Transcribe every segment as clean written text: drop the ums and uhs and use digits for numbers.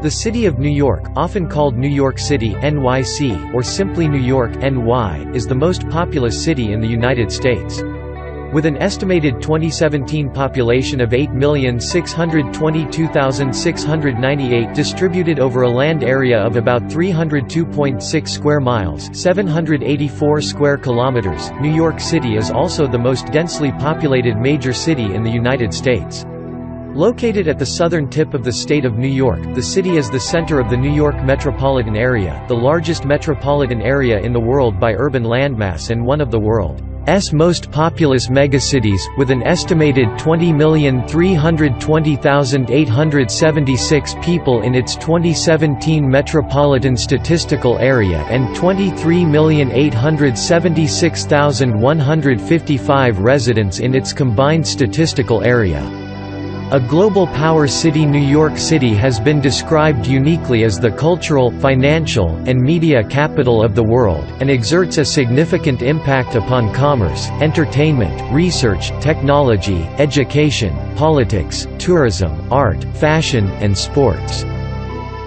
The city of New York, often called New York City (NYC) or simply New York (NY), is the most populous city in the United States. With an estimated 2017 population of 8,622,698 distributed over a land area of about 302.6 square miles (784 square kilometers), New York City is also the most densely populated major city in the United States. Located at the southern tip of the state of New York, the city is the center of the New York metropolitan area, the largest metropolitan area in the world by urban landmass and one of the world's most populous megacities, with an estimated 20,320,876 people in its 2017 metropolitan statistical area and 23,876,155 residents in its combined statistical area. A global power city, New York City has been described uniquely as the cultural, financial, and media capital of the world, and exerts a significant impact upon commerce, entertainment, research, technology, education, politics, tourism, art, fashion, and sports.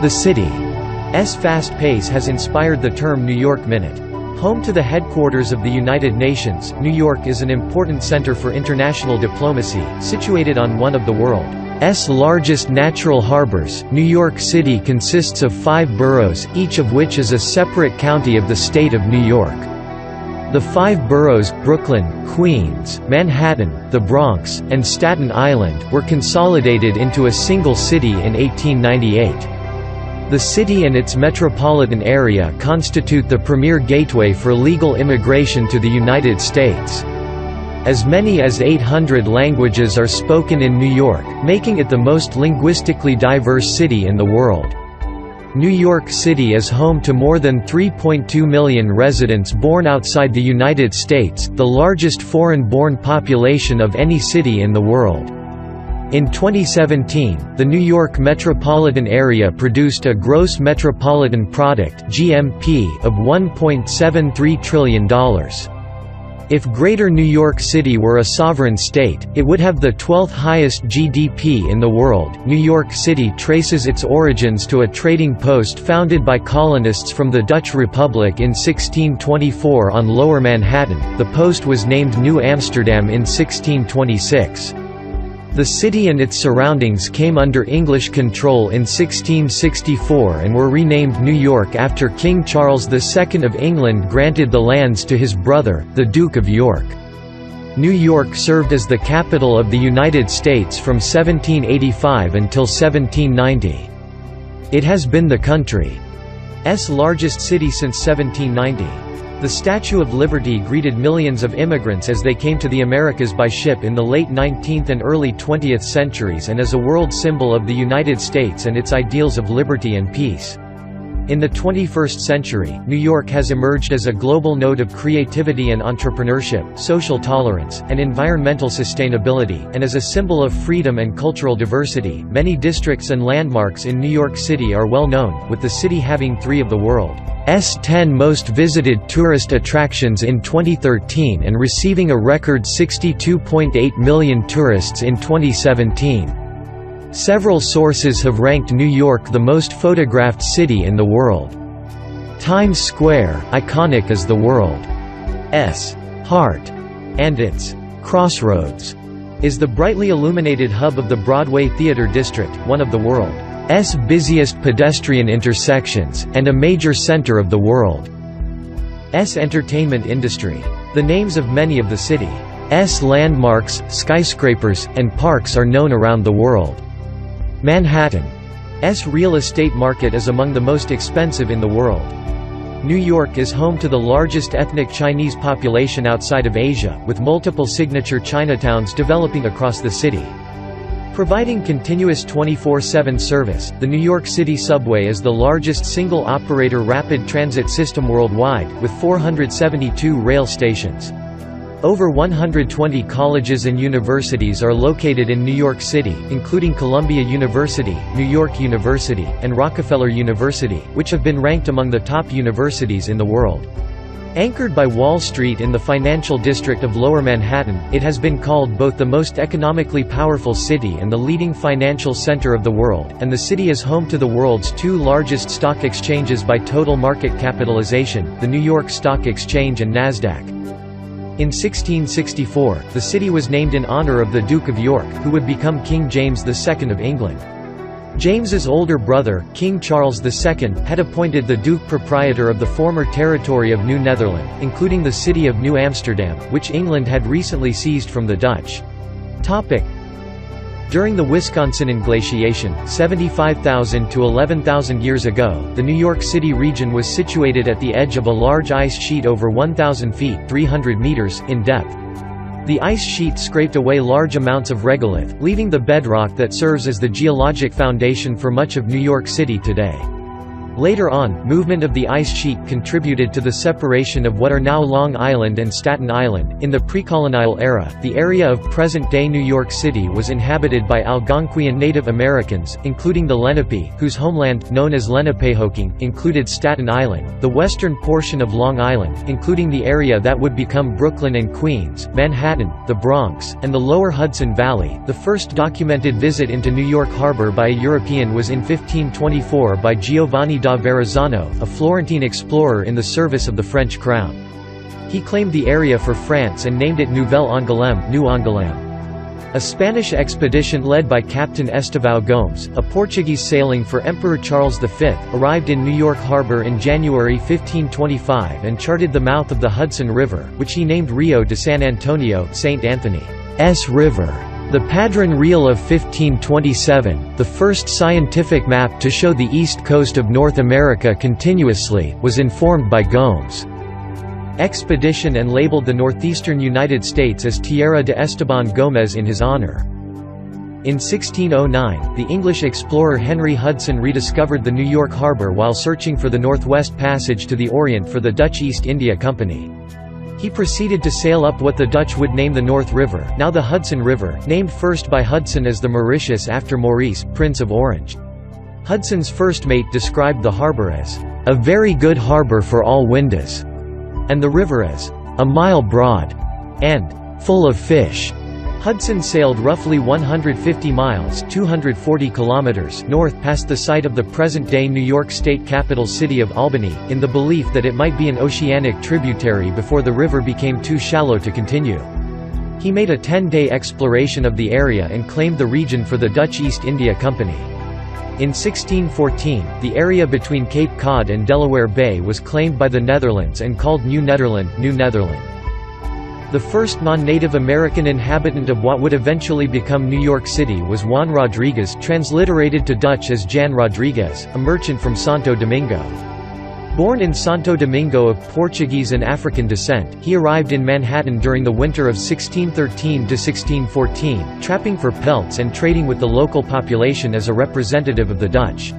The city's fast pace has inspired the term New York Minute. Home to the headquarters of the United Nations, New York is an important center for international diplomacy, situated on one of the world's largest natural harbors. New York City consists of 5 boroughs, each of which is a separate county of the state of New York. The 5 boroughs, Brooklyn, Queens, Manhattan, the Bronx, and Staten Island, were consolidated into a single city in 1898. The city and its metropolitan area constitute the premier gateway for legal immigration to the United States. As many as 800 languages are spoken in New York, making it the most linguistically diverse city in the world. New York City is home to more than 3.2 million residents born outside the United States, the largest foreign-born population of any city in the world. In 2017, the New York metropolitan area produced a gross metropolitan product (GMP) of $1.73 trillion. If Greater New York City were a sovereign state, it would have the 12th highest GDP in the world. New York City traces its origins to a trading post founded by colonists from the Dutch Republic in 1624 on Lower Manhattan. The post was named New Amsterdam in 1626. The city and its surroundings came under English control in 1664 and were renamed New York after King Charles II of England granted the lands to his brother, the Duke of York. New York served as the capital of the United States from 1785 until 1790. It has been the country's largest city since 1790. The Statue of Liberty greeted millions of immigrants as they came to the Americas by ship in the late 19th and early 20th centuries and as a world symbol of the United States and its ideals of liberty and peace. In the 21st century, New York has emerged as a global node of creativity and entrepreneurship, social tolerance, and environmental sustainability, and as a symbol of freedom and cultural diversity. Many districts and landmarks in New York City are well known, with the city having 3 of the world's 10 most visited tourist attractions in 2013 and receiving a record 62.8 million tourists in 2017. Several sources have ranked New York the most photographed city in the world. Times Square, iconic as the world's heart and its crossroads, is the brightly illuminated hub of the Broadway Theater District, one of the world's busiest pedestrian intersections, and a major center of the world's entertainment industry. The names of many of the city's landmarks, skyscrapers, and parks are known around the world. Manhattan's real estate market is among the most expensive in the world. New York is home to the largest ethnic Chinese population outside of Asia, with multiple signature Chinatowns developing across the city. Providing continuous 24/7 service, the New York City subway is the largest single-operator rapid transit system worldwide, with 472 rail stations. Over 120 colleges and universities are located in New York City, including Columbia University, New York University, and Rockefeller University, which have been ranked among the top universities in the world. Anchored by Wall Street in the financial district of Lower Manhattan, it has been called both the most economically powerful city and the leading financial center of the world, and the city is home to the world's two largest stock exchanges by total market capitalization, the New York Stock Exchange and Nasdaq. In 1664, the city was named in honor of the Duke of York, who would become King James II of England. James's older brother, King Charles II, had appointed the Duke proprietor of the former territory of New Netherland, including the city of New Amsterdam, which England had recently seized from the Dutch. During the Wisconsin glaciation, 75,000 to 11,000 years ago, the New York City region was situated at the edge of a large ice sheet over 1,000 feet (300 meters) in depth. The ice sheet scraped away large amounts of regolith, leaving the bedrock that serves as the geologic foundation for much of New York City today. Later on, movement of the ice sheet contributed to the separation of what are now Long Island and Staten Island. In the pre-colonial era, the area of present-day New York City was inhabited by Algonquian Native Americans, including the Lenape, whose homeland, known as Lenapehoking, included Staten Island, the western portion of Long Island, including the area that would become Brooklyn and Queens, Manhattan, the Bronx, and the lower Hudson Valley. The first documented visit into New York Harbor by a European was in 1524 by Giovanni da Verrazzano, a Florentine explorer in the service of the French crown. He claimed the area for France and named it Nouvelle Angoulême, New Angoulême. A Spanish expedition led by Captain Estevão Gomes, a Portuguese sailing for Emperor Charles V, arrived in New York Harbor in January 1525 and charted the mouth of the Hudson River, which he named Rio de San Antonio, St. Anthony's River. The Padron Reel of 1527, the first scientific map to show the east coast of North America continuously, was informed by Gomes' expedition and labeled the northeastern United States as Tierra de Esteban Gómez in his honor. In 1609, the English explorer Henry Hudson rediscovered the New York harbor while searching for the Northwest Passage to the Orient for the Dutch East India Company. He proceeded to sail up what the Dutch would name the North River, now the Hudson River, named first by Hudson as the Mauritius after Maurice, Prince of Orange. Hudson's first mate described the harbor as, "a very good harbor for all windes," and the river as, "a mile broad," and "full of fish." Hudson sailed roughly 150 miles (240 kilometers) north past the site of the present-day New York State capital city of Albany, in the belief that it might be an oceanic tributary before the river became too shallow to continue. He made a 10-day exploration of the area and claimed the region for the Dutch East India Company. In 1614, the area between Cape Cod and Delaware Bay was claimed by the Netherlands and called New Nederland, New Netherland. The first non-Native American inhabitant of what would eventually become New York City was Juan Rodriguez, transliterated to Dutch as Jan Rodrigues, a merchant from Santo Domingo. Born in Santo Domingo of Portuguese and African descent, he arrived in Manhattan during the winter of 1613 to 1614, trapping for pelts and trading with the local population as a representative of the Dutch.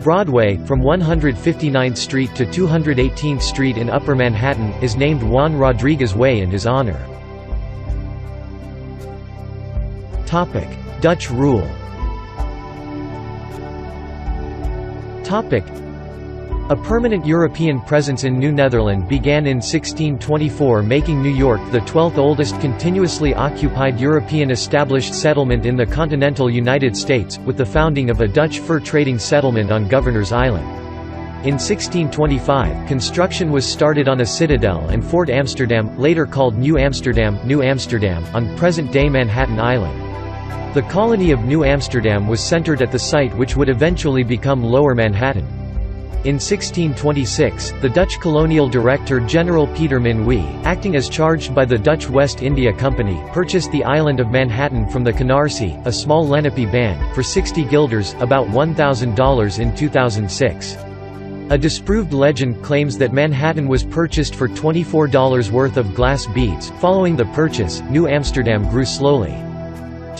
Broadway, from 159th Street to 218th Street in Upper Manhattan, is named Juan Rodriguez Way in his honor. Dutch rule. A permanent European presence in New Netherland began in 1624, making New York the 12th oldest continuously occupied European established settlement in the continental United States, with the founding of a Dutch fur trading settlement on Governor's Island. In 1625, construction was started on a citadel and Fort Amsterdam, later called New Amsterdam, on present-day Manhattan Island. The colony of New Amsterdam was centered at the site which would eventually become Lower Manhattan. In 1626, the Dutch colonial director General Peter Minuit, acting as charged by the Dutch West India Company, purchased the island of Manhattan from the Canarsie, a small Lenape band, for 60 guilders, about $1,000 in 2006. A disproved legend claims that Manhattan was purchased for $24 worth of glass beads. Following the purchase, New Amsterdam grew slowly.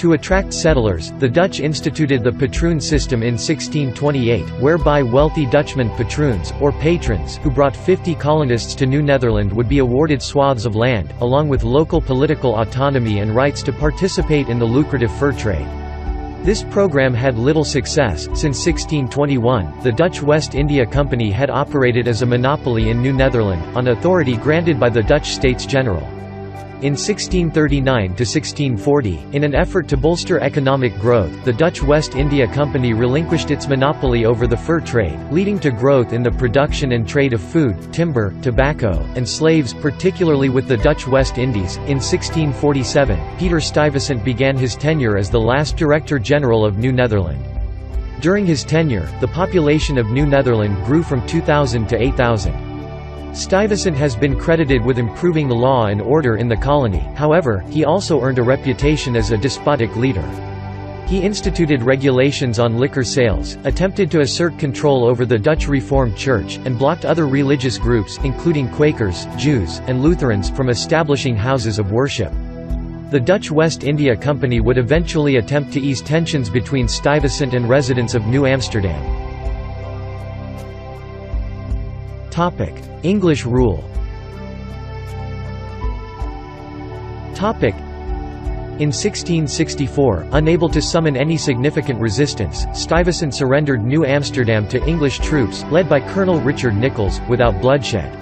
To attract settlers, the Dutch instituted the patroon system in 1628, whereby wealthy Dutchmen patroons, or patrons, who brought 50 colonists to New Netherland would be awarded swaths of land, along with local political autonomy and rights to participate in the lucrative fur trade. This program had little success. Since 1621, the Dutch West India Company had operated as a monopoly in New Netherland, on authority granted by the Dutch States General. In 1639–1640, in an effort to bolster economic growth, the Dutch West India Company relinquished its monopoly over the fur trade, leading to growth in the production and trade of food, timber, tobacco, and slaves, particularly with the Dutch West Indies. In 1647, Peter Stuyvesant began his tenure as the last Director General of New Netherland. During his tenure, the population of New Netherland grew from 2,000 to 8,000. Stuyvesant has been credited with improving the law and order in the colony, however, he also earned a reputation as a despotic leader. He instituted regulations on liquor sales, attempted to assert control over the Dutch Reformed Church, and blocked other religious groups, including Quakers, Jews, and Lutherans, from establishing houses of worship. The Dutch West India Company would eventually attempt to ease tensions between Stuyvesant and residents of New Amsterdam. English rule. In 1664, unable to summon any significant resistance, Stuyvesant surrendered New Amsterdam to English troops, led by Colonel Richard Nichols, without bloodshed.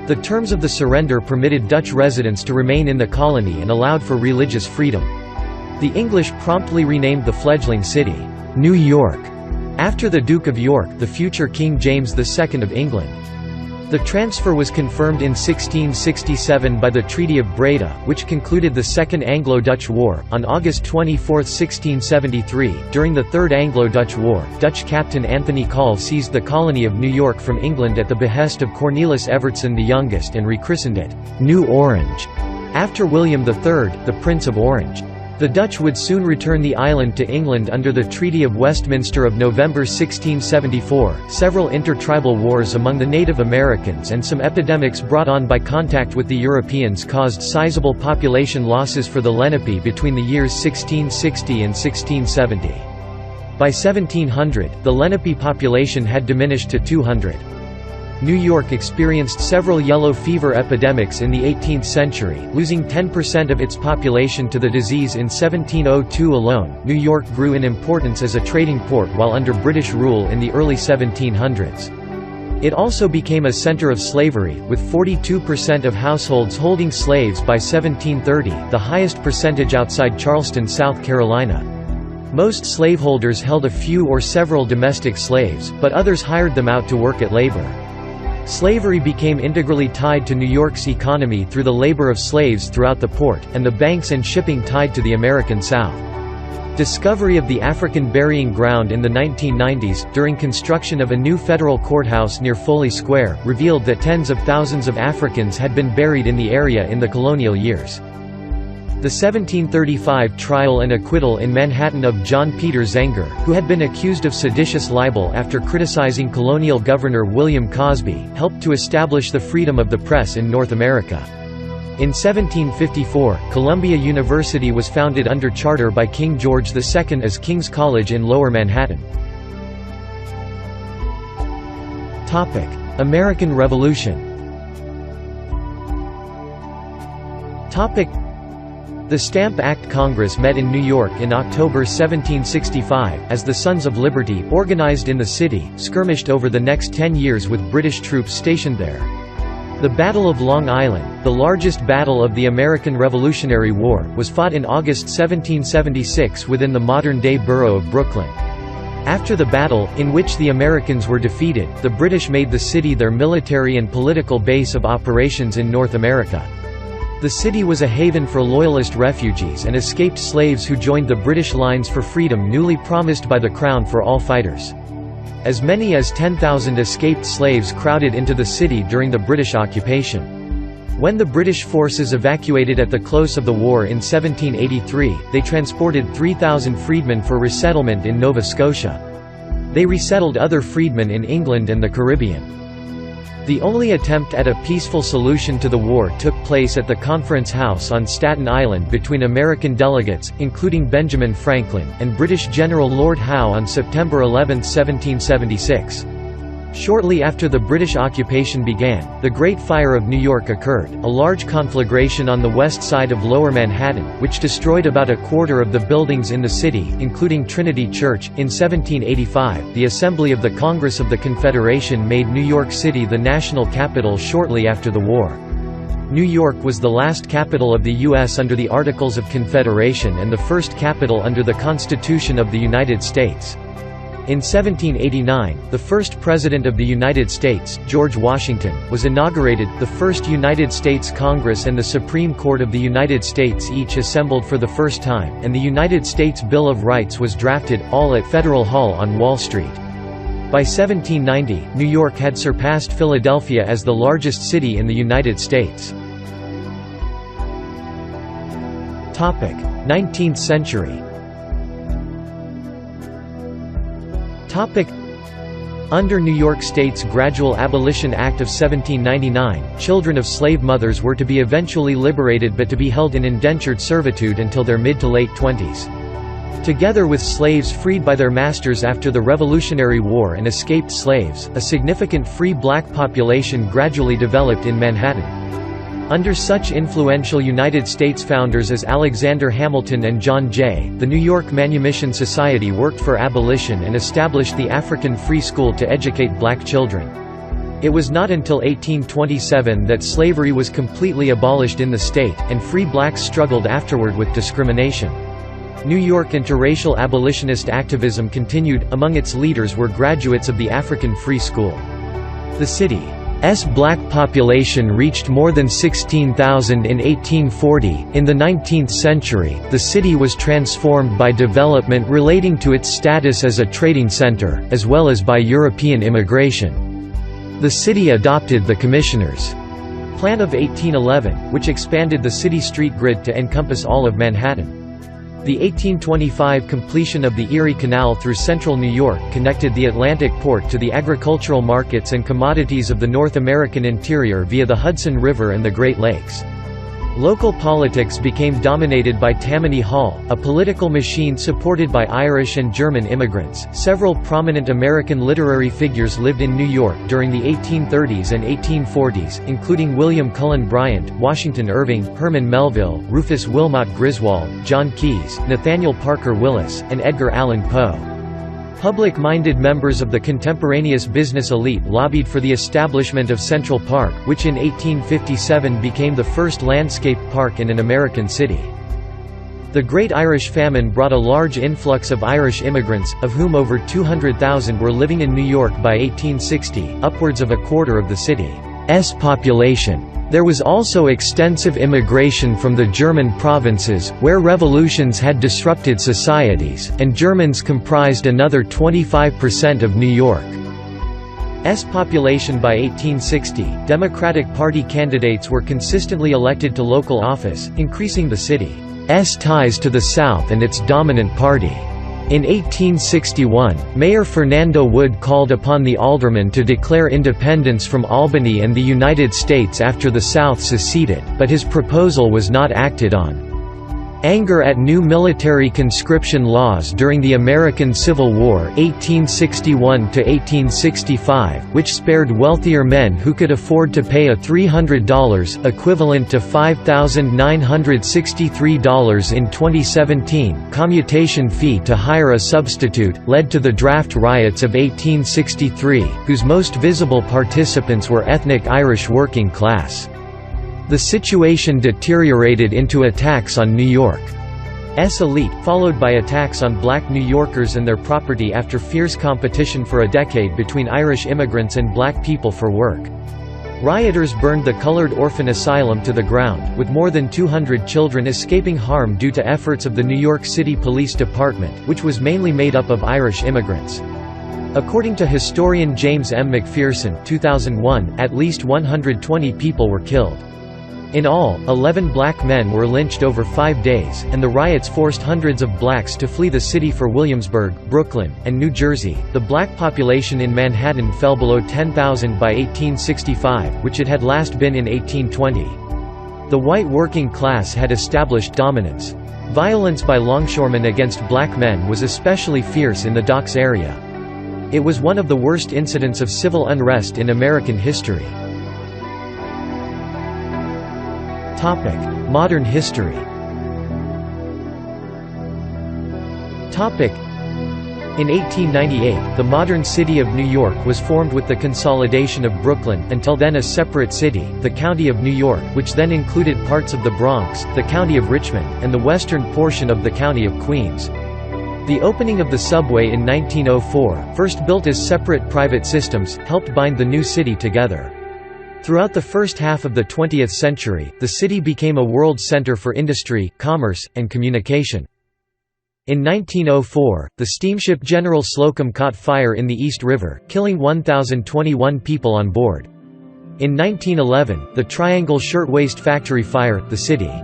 The terms of the surrender permitted Dutch residents to remain in the colony and allowed for religious freedom. The English promptly renamed the fledgling city, New York, after the Duke of York, the future King James II of England. The transfer was confirmed in 1667 by the Treaty of Breda, which concluded the Second Anglo-Dutch War. On August 24, 1673, during the Third Anglo-Dutch War, Dutch captain Anthony Call seized the colony of New York from England at the behest of Cornelis Evertsen the Youngest and rechristened it New Orange, after William III, the Prince of Orange. The Dutch would soon return the island to England under the Treaty of Westminster of November 1674. Several intertribal wars among the Native Americans and some epidemics brought on by contact with the Europeans caused sizable population losses for the Lenape between the years 1660 and 1670. By 1700, the Lenape population had diminished to 200. New York experienced several yellow fever epidemics in the 18th century, losing 10% of its population to the disease in 1702 alone. New York grew in importance as a trading port while under British rule in the early 1700s. It also became a center of slavery, with 42% of households holding slaves by 1730, the highest percentage outside Charleston, South Carolina. Most slaveholders held a few or several domestic slaves, but others hired them out to work at labor. Slavery became integrally tied to New York's economy through the labor of slaves throughout the port, and the banks and shipping tied to the American South. Discovery of the African burying ground in the 1990s, during construction of a new federal courthouse near Foley Square, revealed that tens of thousands of Africans had been buried in the area in the colonial years. The 1735 trial and acquittal in Manhattan of John Peter Zenger, who had been accused of seditious libel after criticizing colonial governor William Cosby, helped to establish the freedom of the press in North America. In 1754, Columbia University was founded under charter by King George II as King's College in Lower Manhattan. American Revolution. The Stamp Act Congress met in New York in October 1765, as the Sons of Liberty, organized in the city, skirmished over the next 10 years with British troops stationed there. The Battle of Long Island, the largest battle of the American Revolutionary War, was fought in August 1776 within the modern-day borough of Brooklyn. After the battle, in which the Americans were defeated, the British made the city their military and political base of operations in North America. The city was a haven for Loyalist refugees and escaped slaves who joined the British lines for freedom newly promised by the Crown for all fighters. As many as 10,000 escaped slaves crowded into the city during the British occupation. When the British forces evacuated at the close of the war in 1783, they transported 3,000 freedmen for resettlement in Nova Scotia. They resettled other freedmen in England and the Caribbean. The only attempt at a peaceful solution to the war took place at the Conference House on Staten Island between American delegates, including Benjamin Franklin, and British General Lord Howe on September 11, 1776. Shortly after the British occupation began, the Great Fire of New York occurred, a large conflagration on the west side of Lower Manhattan, which destroyed about a quarter of the buildings in the city, including Trinity Church. In 1785, the Assembly of the Congress of the Confederation made New York City the national capital shortly after the war. New York was the last capital of the U.S. under the Articles of Confederation and the first capital under the Constitution of the United States. In 1789, the first President of the United States, George Washington, was inaugurated. The first United States Congress and the Supreme Court of the United States each assembled for the first time, and the United States Bill of Rights was drafted, all at Federal Hall on Wall Street. By 1790, New York had surpassed Philadelphia as the largest city in the United States. 19th century. Under New York State's Gradual Abolition Act of 1799, children of slave mothers were to be eventually liberated but to be held in indentured servitude until their mid to late 20s. Together with slaves freed by their masters after the Revolutionary War and escaped slaves, a significant free black population gradually developed in Manhattan. Under such influential United States founders as Alexander Hamilton and John Jay, the New York Manumission Society worked for abolition and established the African Free School to educate black children. It was not until 1827 that slavery was completely abolished in the state, and free blacks struggled afterward with discrimination. New York interracial abolitionist activism continued. Among its leaders were graduates of the African Free School. The city's black population reached more than 16,000 in 1840. In the 19th century, the city was transformed by development relating to its status as a trading center, as well as by European immigration. The city adopted the Commissioner's Plan of 1811, which expanded the city street grid to encompass all of Manhattan. The 1825 completion of the Erie Canal through central New York connected the Atlantic port to the agricultural markets and commodities of the North American interior via the Hudson River and the Great Lakes. Local politics became dominated by Tammany Hall, a political machine supported by Irish and German immigrants. Several prominent American literary figures lived in New York during the 1830s and 1840s, including William Cullen Bryant, Washington Irving, Herman Melville, Rufus Wilmot Griswold, John Keyes, Nathaniel Parker Willis, and Edgar Allan Poe. Public-minded members of the contemporaneous business elite lobbied for the establishment of Central Park, which in 1857 became the first landscape park in an American city. The Great Irish Famine brought a large influx of Irish immigrants, of whom over 200,000 were living in New York by 1860, upwards of a quarter of the city's population. There was also extensive immigration from the German provinces, where revolutions had disrupted societies, and Germans comprised another 25% of New York's population by 1860. Democratic Party candidates were consistently elected to local office, increasing the city's ties to the South and its dominant party. In 1861, Mayor Fernando Wood called upon the aldermen to declare independence from Albany and the United States after the South seceded, but his proposal was not acted on. Anger at new military conscription laws during the American Civil War (1861–1865), which spared wealthier men who could afford to pay a $300 equivalent to $5,963 in 2017 commutation fee to hire a substitute, led to the draft riots of 1863, whose most visible participants were ethnic Irish working class. The situation deteriorated into attacks on New York's elite, followed by attacks on black New Yorkers and their property after fierce competition for a decade between Irish immigrants and black people for work. Rioters burned the colored orphan asylum to the ground, with more than 200 children escaping harm due to efforts of the New York City Police Department, which was mainly made up of Irish immigrants. According to historian James M. McPherson 2001, at least 120 people were killed. In all, 11 black men were lynched over 5 days, and the riots forced hundreds of blacks to flee the city for Williamsburg, Brooklyn, and New Jersey. The black population in Manhattan fell below 10,000 by 1865, which it had last been in 1820. The white working class had established dominance. Violence by longshoremen against black men was especially fierce in the docks area. It was one of the worst incidents of civil unrest in American history. Modern history. In 1898, the modern city of New York was formed with the consolidation of Brooklyn, until then a separate city, the County of New York, which then included parts of the Bronx, the County of Richmond, and the western portion of the County of Queens. The opening of the subway in 1904, first built as separate private systems, helped bind the new city together. Throughout the first half of the 20th century, the city became a world center for industry, commerce, and communication. In 1904, the steamship General Slocum caught fire in the East River, killing 1,021 people on board. In 1911, the Triangle Shirtwaist Factory fire, the city's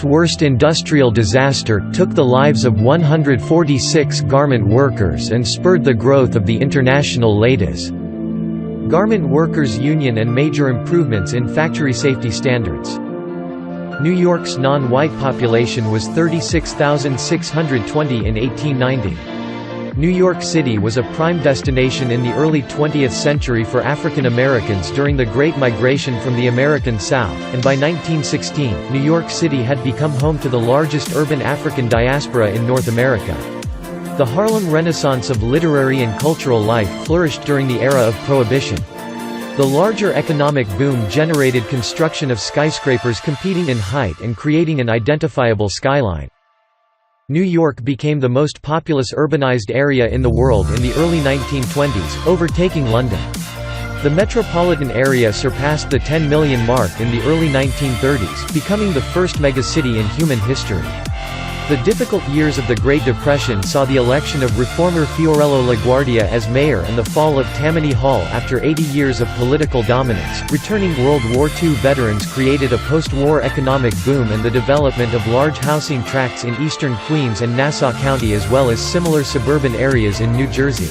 worst industrial disaster, took the lives of 146 garment workers and spurred the growth of the International Ladies' Garment Workers Union and major improvements in factory safety standards. New York's non-white population was 36,620 in 1890. New York City was a prime destination in the early 20th century for African Americans during the Great Migration from the American South, and by 1916, New York City had become home to the largest urban African diaspora in North America. The Harlem Renaissance of literary and cultural life flourished during the era of Prohibition. The larger economic boom generated construction of skyscrapers competing in height and creating an identifiable skyline. New York became the most populous urbanized area in the world in the early 1920s, overtaking London. The metropolitan area surpassed the 10 million mark in the early 1930s, becoming the first megacity in human history. The difficult years of the Great Depression saw the election of reformer Fiorello LaGuardia as mayor and the fall of Tammany Hall after 80 years of political dominance. Returning World War II veterans created a post-war economic boom and the development of large housing tracts in eastern Queens and Nassau County as well as similar suburban areas in New Jersey.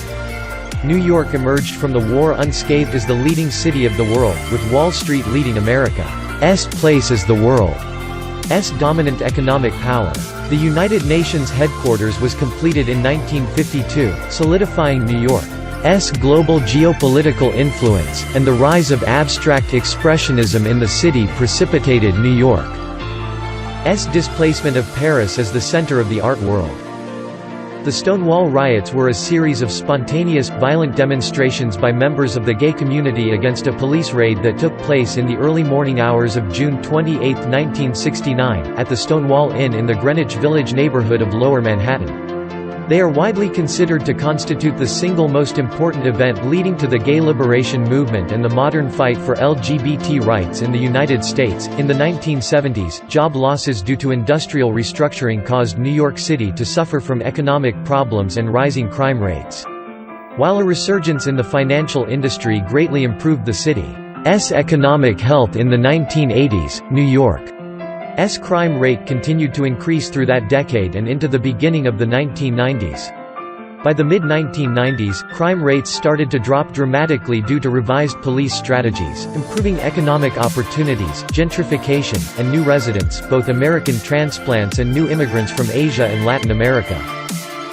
New York emerged from the war unscathed as the leading city of the world, with Wall Street leading America's place as the world's dominant economic power. The United Nations headquarters was completed in 1952, solidifying New York's global geopolitical influence, and the rise of abstract expressionism in the city precipitated New York's displacement of Paris as the center of the art world. The Stonewall riots were a series of spontaneous, violent demonstrations by members of the gay community against a police raid that took place in the early morning hours of June 28, 1969, at the Stonewall Inn in the Greenwich Village neighborhood of Lower Manhattan. They are widely considered to constitute the single most important event leading to the gay liberation movement and the modern fight for LGBT rights in the United States. In the 1970s, job losses due to industrial restructuring caused New York City to suffer from economic problems and rising crime rates. While a resurgence in the financial industry greatly improved the city's economic health in the 1980s, New York's crime rate continued to increase through that decade and into the beginning of the 1990s. By the mid-1990s, crime rates started to drop dramatically due to revised police strategies, improving economic opportunities, gentrification, and new residents, both American transplants and new immigrants from Asia and Latin America.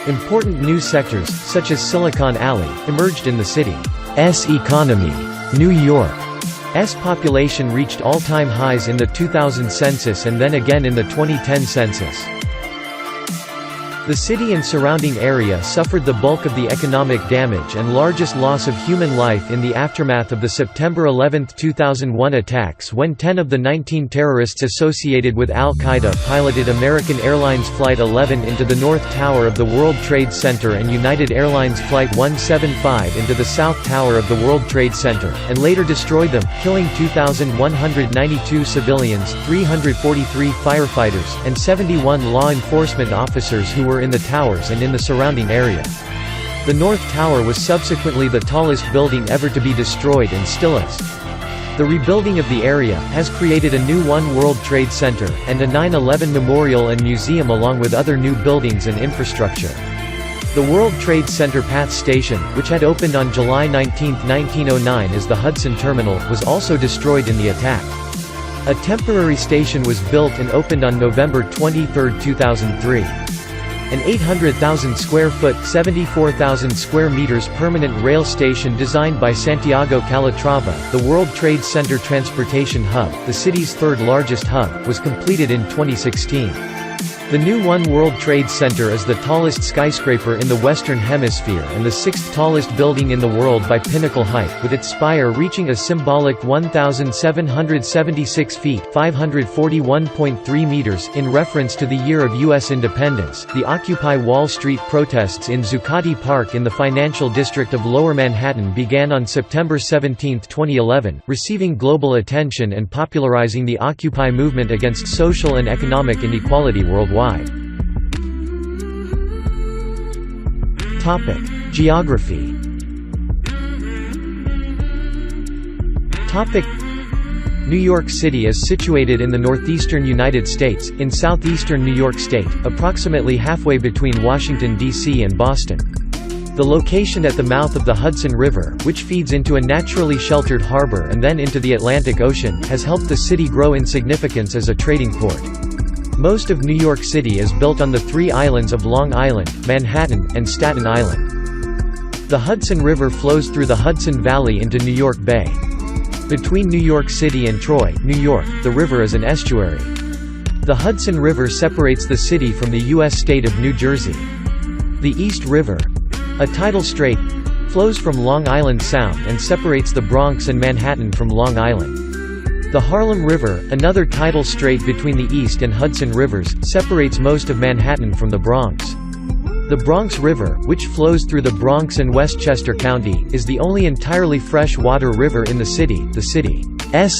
Important new sectors, such as Silicon Alley, emerged in the city's economy. New York's population reached all-time highs in the 2000 census and then again in the 2010 census. The city and surrounding area suffered the bulk of the economic damage and largest loss of human life in the aftermath of the September 11, 2001 attacks when 10 of the 19 terrorists associated with al-Qaeda piloted American Airlines Flight 11 into the North Tower of the World Trade Center and United Airlines Flight 175 into the South Tower of the World Trade Center, and later destroyed them, killing 2,192 civilians, 343 firefighters, and 71 law enforcement officers who were in the towers and in the surrounding area. The North Tower was subsequently the tallest building ever to be destroyed and still is. The rebuilding of the area has created a new One World Trade Center, and a 9/11 memorial and museum along with other new buildings and infrastructure. The World Trade Center PATH Station, which had opened on July 19, 1909 as the Hudson Terminal, was also destroyed in the attack. A temporary station was built and opened on November 23, 2003. An 800,000 square foot (74,000 square meters) permanent rail station designed by Santiago Calatrava, the World Trade Center Transportation Hub, the city's third largest hub, was completed in 2016. The new One World Trade Center is the tallest skyscraper in the Western Hemisphere and the sixth tallest building in the world by pinnacle height, with its spire reaching a symbolic 1,776 feet (541.3 meters) in reference to the year of U.S. independence. The Occupy Wall Street protests in Zuccotti Park in the financial district of Lower Manhattan began on September 17, 2011, receiving global attention and popularizing the Occupy movement against social and economic inequality worldwide. Geography. New York City is situated in the northeastern United States, in southeastern New York State, approximately halfway between Washington, D.C. and Boston. The location at the mouth of the Hudson River, which feeds into a naturally sheltered harbor and then into the Atlantic Ocean, has helped the city grow in significance as a trading port. Most of New York City is built on the three islands of Long Island, Manhattan, and Staten Island. The Hudson River flows through the Hudson Valley into New York Bay. Between New York City and Troy, New York, the river is an estuary. The Hudson River separates the city from the U.S. state of New Jersey. The East River, a tidal strait, flows from Long Island Sound and separates the Bronx and Manhattan from Long Island. The Harlem River, another tidal strait between the East and Hudson Rivers, separates most of Manhattan from the Bronx. The Bronx River, which flows through the Bronx and Westchester County, is the only entirely fresh-water river in the city. The city's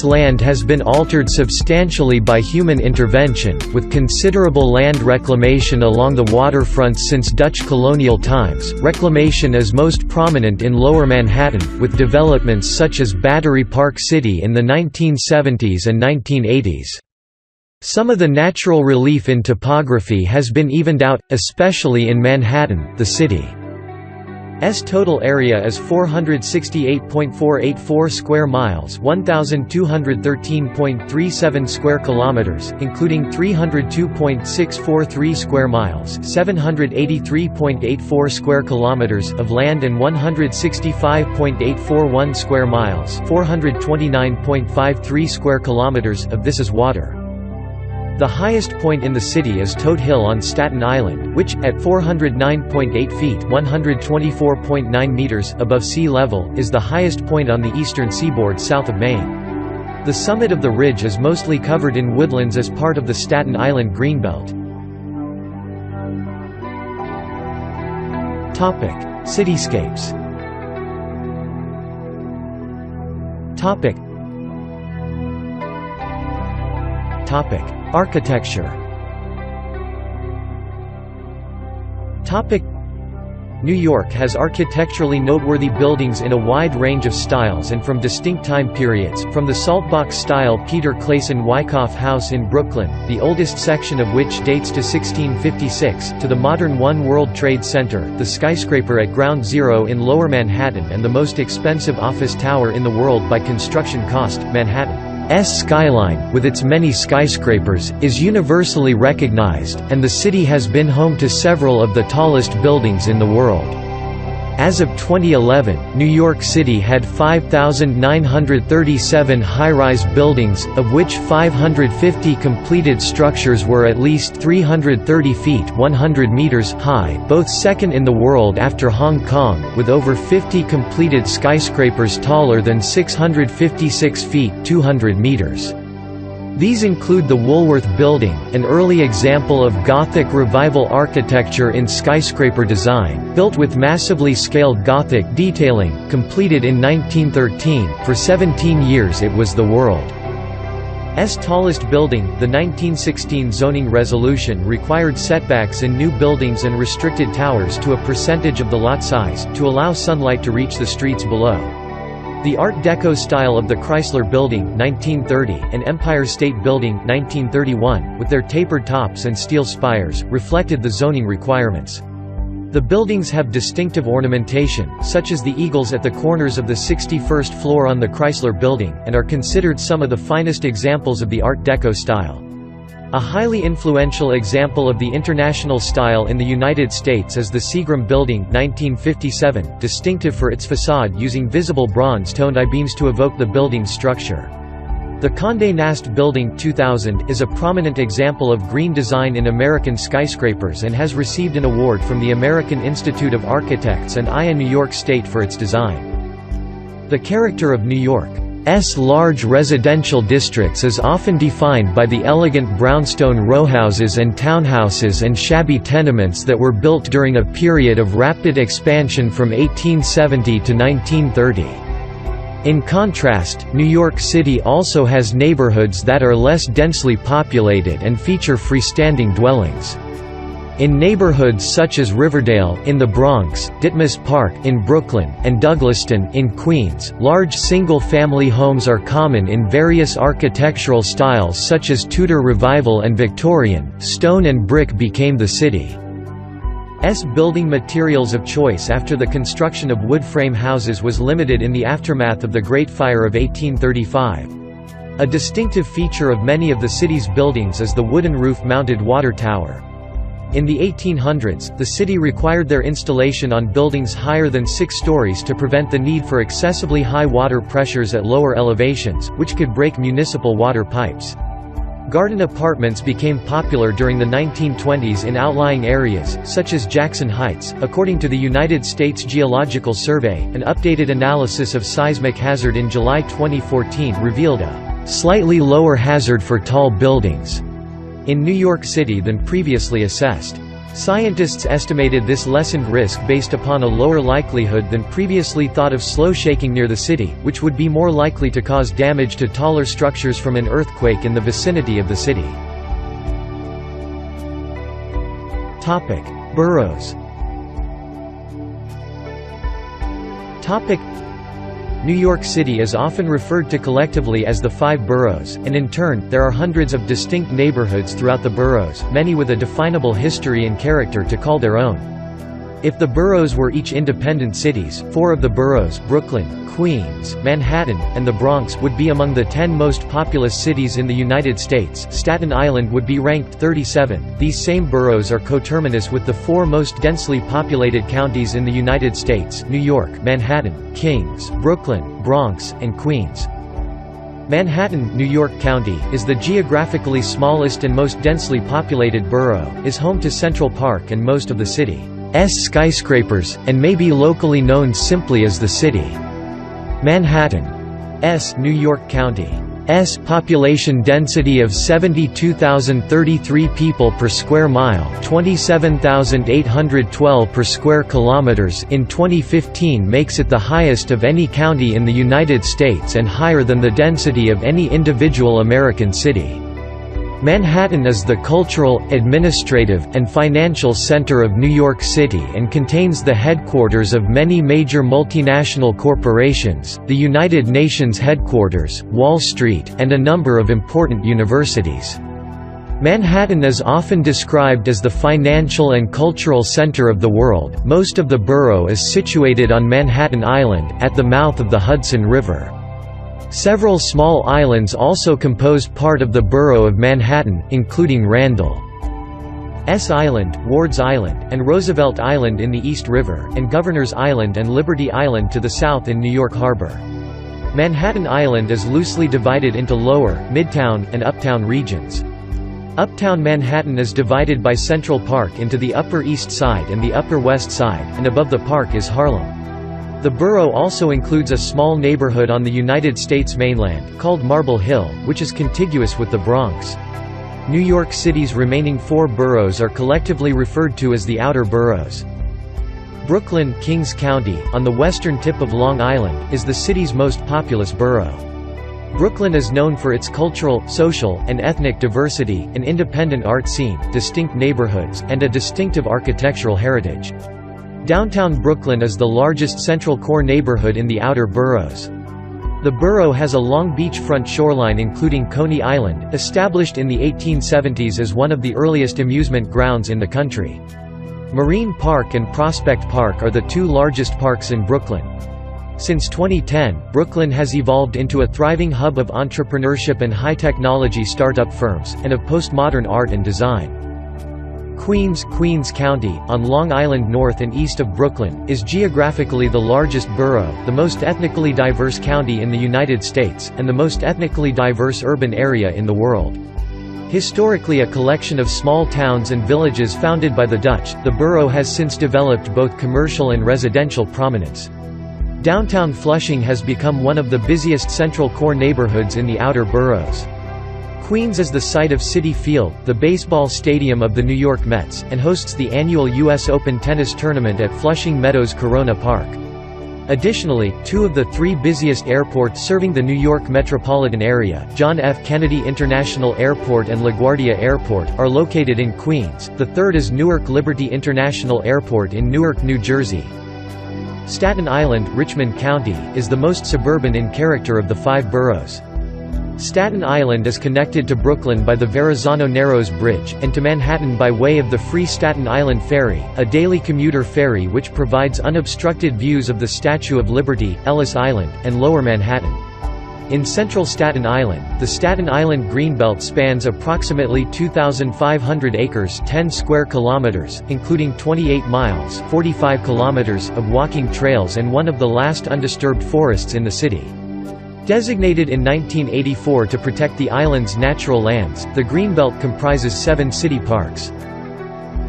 land has been altered substantially by human intervention, with considerable land reclamation along the waterfronts since Dutch colonial times. Reclamation is most prominent in Lower Manhattan, with developments such as Battery Park City in the 1970s and 1980s. Some of the natural relief in topography has been evened out, especially in Manhattan. The city's total area is 468.484 square miles, 1,213.37 square kilometers, including 302.643 square miles, 783.84 square kilometers of land and 165.841 square miles, 429.53 square kilometers of this is water. The highest point in the city is Toad Hill on Staten Island, which, at 409.8 feet (124.9 meters) above sea level, is the highest point on the eastern seaboard south of Maine. The summit of the ridge is mostly covered in woodlands as part of the Staten Island Greenbelt. Cityscapes. Architecture. New York has architecturally noteworthy buildings in a wide range of styles and from distinct time periods, from the Saltbox-style Peter Clayson Wyckoff House in Brooklyn, the oldest section of which dates to 1656, to the modern One World Trade Center, the skyscraper at Ground Zero in Lower Manhattan and the most expensive office tower in the world by construction cost, Manhattan. Skyline, with its many skyscrapers, is universally recognized, and the city has been home to several of the tallest buildings in the world. As of 2011, New York City had 5,937 high-rise buildings, of which 550 completed structures were at least 330 feet (100 meters) high, both second in the world after Hong Kong, with over 50 completed skyscrapers taller than 656 feet (200 meters). These include the Woolworth Building, an early example of Gothic Revival architecture in skyscraper design, built with massively scaled Gothic detailing, completed in 1913. For 17 years it was the world's tallest building. The 1916 zoning resolution required setbacks in new buildings and restricted towers to a percentage of the lot size, to allow sunlight to reach the streets below. The Art Deco style of the Chrysler Building 1930 and Empire State Building 1931, with their tapered tops and steel spires, reflected the zoning requirements. The buildings have distinctive ornamentation, such as the eagles at the corners of the 61st floor on the Chrysler Building, and are considered some of the finest examples of the Art Deco style. A highly influential example of the international style in the United States is the Seagram Building 1957, distinctive for its facade using visible bronze-toned I-beams to evoke the building's structure. The Condé Nast Building 2000 is a prominent example of green design in American skyscrapers and has received an award from the American Institute of Architects and IA New York State for its design. The character of New York's large residential districts is often defined by the elegant brownstone rowhouses and townhouses and shabby tenements that were built during a period of rapid expansion from 1870 to 1930. In contrast, New York City also has neighborhoods that are less densely populated and feature freestanding dwellings. In neighborhoods such as Riverdale in the Bronx, Ditmas Park in Brooklyn, and Douglaston in Queens, large single-family homes are common in various architectural styles such as Tudor Revival and Victorian. Stone and brick became the city's building materials of choice after the construction of wood frame houses was limited in the aftermath of the Great Fire of 1835. A distinctive feature of many of the city's buildings is the wooden roof-mounted water tower. In the 1800s, the city required their installation on buildings higher than 6 stories to prevent the need for excessively high water pressures at lower elevations, which could break municipal water pipes. Garden apartments became popular during the 1920s in outlying areas, such as Jackson Heights. According to the United States Geological Survey, an updated analysis of seismic hazard in July 2014 revealed a slightly lower hazard for tall buildings in New York City than previously assessed. Scientists estimated this lessened risk based upon a lower likelihood than previously thought of slow shaking near the city, which would be more likely to cause damage to taller structures from an earthquake in the vicinity of the city. Boroughs. New York City is often referred to collectively as the 5 boroughs, and in turn, there are hundreds of distinct neighborhoods throughout the boroughs, many with a definable history and character to call their own. If the boroughs were each independent cities, 4 of the boroughs, Brooklyn, Queens, Manhattan, and the Bronx, would be among the 10 most populous cities in the United States. Staten Island would be ranked 37th. These same boroughs are coterminous with the 4 most densely populated counties in the United States: New York, Manhattan, Kings, Brooklyn, Bronx, and Queens. Manhattan, New York County, is the geographically smallest and most densely populated borough, is home to Central Park and most of the city's skyscrapers, and may be locally known simply as the city. Manhattan's New York County's population density of 72,033 people per square mile, 27,812 per square kilometers in 2015 makes it the highest of any county in the United States and higher than the density of any individual American city. Manhattan is the cultural, administrative, and financial center of New York City and contains the headquarters of many major multinational corporations, the United Nations headquarters, Wall Street, and a number of important universities. Manhattan is often described as the financial and cultural center of the world. Most of the borough is situated on Manhattan Island, at the mouth of the Hudson River. Several small islands also compose part of the borough of Manhattan, including Randall's Island, Ward's Island, and Roosevelt Island in the East River, and Governor's Island and Liberty Island to the south in New York Harbor. Manhattan Island is loosely divided into Lower, Midtown, and Uptown regions. Uptown Manhattan is divided by Central Park into the Upper East Side and the Upper West Side, and above the park is Harlem. The borough also includes a small neighborhood on the United States mainland, called Marble Hill, which is contiguous with the Bronx. New York City's remaining 4 boroughs are collectively referred to as the Outer Boroughs. Brooklyn, Kings County, on the western tip of Long Island, is the city's most populous borough. Brooklyn is known for its cultural, social, and ethnic diversity, an independent art scene, distinct neighborhoods, and a distinctive architectural heritage. Downtown Brooklyn is the largest central core neighborhood in the outer boroughs. The borough has a long beachfront shoreline including Coney Island, established in the 1870s as one of the earliest amusement grounds in the country. Marine Park and Prospect Park are the 2 largest parks in Brooklyn. Since 2010, Brooklyn has evolved into a thriving hub of entrepreneurship and high-technology startup firms, and of postmodern art and design. Queens County, on Long Island north and east of Brooklyn, is geographically the largest borough, the most ethnically diverse county in the United States, and the most ethnically diverse urban area in the world. Historically a collection of small towns and villages founded by the Dutch, the borough has since developed both commercial and residential prominence. Downtown Flushing has become one of the busiest central core neighborhoods in the outer boroughs. Queens is the site of Citi Field, the baseball stadium of the New York Mets, and hosts the annual U.S. Open tennis tournament at Flushing Meadows Corona Park. Additionally, two of the three busiest airports serving the New York metropolitan area, John F. Kennedy International Airport and LaGuardia Airport, are located in Queens. The third is Newark Liberty International Airport in Newark, New Jersey. Staten Island, Richmond County, is the most suburban in character of the five boroughs. Staten Island is connected to Brooklyn by the Verrazzano Narrows Bridge, and to Manhattan by way of the free Staten Island Ferry, a daily commuter ferry which provides unobstructed views of the Statue of Liberty, Ellis Island, and Lower Manhattan. In central Staten Island, the Staten Island Greenbelt spans approximately 2,500 acres 10 square kilometers, including 28 miles 45 kilometers of walking trails and one of the last undisturbed forests in the city. Designated in 1984 to protect the island's natural lands, the Greenbelt comprises 7 city parks.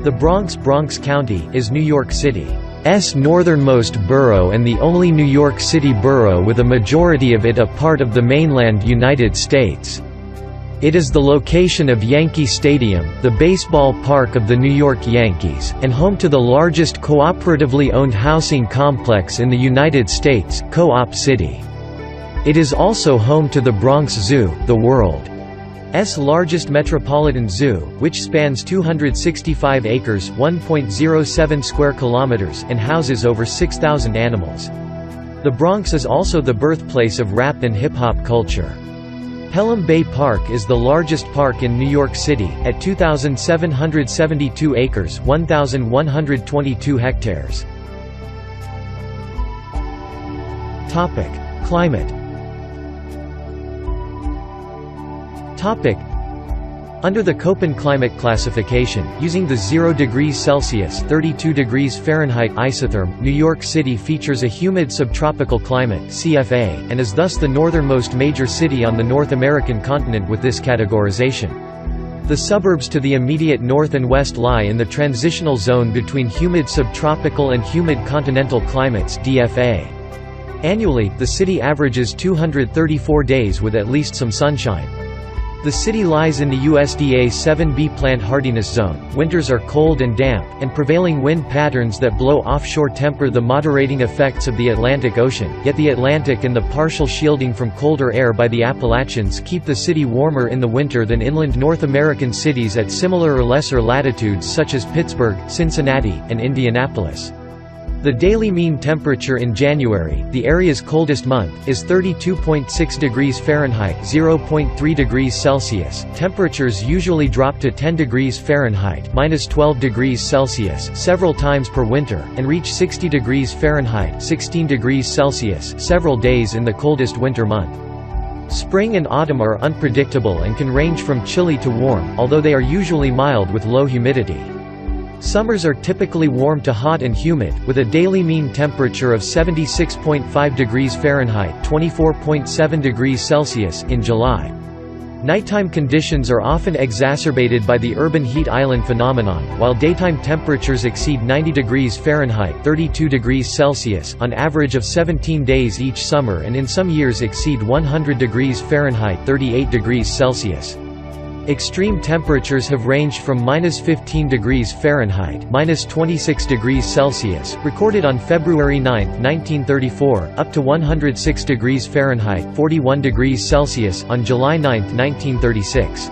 The Bronx County is New York City's northernmost borough and the only New York City borough with a majority of it a part of the mainland United States. It is the location of Yankee Stadium, the baseball park of the New York Yankees, and home to the largest cooperatively owned housing complex in the United States, Co-op City. It is also home to the Bronx Zoo, the world's largest metropolitan zoo, which spans 265 acres (1.07 square kilometers) and houses over 6,000 animals. The Bronx is also the birthplace of rap and hip-hop culture. Pelham Bay Park is the largest park in New York City, at 2,772 acres (1,122 hectares). Climate. Under the Köppen climate classification, using the 0 degrees Celsius (32 degrees Fahrenheit) isotherm, New York City features a humid subtropical climate (CFA), and is thus the northernmost major city on the North American continent with this categorization. The suburbs to the immediate north and west lie in the transitional zone between humid subtropical and humid continental climates (DFA). Annually, the city averages 234 days with at least some sunshine. The city lies in the USDA 7B plant hardiness zone. Winters are cold and damp, and prevailing wind patterns that blow offshore temper the moderating effects of the Atlantic Ocean, yet the Atlantic and the partial shielding from colder air by the Appalachians keep the city warmer in the winter than inland North American cities at similar or lesser latitudes such as Pittsburgh, Cincinnati, and Indianapolis. The daily mean temperature in January, the area's coldest month, is 32.6 degrees Fahrenheit (0.3 degrees Celsius). Temperatures usually drop to 10 degrees Fahrenheit (-12 degrees Celsius) several times per winter, and reach 60 degrees Fahrenheit (16 degrees Celsius) several days in the coldest winter month. Spring and autumn are unpredictable and can range from chilly to warm, although they are usually mild with low humidity. Summers are typically warm to hot and humid, with a daily mean temperature of 76.5 degrees Fahrenheit (24.7 degrees Celsius) in July. Nighttime conditions are often exacerbated by the urban heat island phenomenon, while daytime temperatures exceed 90 degrees Fahrenheit (32 degrees Celsius) on average of 17 days each summer, and in some years exceed 100 degrees Fahrenheit (38 degrees Celsius). Extreme temperatures have ranged from -15 degrees Fahrenheit (-26 degrees Celsius) recorded on February 9, 1934, up to 106 degrees Fahrenheit (41 degrees Celsius) on July 9, 1936.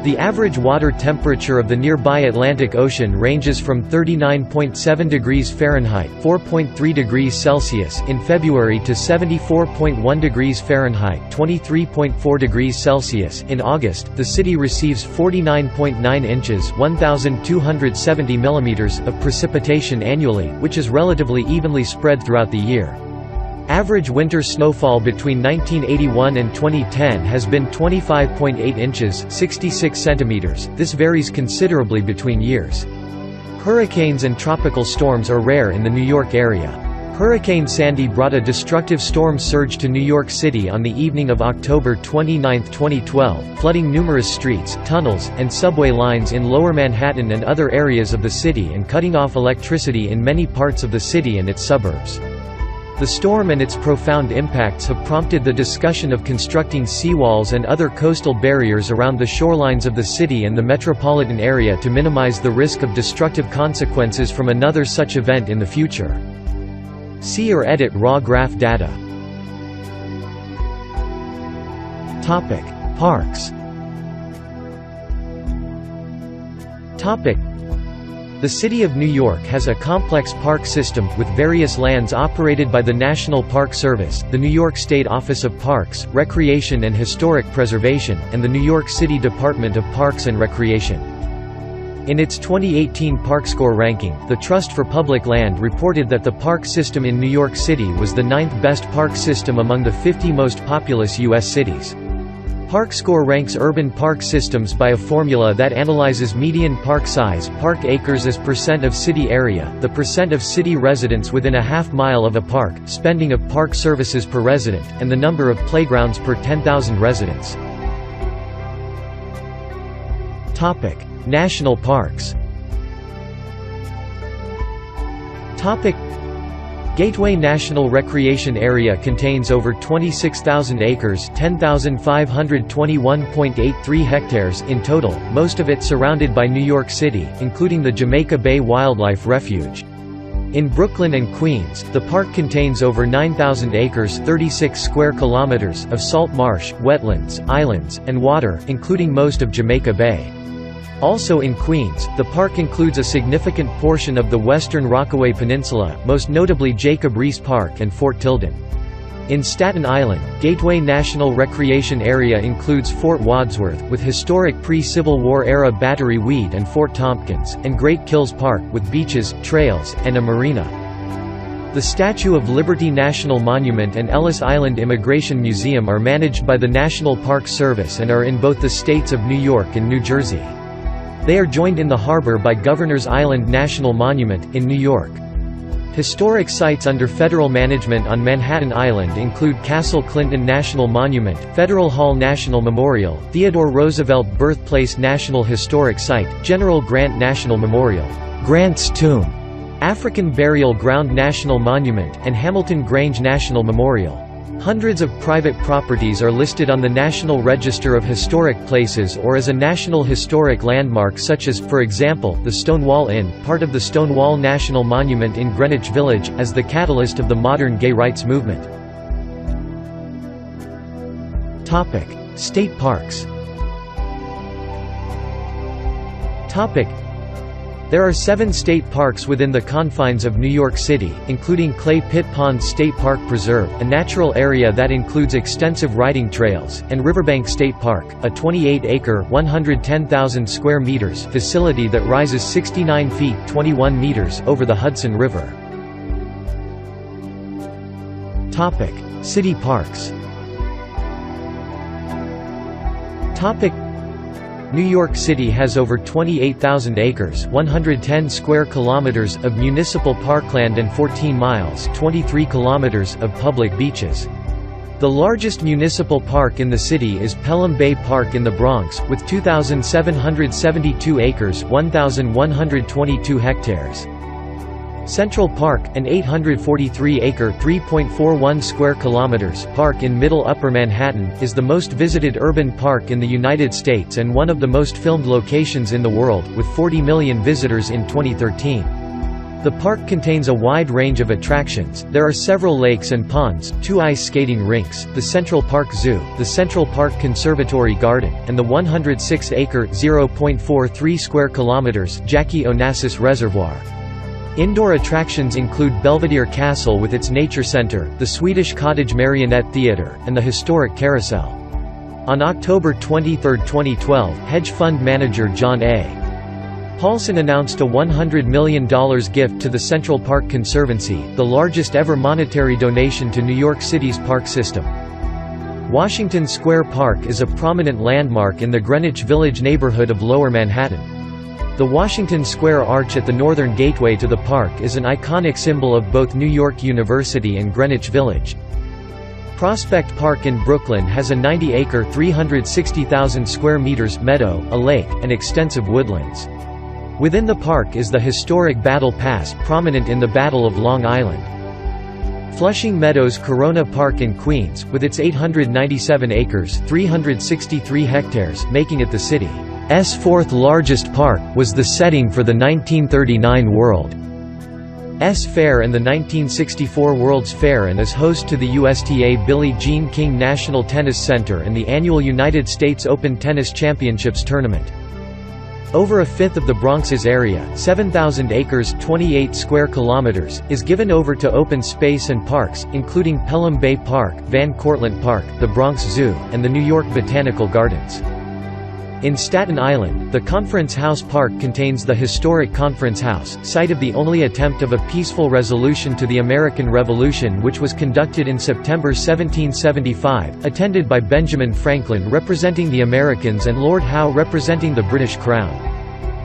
The average water temperature of the nearby Atlantic Ocean ranges from 39.7 degrees Fahrenheit (4.3 degrees Celsius) in February to 74.1 degrees Fahrenheit (23.4 degrees Celsius) in August. The city receives 49.9 inches (1,270 millimeters) of precipitation annually, which is relatively evenly spread throughout the year. Average winter snowfall between 1981 and 2010 has been 25.8 inches (66 centimeters). This varies considerably between years. Hurricanes and tropical storms are rare in the New York area. Hurricane Sandy brought a destructive storm surge to New York City on the evening of October 29, 2012, flooding numerous streets, tunnels, and subway lines in Lower Manhattan and other areas of the city and cutting off electricity in many parts of the city and its suburbs. The storm and its profound impacts have prompted the discussion of constructing seawalls and other coastal barriers around the shorelines of the city and the metropolitan area to minimize the risk of destructive consequences from another such event in the future. See or edit raw graph data. Parks. The City of New York has a complex park system, with various lands operated by the National Park Service, the New York State Office of Parks, Recreation and Historic Preservation, and the New York City Department of Parks and Recreation. In its 2018 ParkScore ranking, the Trust for Public Land reported that the park system in New York City was the 9th best park system among the 50 most populous U.S. cities. ParkScore ranks urban park systems by a formula that analyzes median park size, park acres as percent of city area, the percent of city residents within a half-mile of a park, spending of park services per resident, and the number of playgrounds per 10,000 residents. National parks. Gateway National Recreation Area contains over 26,000 acres (10,521.83 hectares) in total, most of it surrounded by New York City, including the Jamaica Bay Wildlife Refuge. In Brooklyn and Queens, the park contains over 9,000 acres (36 square kilometers) of salt marsh, wetlands, islands, and water, including most of Jamaica Bay. Also in Queens, the park includes a significant portion of the western Rockaway Peninsula, most notably Jacob Riis Park and Fort Tilden. In Staten Island, Gateway National Recreation Area includes Fort Wadsworth, with historic pre-Civil War era Battery Weed and Fort Tompkins, and Great Kills Park, with beaches, trails, and a marina. The Statue of Liberty National Monument and Ellis Island Immigration Museum are managed by the National Park Service and are in both the states of New York and New Jersey. They are joined in the harbor by Governor's Island National Monument, in New York. Historic sites under federal management on Manhattan Island include Castle Clinton National Monument, Federal Hall National Memorial, Theodore Roosevelt Birthplace National Historic Site, General Grant National Memorial, Grant's Tomb, African Burial Ground National Monument, and Hamilton Grange National Memorial. Hundreds of private properties are listed on the National Register of Historic Places or as a National Historic Landmark, such as, for example, the Stonewall Inn, part of the Stonewall National Monument in Greenwich Village, as the catalyst of the modern gay rights movement. State parks. There are 7 state parks within the confines of New York City, including Clay Pit Pond State Park Preserve, a natural area that includes extensive riding trails, and Riverbank State Park, a 28-acre (110,000 square meters) facility that rises 69 feet (21 meters) over the Hudson River. City parks. New York City has over 28,000 acres (110 square kilometers) of municipal parkland and 14 miles (23 kilometers) of public beaches. The largest municipal park in the city is Pelham Bay Park in the Bronx, with 2,772 acres (1,122 hectares). Central Park, an 843-acre (3.41 square kilometers) park in Middle Upper Manhattan, is the most visited urban park in the United States and one of the most filmed locations in the world, with 40 million visitors in 2013. The park contains a wide range of attractions. There are several lakes and ponds, 2 ice skating rinks, the Central Park Zoo, the Central Park Conservatory Garden, and the 106-acre (0.43 square kilometers) Jackie Onassis Reservoir. Indoor attractions include Belvedere Castle with its nature center, the Swedish Cottage Marionette Theatre, and the historic Carousel. On October 23, 2012, hedge fund manager John A. Paulson announced a $100 million gift to the Central Park Conservancy, the largest ever monetary donation to New York City's park system. Washington Square Park is a prominent landmark in the Greenwich Village neighborhood of Lower Manhattan. The Washington Square Arch at the northern gateway to the park is an iconic symbol of both New York University and Greenwich Village. Prospect Park in Brooklyn has a 90-acre (360,000 square meters) meadow, a lake, and extensive woodlands. Within the park is the historic Battle Pass, prominent in the Battle of Long Island. Flushing Meadows Corona Park in Queens, with its 897 acres (363 hectares), making it the city's fourth largest park, was the setting for the 1939 World's Fair and the 1964 World's Fair and is host to the USTA Billie Jean King National Tennis Center and the annual United States Open Tennis Championships tournament. Over a fifth of the Bronx's area, 7,000 acres (28 square kilometers), is given over to open space and parks, including Pelham Bay Park, Van Cortlandt Park, the Bronx Zoo, and the New York Botanical Gardens. In Staten Island, the Conference House Park contains the historic Conference House, site of the only attempt of a peaceful resolution to the American Revolution, which was conducted in September 1775, attended by Benjamin Franklin representing the Americans and Lord Howe representing the British Crown.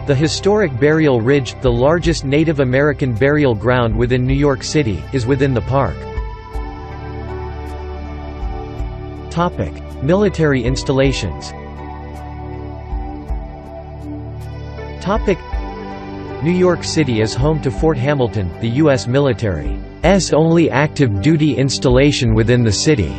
The historic Burial Ridge, the largest Native American burial ground within New York City, is within the park. Military installations. New York City is home to Fort Hamilton, the U.S. military's only active duty installation within the city.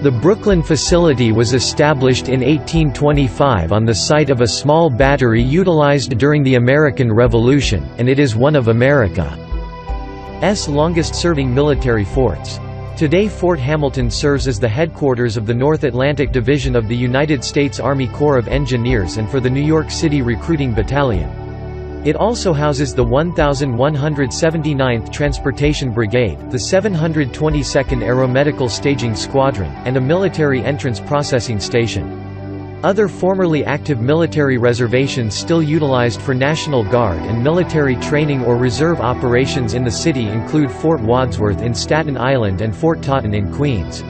The Brooklyn facility was established in 1825 on the site of a small battery utilized during the American Revolution, and it is one of America's longest-serving military forts. Today Fort Hamilton serves as the headquarters of the North Atlantic Division of the United States Army Corps of Engineers and for the New York City Recruiting Battalion. It also houses the 1179th Transportation Brigade, the 722nd Aeromedical Staging Squadron, and a military entrance processing station. Other formerly active military reservations still utilized for National Guard and military training or reserve operations in the city include Fort Wadsworth in Staten Island and Fort Totten in Queens.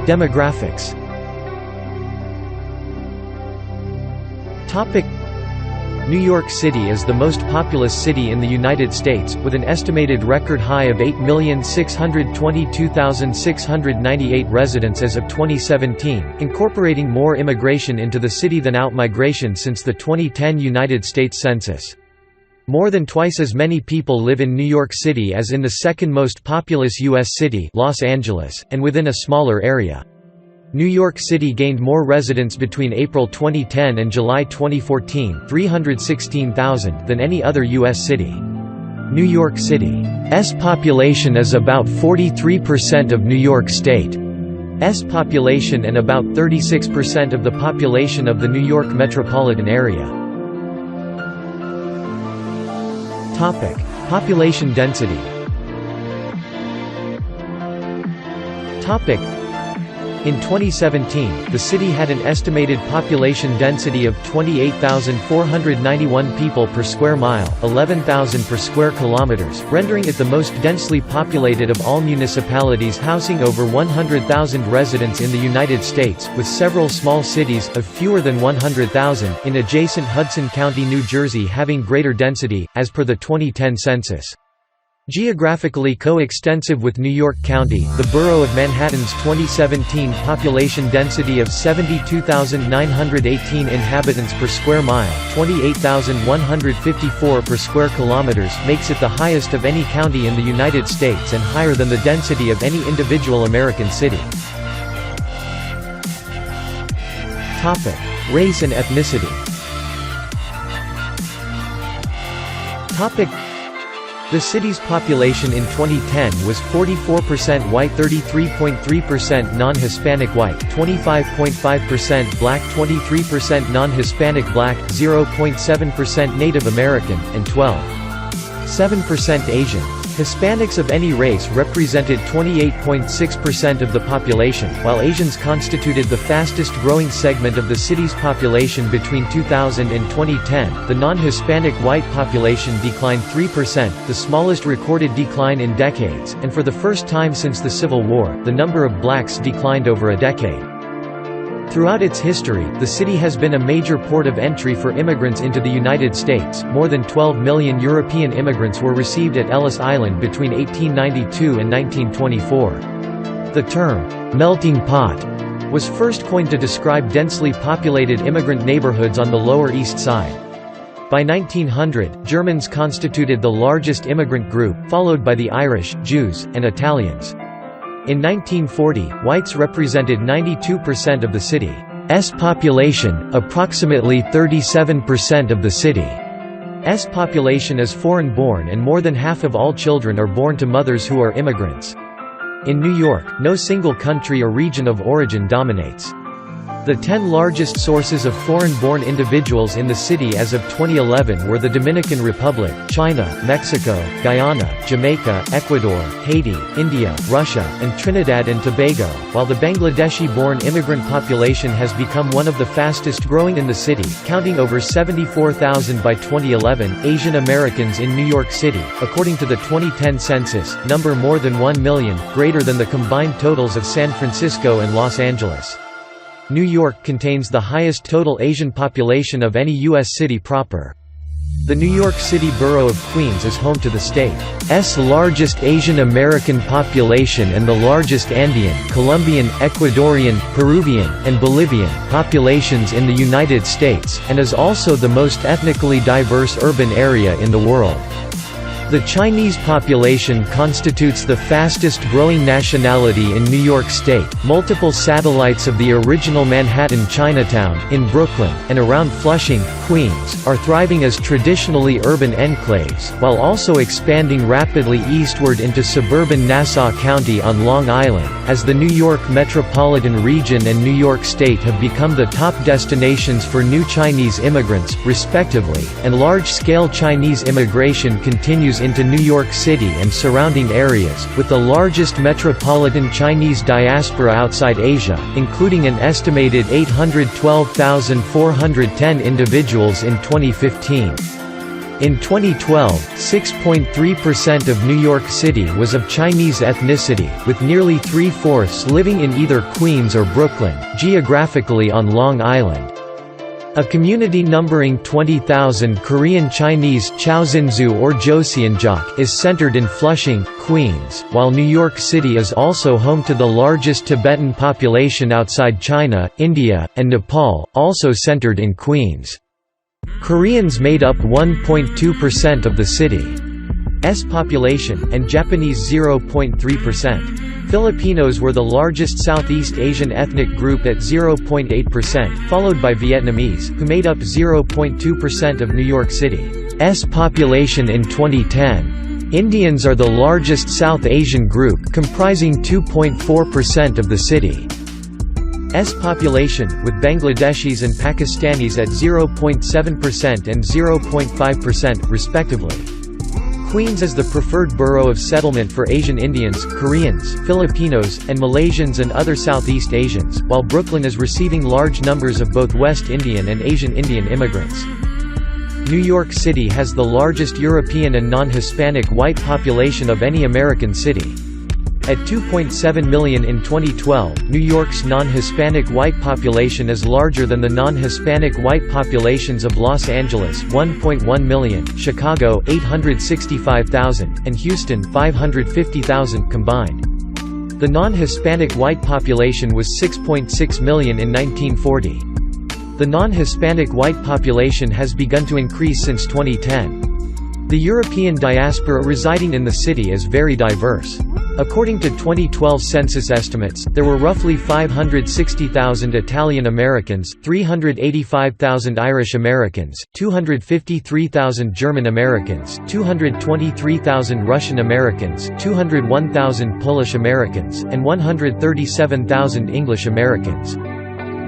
Demographics. New York City is the most populous city in the United States, with an estimated record high of 8,622,698 residents as of 2017, incorporating more immigration into the city than out-migration since the 2010 United States Census. More than twice as many people live in New York City as in the second most populous U.S. city, Los Angeles, and within a smaller area. New York City gained more residents between April 2010 and July 2014, 316,000, than any other U.S. city. New York City's population is about 43% of New York State's population and about 36% of the population of the New York metropolitan area. Population density. In 2017, the city had an estimated population density of 28,491 people per square mile, 11,000 per square kilometers, rendering it the most densely populated of all municipalities housing over 100,000 residents in the United States, with several small cities, of fewer than 100,000, in adjacent Hudson County, New Jersey having greater density, as per the 2010 census. Geographically co-extensive with New York County, the borough of Manhattan's 2017 population density of 72,918 inhabitants per square mile, 28,154 per square kilometers, makes it the highest of any county in the United States and higher than the density of any individual American city. Race and ethnicity. The city's population in 2010 was 44% white, 33.3% non-Hispanic white, 25.5% black, 23% non-Hispanic black, 0.7% Native American, and 12.7% Asian. Hispanics of any race represented 28.6% of the population, while Asians constituted the fastest-growing segment of the city's population between 2000 and 2010. The non-Hispanic white population declined 3%, the smallest recorded decline in decades, and for the first time since the Civil War, the number of blacks declined over a decade. Throughout its history, the city has been a major port of entry for immigrants into the United States. More than 12 million European immigrants were received at Ellis Island between 1892 and 1924. The term, melting pot, was first coined to describe densely populated immigrant neighborhoods on the Lower East Side. By 1900, Germans constituted the largest immigrant group, followed by the Irish, Jews, and Italians. In 1940, whites represented 92% of the city's population, approximately 37% of the city's population is foreign-born, and more than half of all children are born to mothers who are immigrants. In New York, no single country or region of origin dominates. The 10 largest sources of foreign-born individuals in the city as of 2011 were the Dominican Republic, China, Mexico, Guyana, Jamaica, Ecuador, Haiti, India, Russia, and Trinidad and Tobago, while the Bangladeshi-born immigrant population has become one of the fastest-growing in the city, counting over 74,000 by 2011. Asian Americans in New York City, according to the 2010 census, number more than 1 million, greater than the combined totals of San Francisco and Los Angeles. New York contains the highest total Asian population of any U.S. city proper. The New York City borough of Queens is home to the state's largest Asian American population and the largest Andean, Colombian, Ecuadorian, Peruvian, and Bolivian populations in the United States, and is also the most ethnically diverse urban area in the world. The Chinese population constitutes the fastest-growing nationality in New York State. Multiple satellites of the original Manhattan Chinatown, in Brooklyn, and around Flushing, Queens, are thriving as traditionally urban enclaves, while also expanding rapidly eastward into suburban Nassau County on Long Island, as the New York metropolitan region and New York State have become the top destinations for new Chinese immigrants, respectively, and large-scale Chinese immigration continues into New York City and surrounding areas, with the largest metropolitan Chinese diaspora outside Asia, including an estimated 812,410 individuals in 2015. In 2012, 6.3% of New York City was of Chinese ethnicity, with nearly 3/4 living in either Queens or Brooklyn, geographically on Long Island. A community numbering 20,000 Korean Chinese Chaosinzu or Joseonjok is centered in Flushing, Queens, while New York City is also home to the largest Tibetan population outside China, India, and Nepal, also centered in Queens. Koreans made up 1.2% of the city's population, and Japanese 0.3%. Filipinos were the largest Southeast Asian ethnic group at 0.8%, followed by Vietnamese, who made up 0.2% of New York City's population in 2010. Indians are the largest South Asian group, comprising 2.4% of the city's population, with Bangladeshis and Pakistanis at 0.7% and 0.5%, respectively. Queens is the preferred borough of settlement for Asian Indians, Koreans, Filipinos, and Malaysians and other Southeast Asians, while Brooklyn is receiving large numbers of both West Indian and Asian Indian immigrants. New York City has the largest European and non-Hispanic white population of any American city. At 2.7 million in 2012, New York's non-Hispanic white population is larger than the non-Hispanic white populations of Los Angeles 1.1 million, Chicago 865,000, and Houston 550,000 combined. The non-Hispanic white population was 6.6 million in 1940. The non-Hispanic white population has begun to increase since 2010. The European diaspora residing in the city is very diverse. According to 2012 census estimates, there were roughly 560,000 Italian Americans, 385,000 Irish Americans, 253,000 German Americans, 223,000 Russian Americans, 201,000 Polish Americans, and 137,000 English Americans.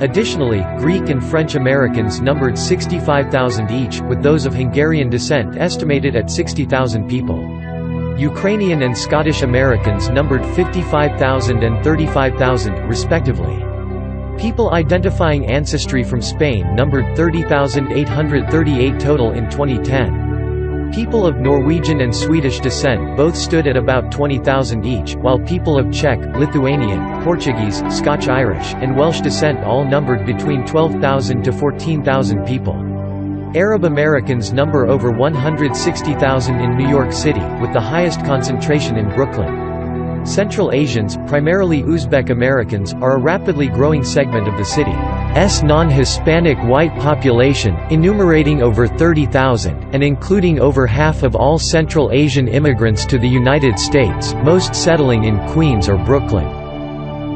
Additionally, Greek and French Americans numbered 65,000 each, with those of Hungarian descent estimated at 60,000 people. Ukrainian and Scottish Americans numbered 55,000 and 35,000, respectively. People identifying ancestry from Spain numbered 30,838 total in 2010. People of Norwegian and Swedish descent both stood at about 20,000 each, while people of Czech, Lithuanian, Portuguese, Scotch-Irish, and Welsh descent all numbered between 12,000 to 14,000 people. Arab Americans number over 160,000 in New York City, with the highest concentration in Brooklyn. Central Asians, primarily Uzbek Americans, are a rapidly growing segment of the city's non-Hispanic white population, enumerating over 30,000, and including over half of all Central Asian immigrants to the United States, most settling in Queens or Brooklyn.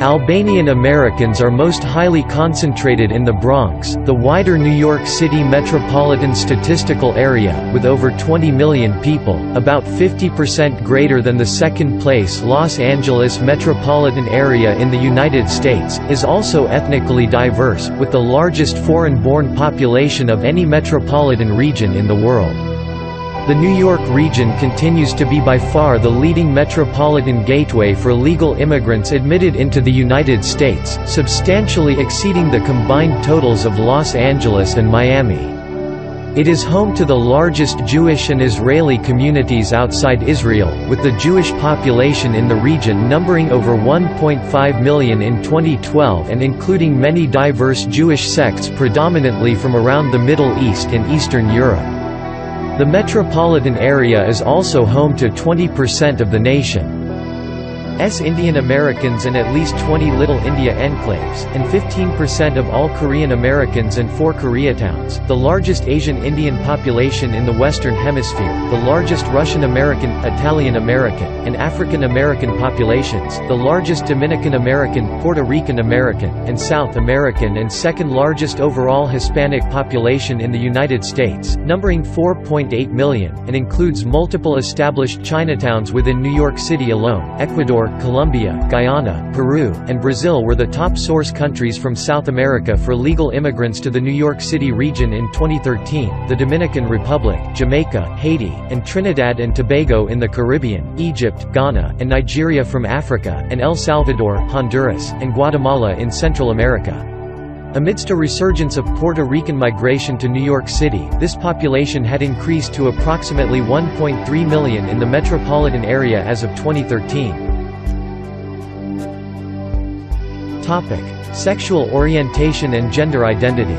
Albanian Americans are most highly concentrated in the Bronx, the wider New York City metropolitan statistical area, with over 20 million people, about 50% greater than the second-place Los Angeles metropolitan area in the United States, is also ethnically diverse, with the largest foreign-born population of any metropolitan region in the world. The New York region continues to be by far the leading metropolitan gateway for legal immigrants admitted into the United States, substantially exceeding the combined totals of Los Angeles and Miami. It is home to the largest Jewish and Israeli communities outside Israel, with the Jewish population in the region numbering over 1.5 million in 2012 and including many diverse Jewish sects predominantly from around the Middle East and Eastern Europe. The metropolitan area is also home to 20% of the nation's Indian Americans and at least 20 Little India enclaves, and 15% of all Korean Americans and 4 Koreatowns, the largest Asian Indian population in the Western Hemisphere, the largest Russian American, Italian American, and African American populations, the largest Dominican American, Puerto Rican American, and South American and second largest overall Hispanic population in the United States, numbering 4.8 million, and includes multiple established Chinatowns within New York City alone. Ecuador, Colombia, Guyana, Peru, and Brazil were the top source countries from South America for legal immigrants to the New York City region in 2013, the Dominican Republic, Jamaica, Haiti, and Trinidad and Tobago in the Caribbean, Egypt, Ghana, and Nigeria from Africa, and El Salvador, Honduras, and Guatemala in Central America. Amidst a resurgence of Puerto Rican migration to New York City, this population had increased to approximately 1.3 million in the metropolitan area as of 2013. Sexual orientation and gender identity.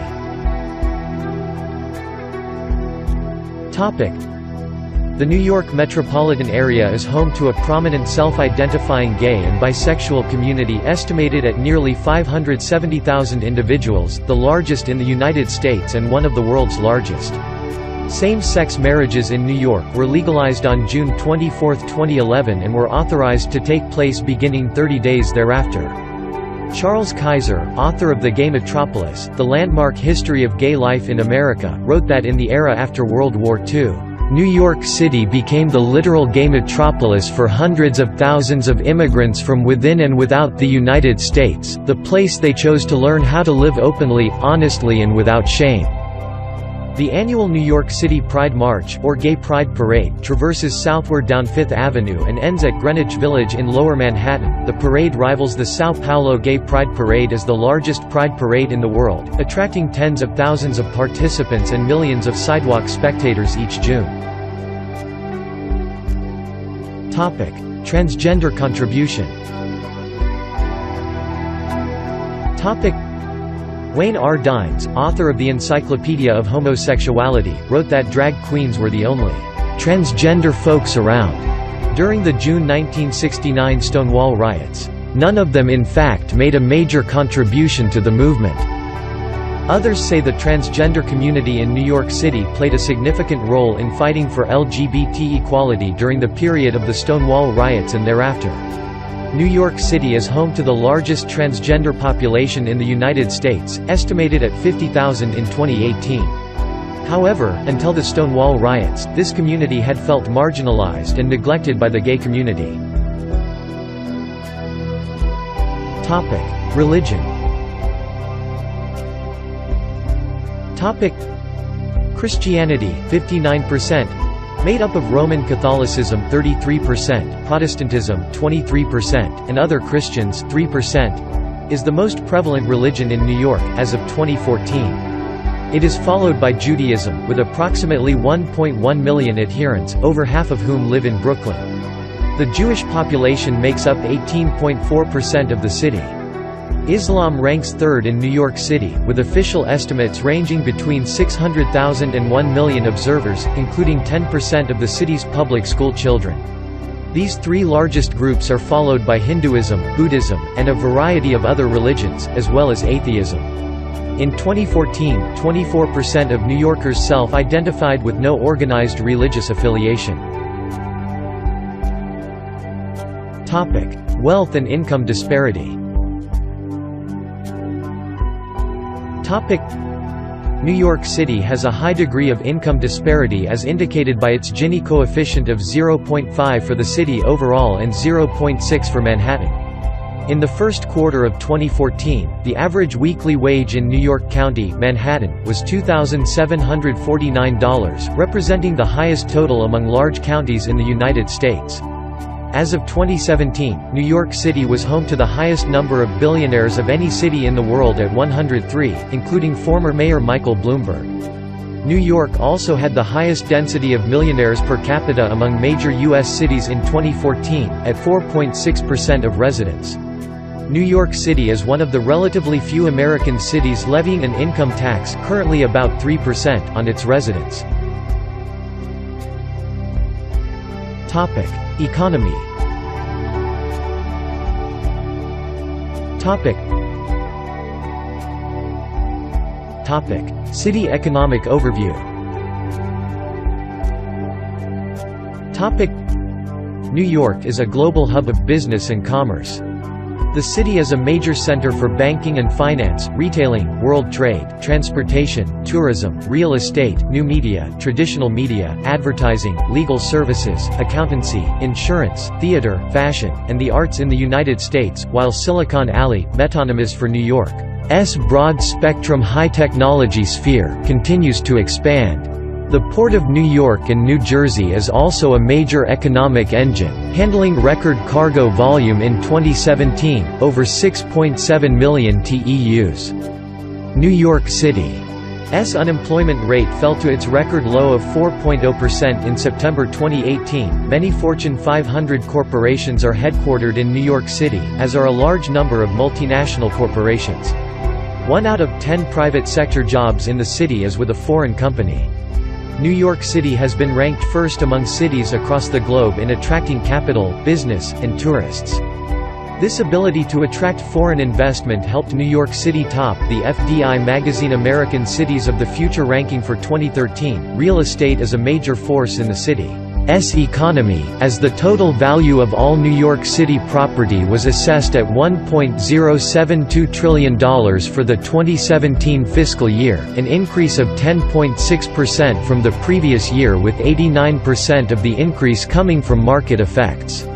The New York metropolitan area is home to a prominent self-identifying gay and bisexual community estimated at nearly 570,000 individuals, the largest in the United States and one of the world's largest. Same-sex marriages in New York were legalized on June 24, 2011 and were authorized to take place beginning 30 days thereafter. Charles Kaiser, author of The Gay Metropolis, The Landmark History of Gay Life in America, wrote that in the era after World War II, New York City became the literal gay metropolis for hundreds of thousands of immigrants from within and without the United States, the place they chose to learn how to live openly, honestly and without shame. The annual New York City Pride March, or Gay Pride Parade, traverses southward down Fifth Avenue and ends at Greenwich Village in Lower Manhattan. The parade rivals the São Paulo Gay Pride Parade as the largest pride parade in the world, attracting tens of thousands of participants and millions of sidewalk spectators each June. Transgender contribution. Wayne R. Dines, author of the Encyclopedia of Homosexuality, wrote that drag queens were the only transgender folks around during the June 1969 Stonewall riots. None of them in fact made a major contribution to the movement. Others say the transgender community in New York City played a significant role in fighting for LGBT equality during the period of the Stonewall riots and thereafter. New York City is home to the largest transgender population in the United States, estimated at 50,000 in 2018. However, until the Stonewall riots, this community had felt marginalized and neglected by the gay community. Religion. Christianity, 59%. Made up of Roman Catholicism 33%, Protestantism 23%, and other Christians 3%, is the most prevalent religion in New York, as of 2014. It is followed by Judaism, with approximately 1.1 million adherents, over half of whom live in Brooklyn. The Jewish population makes up 18.4% of the city. Islam ranks third in New York City, with official estimates ranging between 600,000 and 1 million observers, including 10% of the city's public school children. These three largest groups are followed by Hinduism, Buddhism, and a variety of other religions, as well as atheism. In 2014, 24% of New Yorkers self-identified with no organized religious affiliation. Wealth and income disparity. New York City has a high degree of income disparity as indicated by its Gini coefficient of 0.5 for the city overall and 0.6 for Manhattan. In the first quarter of 2014, the average weekly wage in New York County, Manhattan, was $2,749, representing the highest total among large counties in the United States. As of 2017, New York City was home to the highest number of billionaires of any city in the world at 103, including former Mayor Michael Bloomberg. New York also had the highest density of millionaires per capita among major U.S. cities in 2014, at 4.6% of residents. New York City is one of the relatively few American cities levying an income tax, currently about 3%, on its residents. Economy. City economic overview. New York is a global hub of business and commerce. The city is a major center for banking and finance, retailing, world trade, transportation, tourism, real estate, new media, traditional media, advertising, legal services, accountancy, insurance, theater, fashion, and the arts in the United States, while Silicon Alley, metonyms for New York's broad-spectrum high-technology sphere, continues to expand. The Port of New York and New Jersey is also a major economic engine, handling record cargo volume in 2017, over 6.7 million TEUs. New York City's unemployment rate fell to its record low of 4.0% in September 2018. Many Fortune 500 corporations are headquartered in New York City, as are a large number of multinational corporations. 1 out of 10 private sector jobs in the city is with a foreign company. New York City has been ranked first among cities across the globe in attracting capital, business, and tourists. This ability to attract foreign investment helped New York City top the FDI magazine American Cities of the Future ranking for 2013. Real estate is a major force in the city's economy, as the total value of all New York City property was assessed at $1.072 trillion for the 2017 fiscal year, an increase of 10.6% from the previous year, with 89% of the increase coming from market effects.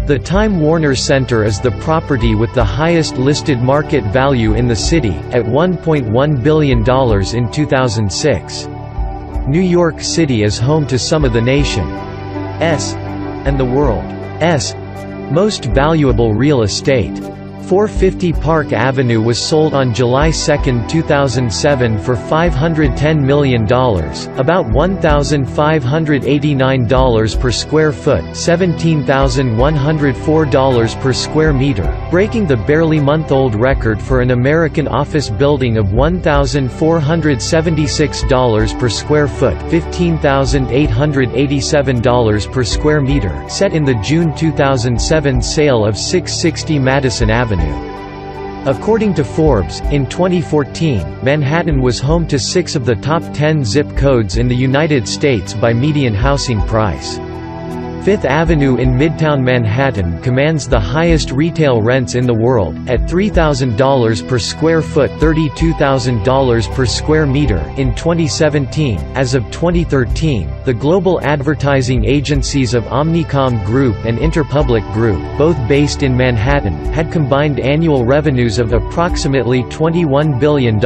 The Time Warner Center is the property with the highest listed market value in the city, at $1.1 billion in 2006. New York City is home to some of the nation's and the world's most valuable real estate. 450 Park Avenue was sold on July 2, 2007 for $510 million, about $1,589 per square foot, $17,104 per square meter, breaking the barely month-old record for an American office building of $1,476 per square foot, $15,887 per square meter, set in the June 2007 sale of 660 Madison Avenue. According to Forbes, in 2014, Manhattan was home to 6 of the top 10 zip codes in the United States by median housing price. Fifth Avenue in Midtown Manhattan commands the highest retail rents in the world, at $3,000 per square foot, $32,000 per square meter, in 2017. As of 2013, the global advertising agencies of Omnicom Group and Interpublic Group, both based in Manhattan, had combined annual revenues of approximately $21 billion,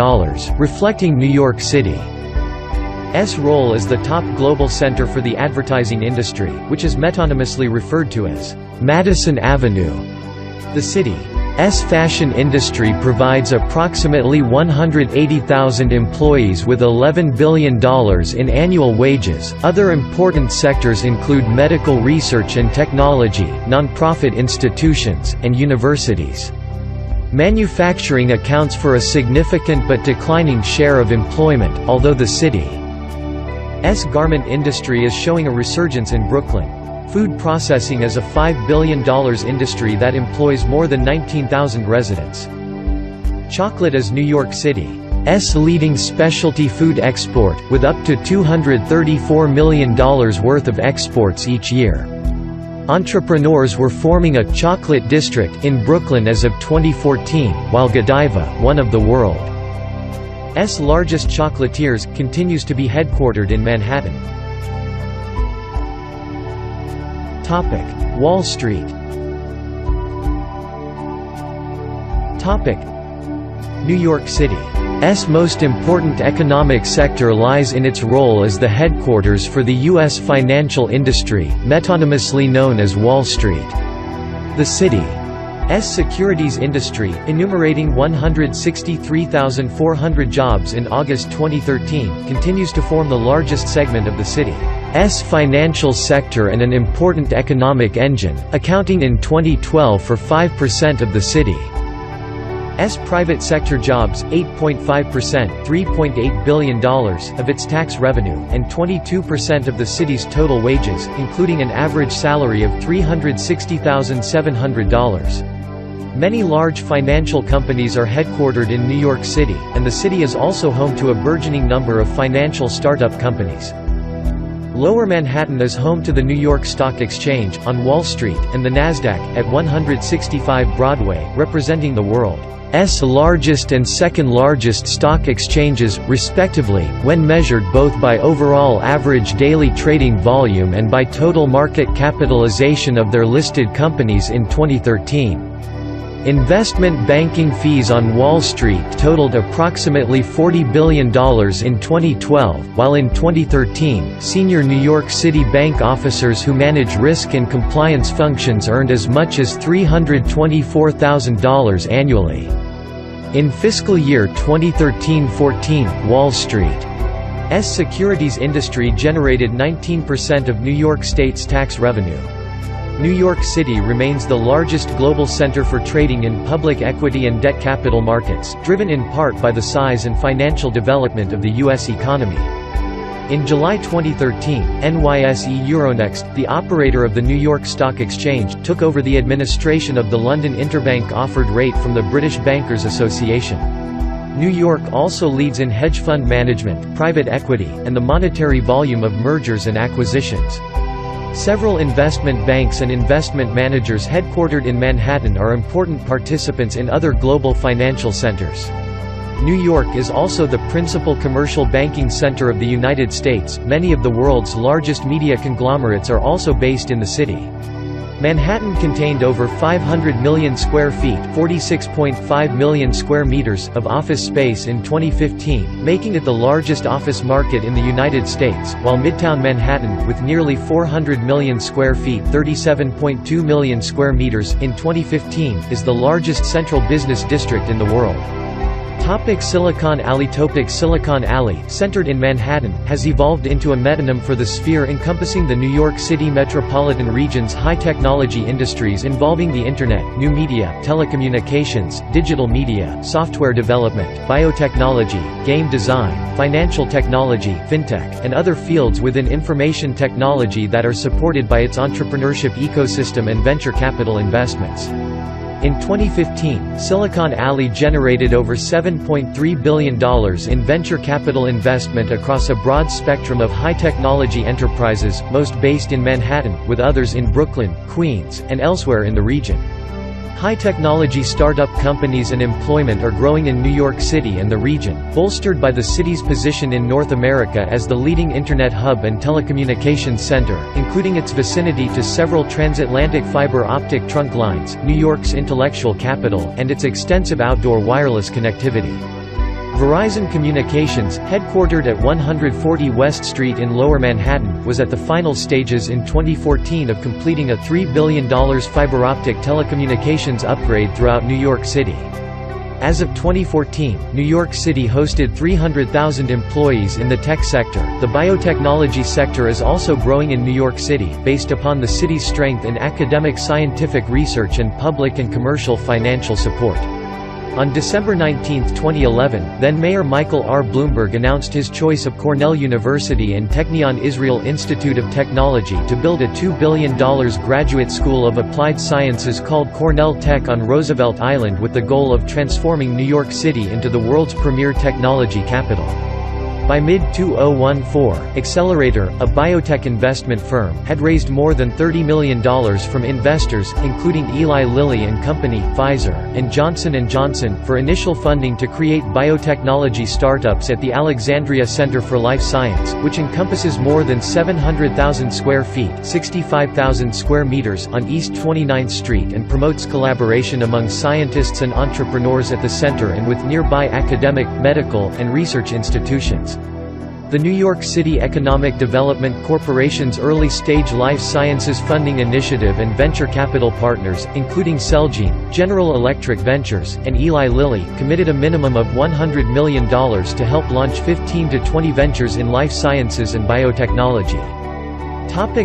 reflecting New York City's role as the top global center for the advertising industry, which is metonymously referred to as Madison Avenue. The city's fashion industry provides approximately 180,000 employees with $11 billion in annual wages. Other important sectors include medical research and technology, nonprofit institutions, and universities. Manufacturing accounts for a significant but declining share of employment, although the city's garment industry is showing a resurgence in Brooklyn. Food processing is a $5 billion industry that employs more than 19,000 residents. Chocolate is New York City's leading specialty food export, with up to $234 million worth of exports each year. Entrepreneurs were forming a chocolate district in Brooklyn as of 2014, while Godiva, one of the world's largest chocolatiers, continues to be headquartered in Manhattan. Wall Street. New York City's most important economic sector lies in its role as the headquarters for the U.S. financial industry, metonymously known as Wall Street. The city's securities industry, enumerating 163,400 jobs in August 2013, continues to form the largest segment of the city's financial sector and an important economic engine, accounting in 2012 for 5% of the city's private sector jobs, 8.5% $3.8 billion of its tax revenue, and 22% of the city's total wages, including an average salary of $360,700. Many large financial companies are headquartered in New York City, and the city is also home to a burgeoning number of financial startup companies. Lower Manhattan is home to the New York Stock Exchange, on Wall Street, and the Nasdaq, at 165 Broadway, representing the world's largest and second-largest stock exchanges, respectively, when measured both by overall average daily trading volume and by total market capitalization of their listed companies in 2013. Investment banking fees on Wall Street totaled approximately $40 billion in 2012, while in 2013, senior New York City bank officers who manage risk and compliance functions earned as much as $324,000 annually. In fiscal year 2013-14, Wall Street's securities industry generated 19% of New York State's tax revenue. New York City remains the largest global center for trading in public equity and debt capital markets, driven in part by the size and financial development of the U.S. economy. In July 2013, NYSE Euronext, the operator of the New York Stock Exchange, took over the administration of the London Interbank Offered Rate from the British Bankers Association. New York also leads in hedge fund management, private equity, and the monetary volume of mergers and acquisitions. Several investment banks and investment managers headquartered in Manhattan are important participants in other global financial centers. New York is also the principal commercial banking center of the United States. Many of the world's largest media conglomerates are also based in the city. Manhattan contained over 500 million square feet (46.5 million square meters) of office space in 2015, making it the largest office market in the United States, while Midtown Manhattan, with nearly 400 million square feet (37.2 million square meters) in 2015, is the largest central business district in the world. Silicon Alley. Silicon Alley, centered in Manhattan, has evolved into a metonym for the sphere encompassing the New York City metropolitan region's high-technology industries involving the Internet, new media, telecommunications, digital media, software development, biotechnology, game design, financial technology (fintech), and other fields within information technology that are supported by its entrepreneurship ecosystem and venture capital investments. In 2015, Silicon Alley generated over $7.3 billion in venture capital investment across a broad spectrum of high-technology enterprises, most based in Manhattan, with others in Brooklyn, Queens, and elsewhere in the region. High-technology startup companies and employment are growing in New York City and the region, bolstered by the city's position in North America as the leading Internet hub and telecommunications center, including its vicinity to several transatlantic fiber optic trunk lines, New York's intellectual capital, and its extensive outdoor wireless connectivity. Verizon Communications, headquartered at 140 West Street in Lower Manhattan, was at the final stages in 2014 of completing a $3 billion fiber-optic telecommunications upgrade throughout New York City. As of 2014, New York City hosted 300,000 employees in the tech sector. The biotechnology sector is also growing in New York City, based upon the city's strength in academic scientific research and public and commercial financial support. On December 19, 2011, then-Mayor Michael R. Bloomberg announced his choice of Cornell University and Technion Israel Institute of Technology to build a $2 billion graduate school of applied sciences called Cornell Tech on Roosevelt Island, with the goal of transforming New York City into the world's premier technology capital. By mid-2014, Accelerator, a biotech investment firm, had raised more than $30 million from investors, including Eli Lilly and Company, Pfizer, and Johnson & Johnson, for initial funding to create biotechnology startups at the Alexandria Center for Life Science, which encompasses more than 700,000 square feet (65,000 square meters) on East 29th Street and promotes collaboration among scientists and entrepreneurs at the center and with nearby academic, medical, and research institutions. The New York City Economic Development Corporation's early-stage life sciences funding initiative and venture capital partners, including Celgene, General Electric Ventures, and Eli Lilly, committed a minimum of $100 million to help launch 15 to 20 ventures in life sciences and biotechnology.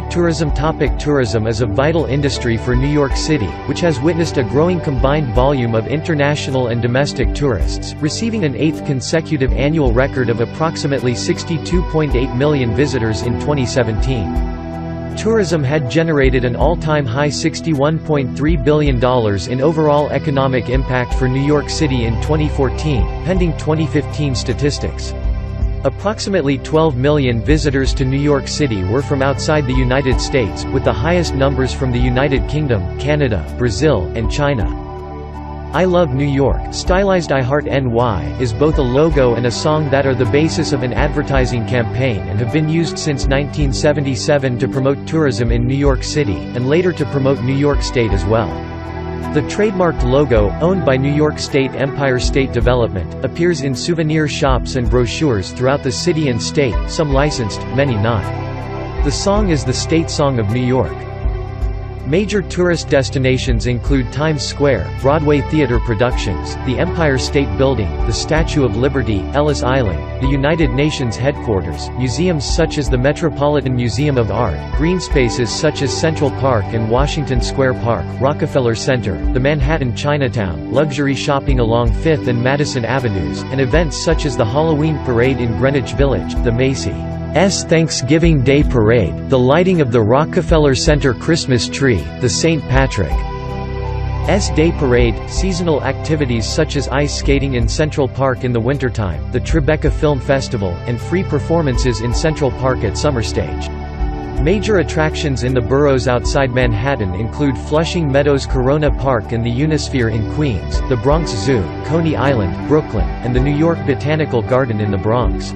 Tourism. Tourism is a vital industry for New York City, which has witnessed a growing combined volume of international and domestic tourists, receiving an 8th consecutive annual record of approximately 62.8 million visitors in 2017. Tourism had generated an all-time high $61.3 billion in overall economic impact for New York City in 2014, pending 2015 statistics. Approximately 12 million visitors to New York City were from outside the United States, with the highest numbers from the United Kingdom, Canada, Brazil, and China. I Love New York, stylized I Heart NY, is both a logo and a song that are the basis of an advertising campaign and have been used since 1977 to promote tourism in New York City, and later to promote New York State as well. The trademarked logo, owned by New York State Empire State Development, appears in souvenir shops and brochures throughout the city and state, some licensed, many not. The song is the state song of New York. Major tourist destinations include Times Square, Broadway Theater Productions, the Empire State Building, the Statue of Liberty, Ellis Island, the United Nations headquarters, museums such as the Metropolitan Museum of Art, green spaces such as Central Park and Washington Square Park, Rockefeller Center, the Manhattan Chinatown, luxury shopping along 5th and Madison Avenues, and events such as the Halloween Parade in Greenwich Village, the Macy's Thanksgiving Day Parade, the lighting of the Rockefeller Center Christmas tree, the St. Patrick's Day Parade, seasonal activities such as ice skating in Central Park in the wintertime, the Tribeca Film Festival, and free performances in Central Park at Summer Stage. Major attractions in the boroughs outside Manhattan include Flushing Meadows Corona Park and the Unisphere in Queens, the Bronx Zoo, Coney Island, Brooklyn, and the New York Botanical Garden in the Bronx.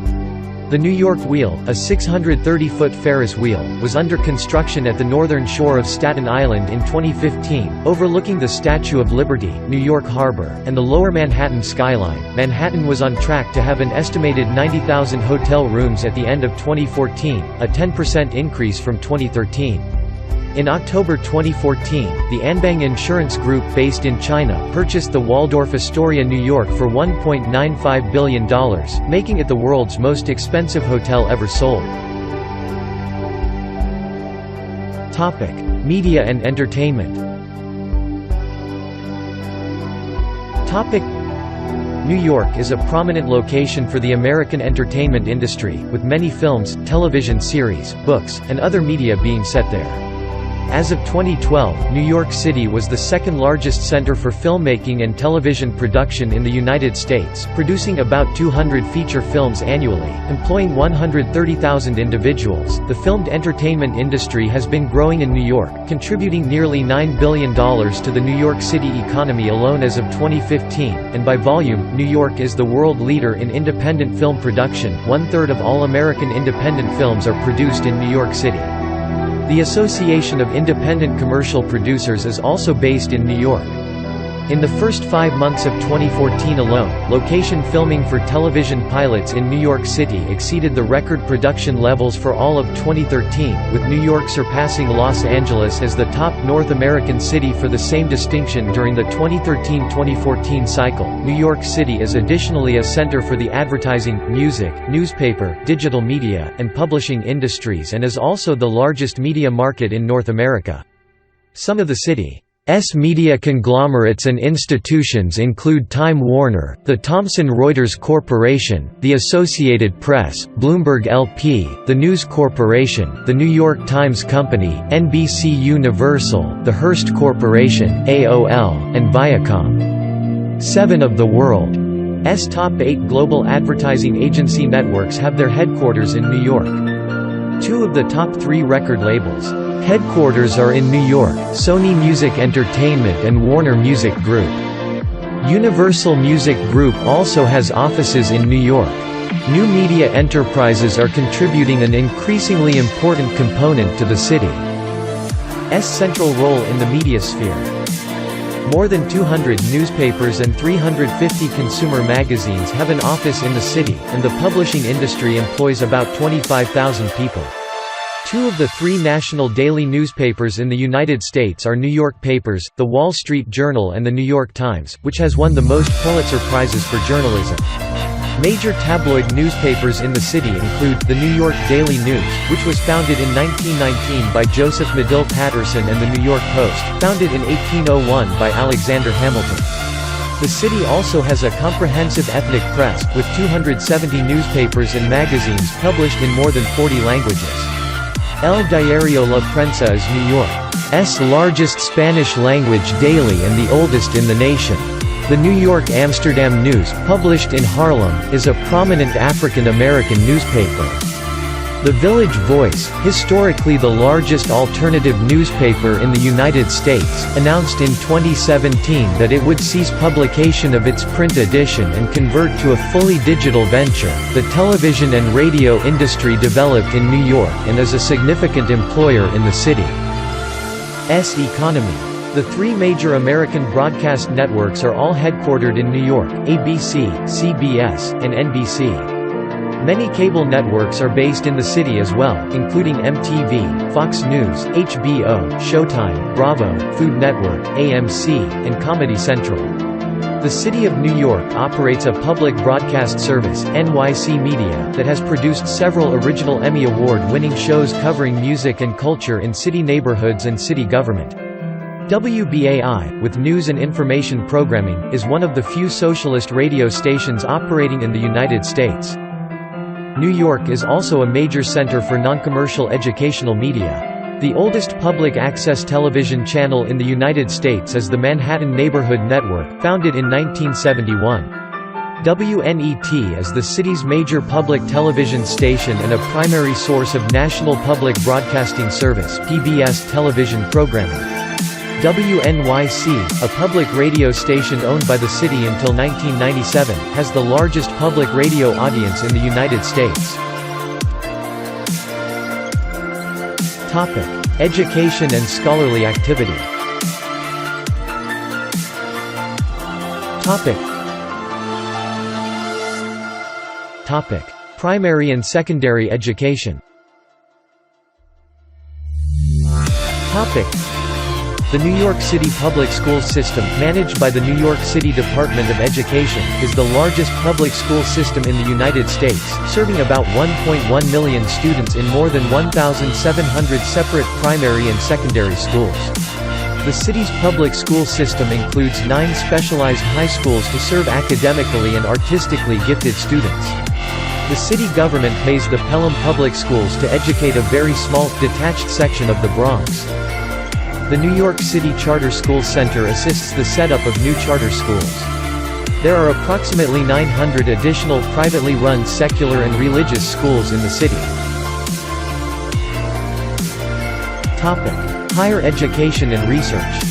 The New York Wheel, a 630-foot Ferris wheel, was under construction at the northern shore of Staten Island in 2015, overlooking the Statue of Liberty, New York Harbor, and the Lower Manhattan skyline. Manhattan was on track to have an estimated 90,000 hotel rooms at the end of 2014, a 10% increase from 2013. In October 2014, the Anbang Insurance Group based in China purchased the Waldorf Astoria New York for $1.95 billion, making it the world's most expensive hotel ever sold. Media and entertainment. New York is a prominent location for the American entertainment industry, with many films, television series, books, and other media being set there. As of 2012, New York City was the second largest center for filmmaking and television production in the United States, producing about 200 feature films annually, employing 130,000 individuals. The filmed entertainment industry has been growing in New York, contributing nearly $9 billion to the New York City economy alone as of 2015, and by volume, New York is the world leader in independent film production. 1/3 of all American independent films are produced in New York City. The Association of Independent Commercial Producers is also based in New York. In the first 5 months of 2014 alone, location filming for television pilots in New York City exceeded the record production levels for all of 2013, with New York surpassing Los Angeles as the top North American city for the same distinction during the 2013-2014 cycle. New York City is additionally a center for the advertising, music, newspaper, digital media, and publishing industries and is also the largest media market in North America. Some of the city's media conglomerates and institutions include Time Warner, the Thomson Reuters Corporation, the Associated Press, Bloomberg LP, the News Corporation, the New York Times Company, NBC Universal, the Hearst Corporation, AOL, and Viacom. 7 of the world's top 8 global advertising agency networks have their headquarters in New York. 2 of the top 3 record labels' headquarters are in New York: Sony Music Entertainment and Warner Music Group. Universal Music Group also has offices in New York. New media enterprises are contributing an increasingly important component to the city's central role in the media sphere. More than 200 newspapers and 350 consumer magazines have an office in the city, and the publishing industry employs about 25,000 people. 2 of the 3 national daily newspapers in the United States are New York papers, The Wall Street Journal and The New York Times, which has won the most Pulitzer Prizes for journalism. Major tabloid newspapers in the city include, The New York Daily News, which was founded in 1919 by Joseph Medill Patterson, and The New York Post, founded in 1801 by Alexander Hamilton. The city also has a comprehensive ethnic press, with 270 newspapers and magazines published in more than 40 languages. El Diario La Prensa is New York's largest Spanish-language daily and the oldest in the nation. The New York Amsterdam News, published in Harlem, is a prominent African-American newspaper. The Village Voice, historically the largest alternative newspaper in the United States, announced in 2017 that it would cease publication of its print edition and convert to a fully digital venture. The television and radio industry developed in New York and is a significant employer in the city's economy. The 3 major American broadcast networks are all headquartered in New York: ABC, CBS, and NBC. Many cable networks are based in the city as well, including MTV, Fox News, HBO, Showtime, Bravo, Food Network, AMC, and Comedy Central. The City of New York operates a public broadcast service, NYC Media, that has produced several original Emmy Award-winning shows covering music and culture in city neighborhoods and city government. WBAI, with news and information programming, is one of the few socialist radio stations operating in the United States. New York is also a major center for non-commercial educational media. The oldest public access television channel in the United States is the Manhattan Neighborhood Network, founded in 1971. WNET is the city's major public television station and a primary source of National Public Broadcasting Service (PBS) television programming. WNYC, a public radio station owned by the city until 1997, has the largest public radio audience in the United States. Topic: Education and scholarly activity. Topic: Primary and secondary education. The New York City public school system, managed by the New York City Department of Education, is the largest public school system in the United States, serving about 1.1 million students in more than 1,700 separate primary and secondary schools. The city's public school system includes 9 specialized high schools to serve academically and artistically gifted students. The city government pays the Pelham Public Schools to educate a very small, detached section of the Bronx. The New York City Charter School Center assists the setup of new charter schools. There are approximately 900 additional privately run secular and religious schools in the city. Higher education and research.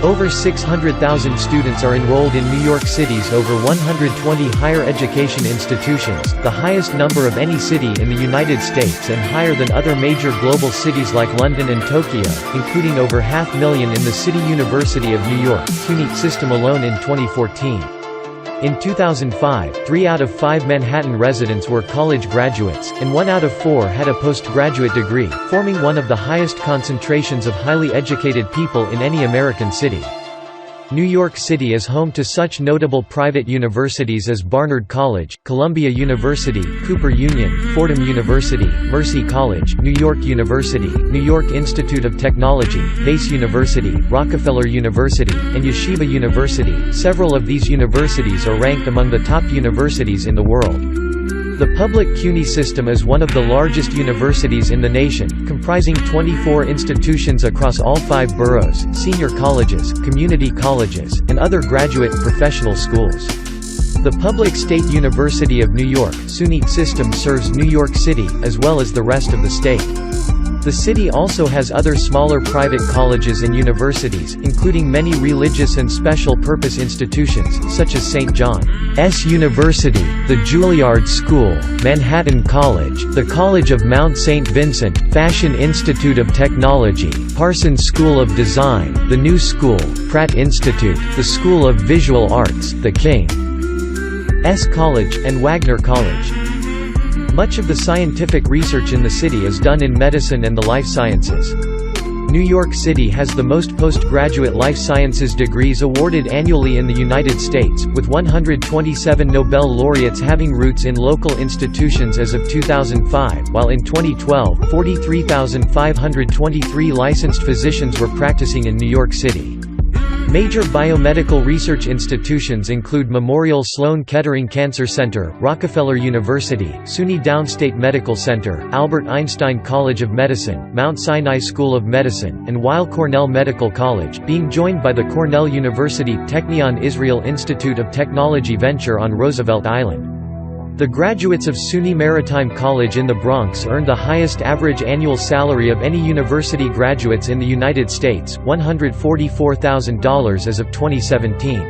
Over 600,000 students are enrolled in New York City's over 120 higher education institutions, the highest number of any city in the United States and higher than other major global cities like London and Tokyo, including over 500,000 in the City University of New York CUNY system alone in 2014. In 2005, 3 out of 5 Manhattan residents were college graduates, and 1 out of 4 had a postgraduate degree, forming one of the highest concentrations of highly educated people in any American city. New York City is home to such notable private universities as Barnard College, Columbia University, Cooper Union, Fordham University, Mercy College, New York University, New York Institute of Technology, Pace University, Rockefeller University, and Yeshiva University. Several of these universities are ranked among the top universities in the world. The public CUNY system is one of the largest universities in the nation, comprising 24 institutions across all 5 boroughs, senior colleges, community colleges, and other graduate professional schools. The Public State University of New York (SUNY) system serves New York City, as well as the rest of the state. The city also has other smaller private colleges and universities, including many religious and special-purpose institutions, such as St. John's University, the Juilliard School, Manhattan College, the College of Mount St. Vincent, Fashion Institute of Technology, Parsons School of Design, the New School, Pratt Institute, the School of Visual Arts, the King's College, and Wagner College. Much of the scientific research in the city is done in medicine and the life sciences. New York City has the most postgraduate life sciences degrees awarded annually in the United States, with 127 Nobel laureates having roots in local institutions as of 2005, while in 2012, 43,523 licensed physicians were practicing in New York City. Major biomedical research institutions include Memorial Sloan Kettering Cancer Center, Rockefeller University, SUNY Downstate Medical Center, Albert Einstein College of Medicine, Mount Sinai School of Medicine, and Weill Cornell Medical College, being joined by the Cornell University Technion Israel Institute of Technology Venture on Roosevelt Island. The graduates of SUNY Maritime College in the Bronx earned the highest average annual salary of any university graduates in the United States, $144,000 as of 2017.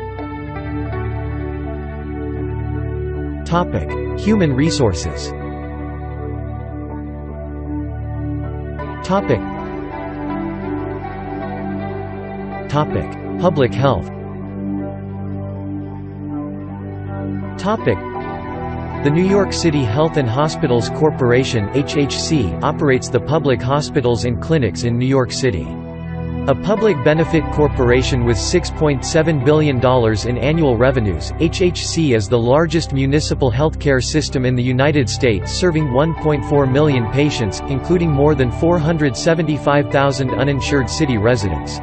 Human resources. Public health. The New York City Health and Hospitals Corporation (HHC) operates the public hospitals and clinics in New York City. A public benefit corporation with $6.7 billion in annual revenues, HHC is the largest municipal healthcare system in the United States, serving 1.4 million patients, including more than 475,000 uninsured city residents.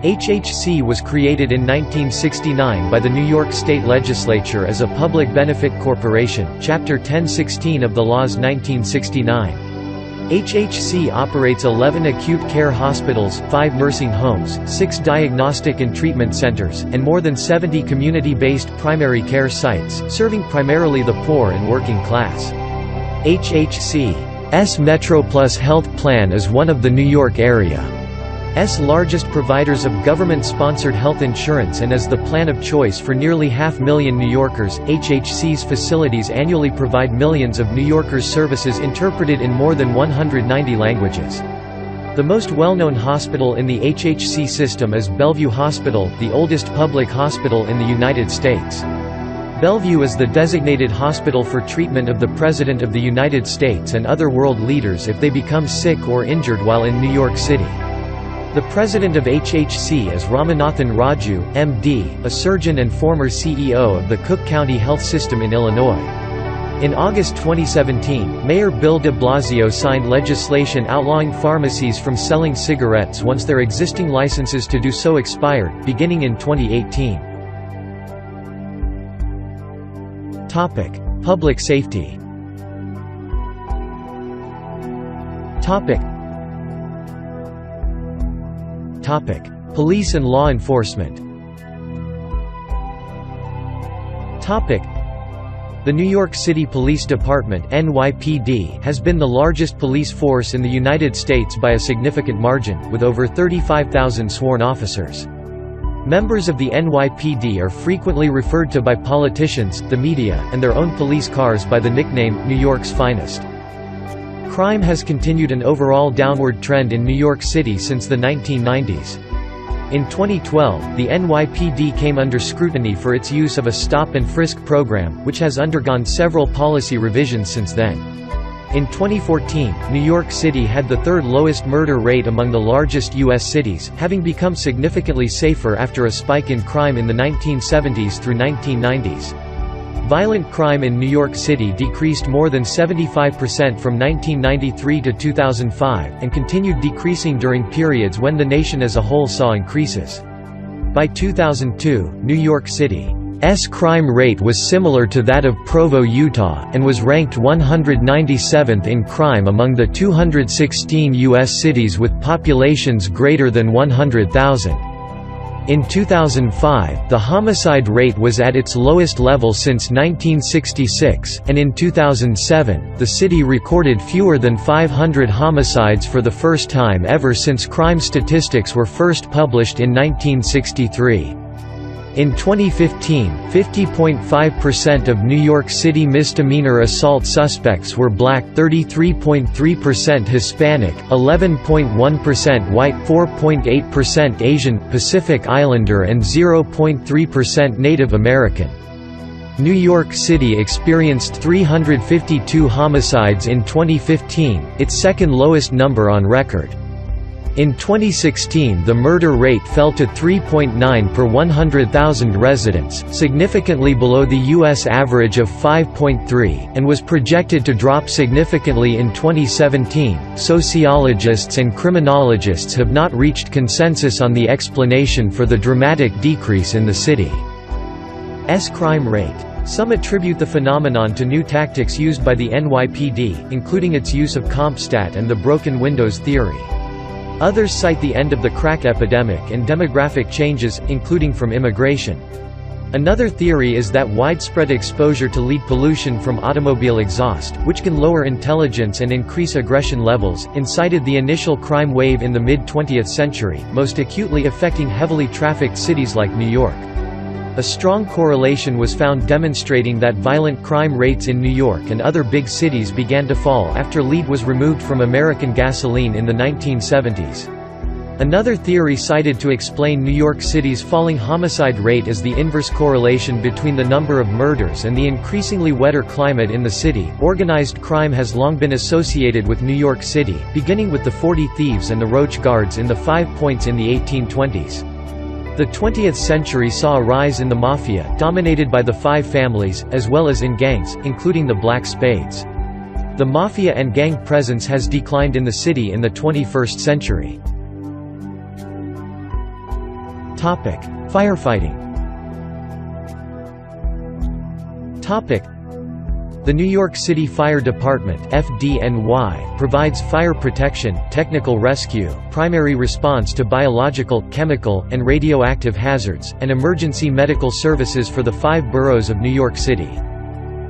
HHC was created in 1969 by the New York State Legislature as a public benefit corporation, Chapter 1016 of the Laws 1969. HHC operates 11 acute care hospitals, 5 nursing homes, 6 diagnostic and treatment centers, and more than 70 community-based primary care sites, serving primarily the poor and working class. HHC's MetroPlus health plan is one of the New York area's largest providers of government-sponsored health insurance and is the plan of choice for nearly 500,000 New Yorkers. HHC's facilities annually provide millions of New Yorkers' services interpreted in more than 190 languages. The most well-known hospital in the HHC system is Bellevue Hospital, the oldest public hospital in the United States. Bellevue is the designated hospital for treatment of the President of the United States and other world leaders if they become sick or injured while in New York City. The president of HHC is Ramanathan Raju, MD, a surgeon and former CEO of the Cook County Health System in Illinois. In August 2017, Mayor Bill de Blasio signed legislation outlawing pharmacies from selling cigarettes once their existing licenses to do so expired, beginning in 2018. Public safety. Police and law enforcement. The New York City Police Department (NYPD) has been the largest police force in the United States by a significant margin, with over 35,000 sworn officers. Members of the NYPD are frequently referred to by politicians, the media, and their own police cars by the nickname, New York's Finest. Crime has continued an overall downward trend in New York City since the 1990s. In 2012, the NYPD came under scrutiny for its use of a stop-and-frisk program, which has undergone several policy revisions since then. In 2014, New York City had the third lowest murder rate among the largest U.S. cities, having become significantly safer after a spike in crime in the 1970s through 1990s. Violent crime in New York City decreased more than 75% from 1993 to 2005, and continued decreasing during periods when the nation as a whole saw increases. By 2002, New York City's crime rate was similar to that of Provo, Utah, and was ranked 197th in crime among the 216 U.S. cities with populations greater than 100,000. In 2005, the homicide rate was at its lowest level since 1966, and in 2007, the city recorded fewer than 500 homicides for the first time ever since crime statistics were first published in 1963. In 2015, 50.5% of New York City misdemeanor assault suspects were black, 33.3% Hispanic, 11.1% white, 4.8% Asian, Pacific Islander and 0.3% Native American. New York City experienced 352 homicides in 2015, its second lowest number on record. In 2016, the murder rate fell to 3.9 per 100,000 residents, significantly below the U.S. average of 5.3, and was projected to drop significantly in 2017. Sociologists and criminologists have not reached consensus on the explanation for the dramatic decrease in the city's crime rate. Some attribute the phenomenon to new tactics used by the NYPD, including its use of CompStat and the broken windows theory. Others cite the end of the crack epidemic and demographic changes, including from immigration. Another theory is that widespread exposure to lead pollution from automobile exhaust, which can lower intelligence and increase aggression levels, incited the initial crime wave in the mid-20th century, most acutely affecting heavily trafficked cities like New York. A strong correlation was found demonstrating that violent crime rates in New York and other big cities began to fall after lead was removed from American gasoline in the 1970s. Another theory cited to explain New York City's falling homicide rate is the inverse correlation between the number of murders and the increasingly wetter climate in the city. Organized crime has long been associated with New York City, beginning with the 40 Thieves and the Roach Guards in the Five Points in the 1820s. The 20th century saw a rise in the mafia, dominated by the Five Families, as well as in gangs, including the Black Spades. The mafia and gang presence has declined in the city in the 21st century. Firefighting. The New York City Fire Department (FDNY) provides fire protection, technical rescue, primary response to biological, chemical, and radioactive hazards, and emergency medical services for the 5 boroughs of New York City.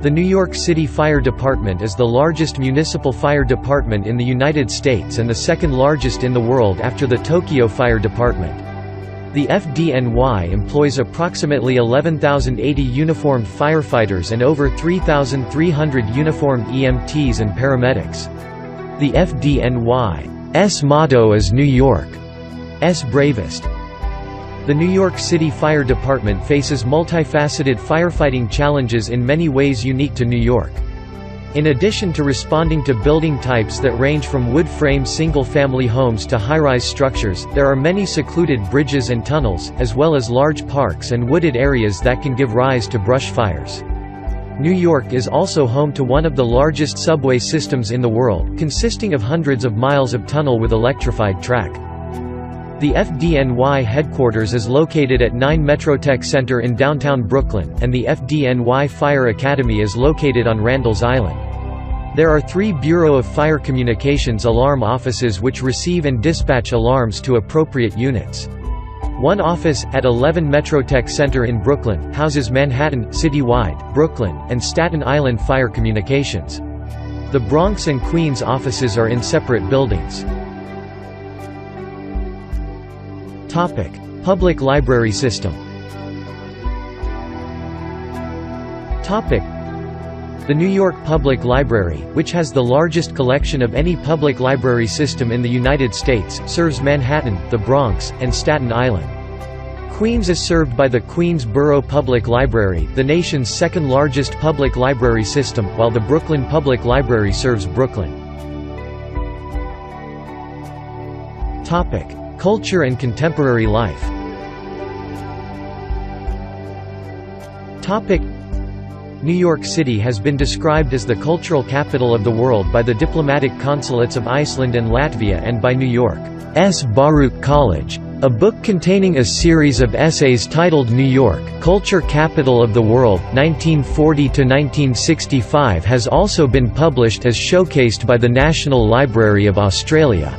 The New York City Fire Department is the largest municipal fire department in the United States and the second largest in the world after the Tokyo Fire Department. The FDNY employs approximately 11,080 uniformed firefighters and over 3,300 uniformed EMTs and paramedics. The FDNY's motto is New York's bravest. The New York City Fire Department faces multifaceted firefighting challenges in many ways unique to New York. In addition to responding to building types that range from wood-frame single-family homes to high-rise structures, there are many secluded bridges and tunnels, as well as large parks and wooded areas that can give rise to brush fires. New York is also home to one of the largest subway systems in the world, consisting of hundreds of miles of tunnel with electrified track. The FDNY headquarters is located at 9 Metrotech Center in downtown Brooklyn, and the FDNY Fire Academy is located on Randall's Island. There are 3 Bureau of Fire Communications alarm offices which receive and dispatch alarms to appropriate units. One office, at 11 Metrotech Center in Brooklyn, houses Manhattan, Citywide, Brooklyn, and Staten Island Fire Communications. The Bronx and Queens offices are in separate buildings. Public library system. The New York Public Library, which has the largest collection of any public library system in the United States, serves Manhattan, the Bronx, and Staten Island. Queens is served by the Queens Borough Public Library, the nation's second-largest public library system, while the Brooklyn Public Library serves Brooklyn. Culture and contemporary life. New York City has been described as the cultural capital of the world by the diplomatic consulates of Iceland and Latvia and by New York's Baruch College. A book containing a series of essays titled New York, Culture Capital of the World, 1940–1965 has also been published as showcased by the National Library of Australia.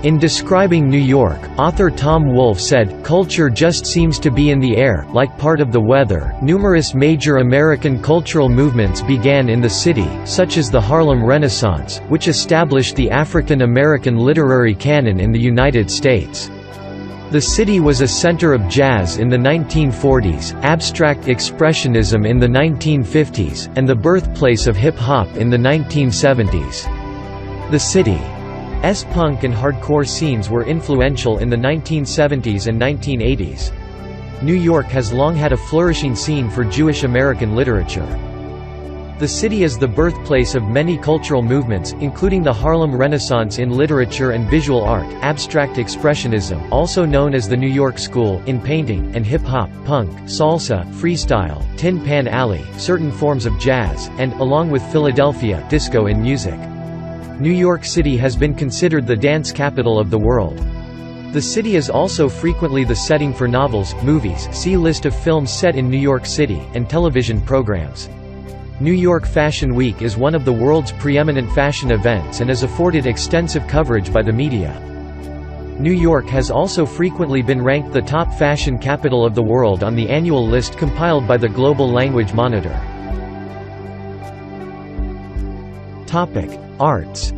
In describing New York, author Tom Wolfe said, "Culture just seems to be in the air, like part of the weather." Numerous major American cultural movements began in the city, such as the Harlem Renaissance, which established the African American literary canon in the United States. The city was a center of jazz in the 1940s, abstract expressionism in the 1950s, and the birthplace of hip-hop in the 1970s. The city's punk and hardcore scenes were influential in the 1970s and 1980s. New York has long had a flourishing scene for Jewish American literature. The city is the birthplace of many cultural movements, including the Harlem Renaissance in literature and visual art, abstract expressionism, also known as the New York School, in painting, and hip-hop, punk, salsa, freestyle, Tin Pan Alley, certain forms of jazz, and, along with Philadelphia, disco in music. New York City has been considered the dance capital of the world. The city is also frequently the setting for novels, movies, see List of films set in New York City, and television programs. New York Fashion Week is one of the world's preeminent fashion events and is afforded extensive coverage by the media. New York has also frequently been ranked the top fashion capital of the world on the annual list compiled by the Global Language Monitor. Arts.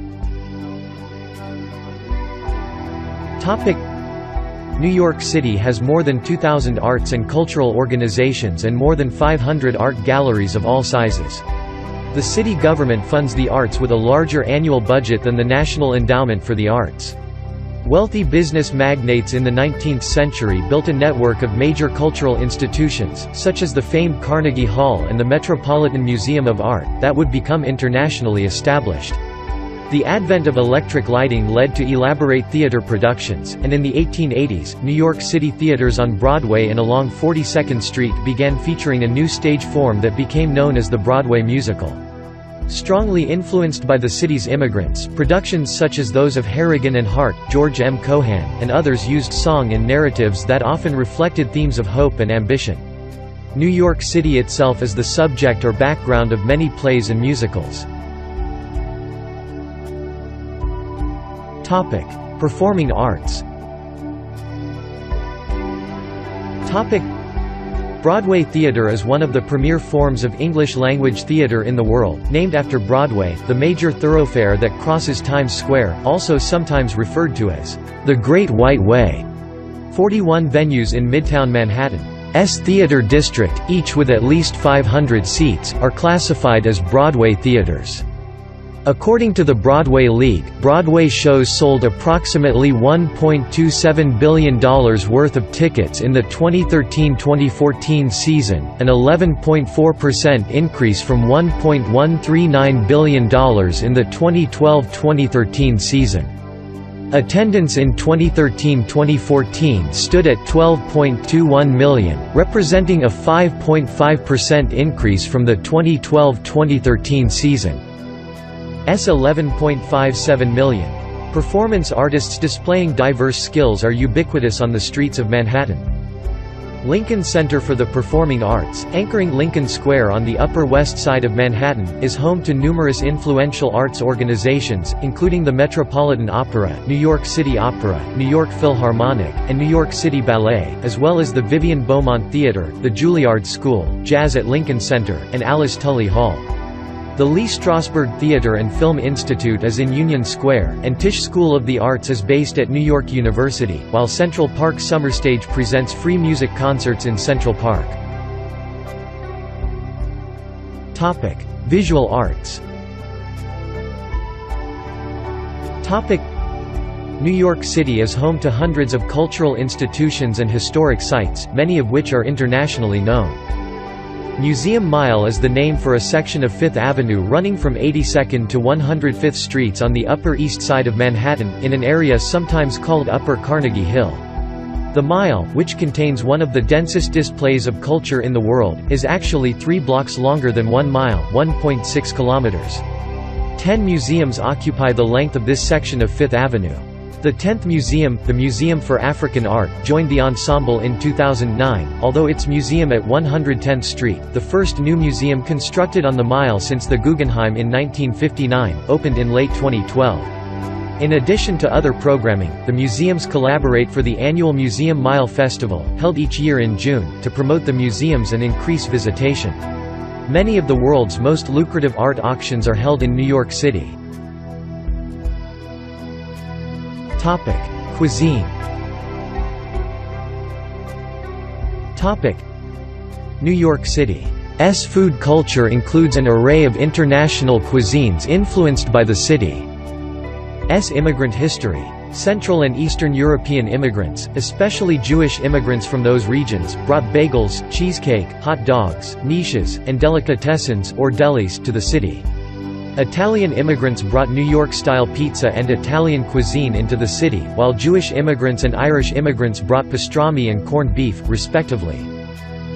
New York City has more than 2,000 arts and cultural organizations and more than 500 art galleries of all sizes. The city government funds the arts with a larger annual budget than the National Endowment for the Arts. Wealthy business magnates in the 19th century built a network of major cultural institutions, such as the famed Carnegie Hall and the Metropolitan Museum of Art, that would become internationally established. The advent of electric lighting led to elaborate theater productions, and in the 1880s, New York City theaters on Broadway and along 42nd Street began featuring a new stage form that became known as the Broadway musical. Strongly influenced by the city's immigrants, productions such as those of Harrigan and Hart, George M. Cohan, and others used song and narratives that often reflected themes of hope and ambition. New York City itself is the subject or background of many plays and musicals. Performing arts. Broadway theater is one of the premier forms of English-language theater in the world, named after Broadway, the major thoroughfare that crosses Times Square, also sometimes referred to as the Great White Way. 41 venues in Midtown Manhattan's theater district, each with at least 500 seats, are classified as Broadway theaters. According to the Broadway League, Broadway shows sold approximately $1.27 billion worth of tickets in the 2013-2014 season, an 11.4% increase from $1.139 billion in the 2012-2013 season. Attendance in 2013-2014 stood at 12.21 million, representing a 5.5% increase from the 2012-2013 season. 11.57 million. Performance artists displaying diverse skills are ubiquitous on the streets of Manhattan. Lincoln Center for the Performing Arts, anchoring Lincoln Square on the Upper West Side of Manhattan, is home to numerous influential arts organizations, including the Metropolitan Opera, New York City Opera, New York Philharmonic, and New York City Ballet, as well as the Vivian Beaumont Theatre, the Juilliard School, Jazz at Lincoln Center, and Alice Tully Hall. The Lee Strasberg Theatre and Film Institute is in Union Square, and Tisch School of the Arts is based at New York University, while Central Park Summer Stage presents free music concerts in Central Park. Visual arts. New York City is home to hundreds of cultural institutions and historic sites, many of which are internationally known. Museum Mile is the name for a section of Fifth Avenue running from 82nd to 105th Streets on the Upper East Side of Manhattan, in an area sometimes called Upper Carnegie Hill. The Mile, which contains one of the densest displays of culture in the world, is actually 3 blocks longer than 1 mile, 1.6 kilometers. 10 museums occupy the length of this section of Fifth Avenue. The 10th museum, the Museum for African Art, joined the ensemble in 2009, although its museum at 110th Street, the first new museum constructed on the Mile since the Guggenheim in 1959, opened in late 2012. In addition to other programming, the museums collaborate for the annual Museum Mile Festival, held each year in June, to promote the museums and increase visitation. Many of the world's most lucrative art auctions are held in New York City. Cuisine. New York City's food culture includes an array of international cuisines influenced by the city's immigrant history. Central and Eastern European immigrants, especially Jewish immigrants from those regions, brought bagels, cheesecake, hot dogs, niches, and delicatessens or delis to the city. Italian immigrants brought New York-style pizza and Italian cuisine into the city, while Jewish immigrants and Irish immigrants brought pastrami and corned beef, respectively.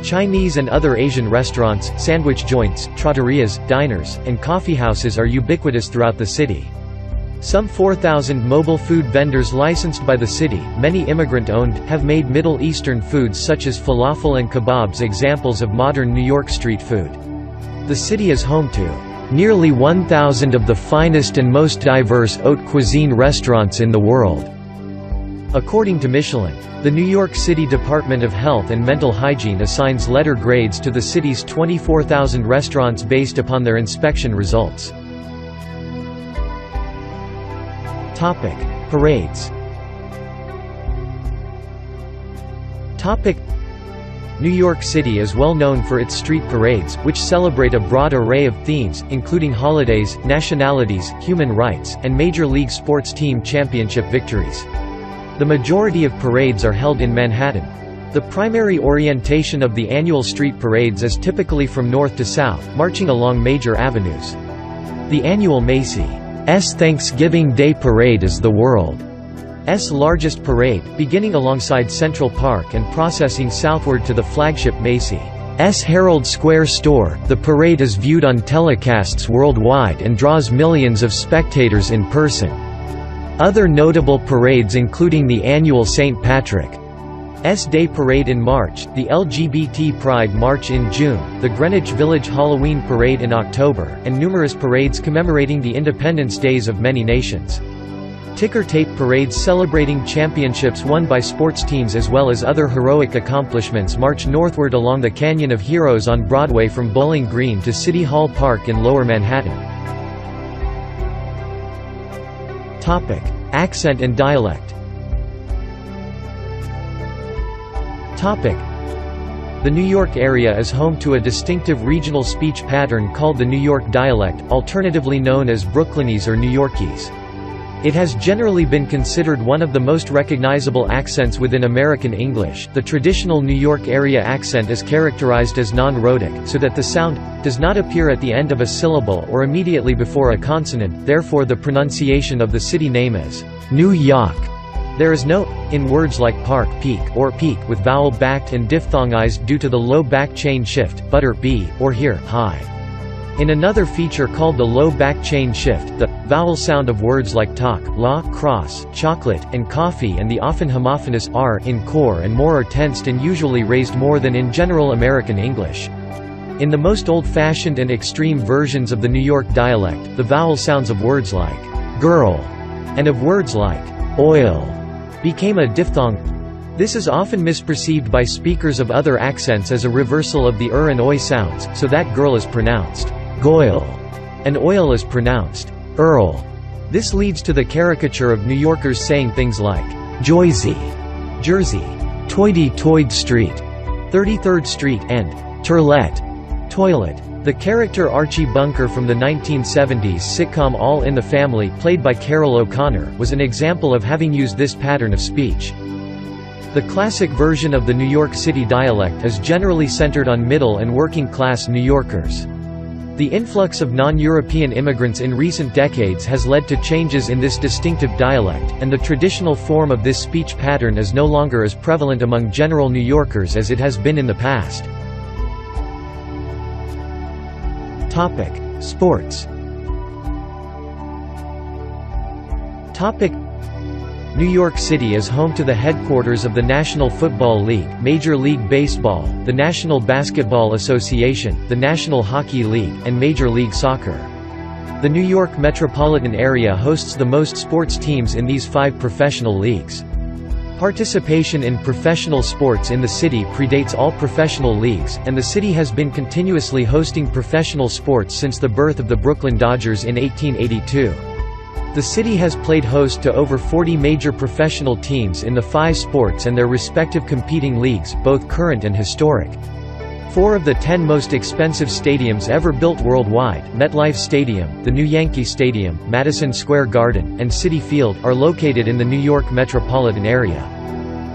Chinese and other Asian restaurants, sandwich joints, trattorias, diners, and coffeehouses are ubiquitous throughout the city. Some 4,000 mobile food vendors licensed by the city, many immigrant-owned, have made Middle Eastern foods such as falafel and kebabs examples of modern New York street food. The city is home to nearly 1,000 of the finest and most diverse haute cuisine restaurants in the world. According to Michelin, the New York City Department of Health and Mental Hygiene assigns letter grades to the city's 24,000 restaurants based upon their inspection results. Parades. New York City is well known for its street parades, which celebrate a broad array of themes, including holidays, nationalities, human rights, and Major League sports team championship victories. The majority of parades are held in Manhattan. The primary orientation of the annual street parades is typically from north to south, marching along major avenues. The annual Macy's Thanksgiving Day Parade is the world's largest parade, beginning alongside Central Park and processing southward to the flagship Macy's Herald Square store. The parade is viewed on telecasts worldwide and draws millions of spectators in person. Other notable parades including the annual St. Patrick's Day Parade in March, the LGBT Pride March in June, the Greenwich Village Halloween Parade in October, and numerous parades commemorating the Independence Days of many nations. Ticker tape parades celebrating championships won by sports teams as well as other heroic accomplishments march northward along the Canyon of Heroes on Broadway from Bowling Green to City Hall Park in Lower Manhattan. Accent and dialect. The New York area is home to a distinctive regional speech pattern called the New York dialect, alternatively known as Brooklynese or New Yorkese. It has generally been considered one of the most recognizable accents within American English. The traditional New York area accent is characterized as non-rhotic, so that the sound does not appear at the end of a syllable or immediately before a consonant, therefore the pronunciation of the city name is New York. There is no in words like park, peak, or peak with vowel backed and diphthongized due to the low back chain shift, butter, b, or here, high. In another feature called the low back chain shift, the vowel sound of words like talk, law, cross, chocolate, and coffee and the often homophonous r in core and more are tensed and usually raised more than in general American English. In the most old-fashioned and extreme versions of the New York dialect, the vowel sounds of words like girl and of words like oil became a diphthong. This is often misperceived by speakers of other accents as a reversal of the and oi sounds, so that girl is pronounced goil and oil is pronounced Earl. This leads to the caricature of New Yorkers saying things like Joysy, Jersey, Toity-Toyd Street, 33rd Street, and Turlet, toilet. The character Archie Bunker from the 1970s sitcom All in the Family, played by Carol O'Connor, was an example of having used this pattern of speech. The classic version of the New York City dialect is generally centered on middle and working-class New Yorkers. The influx of non-European immigrants in recent decades has led to changes in this distinctive dialect, and the traditional form of this speech pattern is no longer as prevalent among general New Yorkers as it has been in the past. Sports. New York City is home to the headquarters of the National Football League, Major League Baseball, the National Basketball Association, the National Hockey League, and Major League Soccer. The New York metropolitan area hosts the most sports teams in these 5 professional leagues. Participation in professional sports in the city predates all professional leagues, and the city has been continuously hosting professional sports since the birth of the Brooklyn Dodgers in 1882. The city has played host to over 40 major professional teams in the 5 sports and their respective competing leagues, both current and historic. 4 of the 10 most expensive stadiums ever built worldwide, MetLife Stadium, the new Yankee Stadium, Madison Square Garden, and Citi Field, are located in the New York metropolitan area.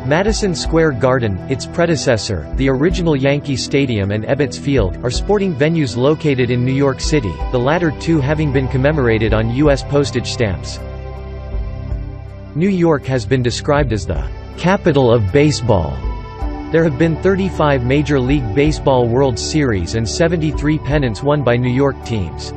Madison Square Garden, its predecessor, the original Yankee Stadium, and Ebbets Field, are sporting venues located in New York City, the latter 2 having been commemorated on U.S. postage stamps. New York has been described as the capital of baseball. There have been 35 Major League Baseball World Series and 73 pennants won by New York teams.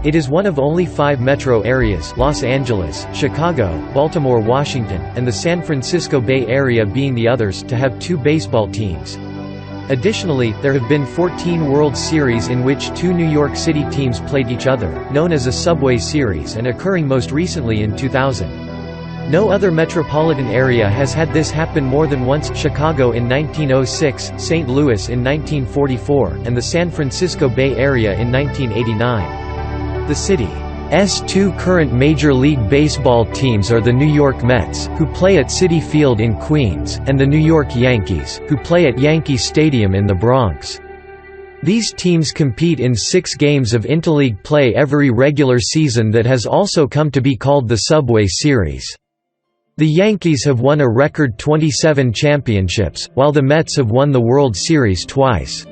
It is one of only 5 metro areas, Los Angeles, Chicago, Baltimore, Washington, and the San Francisco Bay Area being the others, to have 2 baseball teams. Additionally, there have been 14 World Series in which 2 New York City teams played each other, known as a Subway Series, and occurring most recently in 2000. No other metropolitan area has had this happen more than once: Chicago in 1906, St. Louis in 1944, and the San Francisco Bay Area in 1989. The city's 2 current Major League Baseball teams are the New York Mets, who play at Citi Field in Queens, and the New York Yankees, who play at Yankee Stadium in the Bronx. These teams compete in 6 games of interleague play every regular season that has also come to be called the Subway Series. The Yankees have won a record 27 championships, while the Mets have won the World Series twice.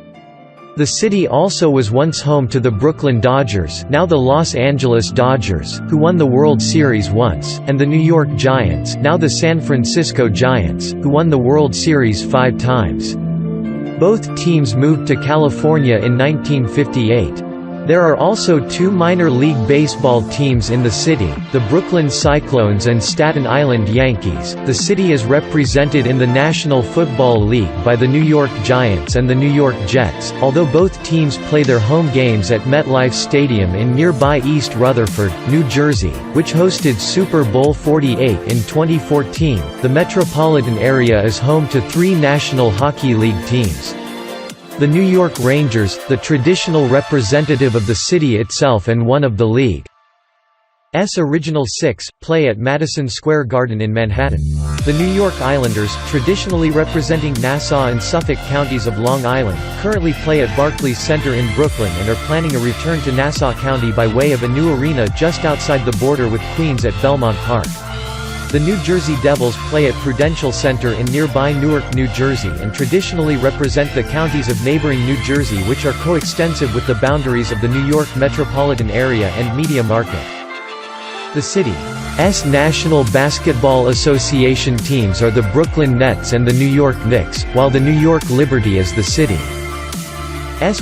The city also was once home to the Brooklyn Dodgers, now the Los Angeles Dodgers, who won the World Series once, and the New York Giants, now the San Francisco Giants, who won the World Series 5 times. Both teams moved to California in 1958. There are also 2 minor league baseball teams in the city, the Brooklyn Cyclones and Staten Island Yankees. The city is represented in the National Football League by the New York Giants and the New York Jets, although both teams play their home games at MetLife Stadium in nearby East Rutherford, New Jersey, which hosted Super Bowl 48 in 2014. The metropolitan area is home to 3 National Hockey League teams. The New York Rangers, the traditional representative of the city itself and one of the league's original 6, play at Madison Square Garden in Manhattan. The New York Islanders, traditionally representing Nassau and Suffolk counties of Long Island, currently play at Barclays Center in Brooklyn and are planning a return to Nassau County by way of a new arena just outside the border with Queens at Belmont Park. The New Jersey Devils play at Prudential Center in nearby Newark, New Jersey, and traditionally represent the counties of neighboring New Jersey, which are coextensive with the boundaries of the New York metropolitan area and media market. The city's National Basketball Association teams are the Brooklyn Nets and the New York Knicks, while the New York Liberty is the city's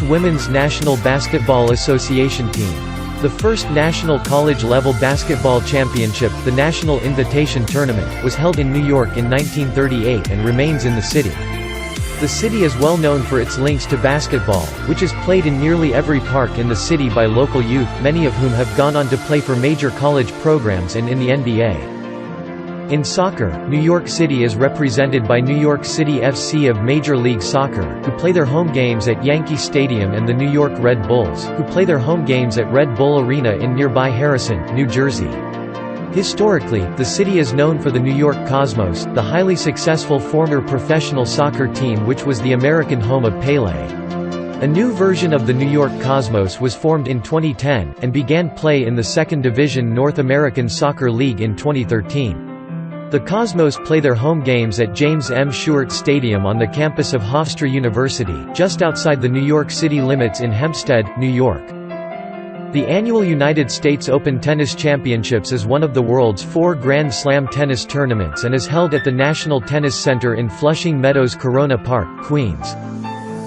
Women's National Basketball Association team. The first national college-level basketball championship, the National Invitation Tournament, was held in New York in 1938 and remains in the city. The city is well known for its links to basketball, which is played in nearly every park in the city by local youth, many of whom have gone on to play for major college programs and in the NBA. In soccer, New York City is represented by New York City FC of Major League Soccer, who play their home games at Yankee Stadium, and the New York Red Bulls, who play their home games at Red Bull Arena in nearby Harrison, New Jersey. Historically, the city is known for the New York Cosmos, the highly successful former professional soccer team which was the American home of Pelé. A new version of the New York Cosmos was formed in 2010, and began play in the Second Division North American Soccer League in 2013. The Cosmos play their home games at James M. Stewart Stadium on the campus of Hofstra University, just outside the New York City limits in Hempstead, New York. The annual United States Open Tennis Championships is one of the world's 4 Grand Slam tennis tournaments and is held at the National Tennis Center in Flushing Meadows Corona Park, Queens.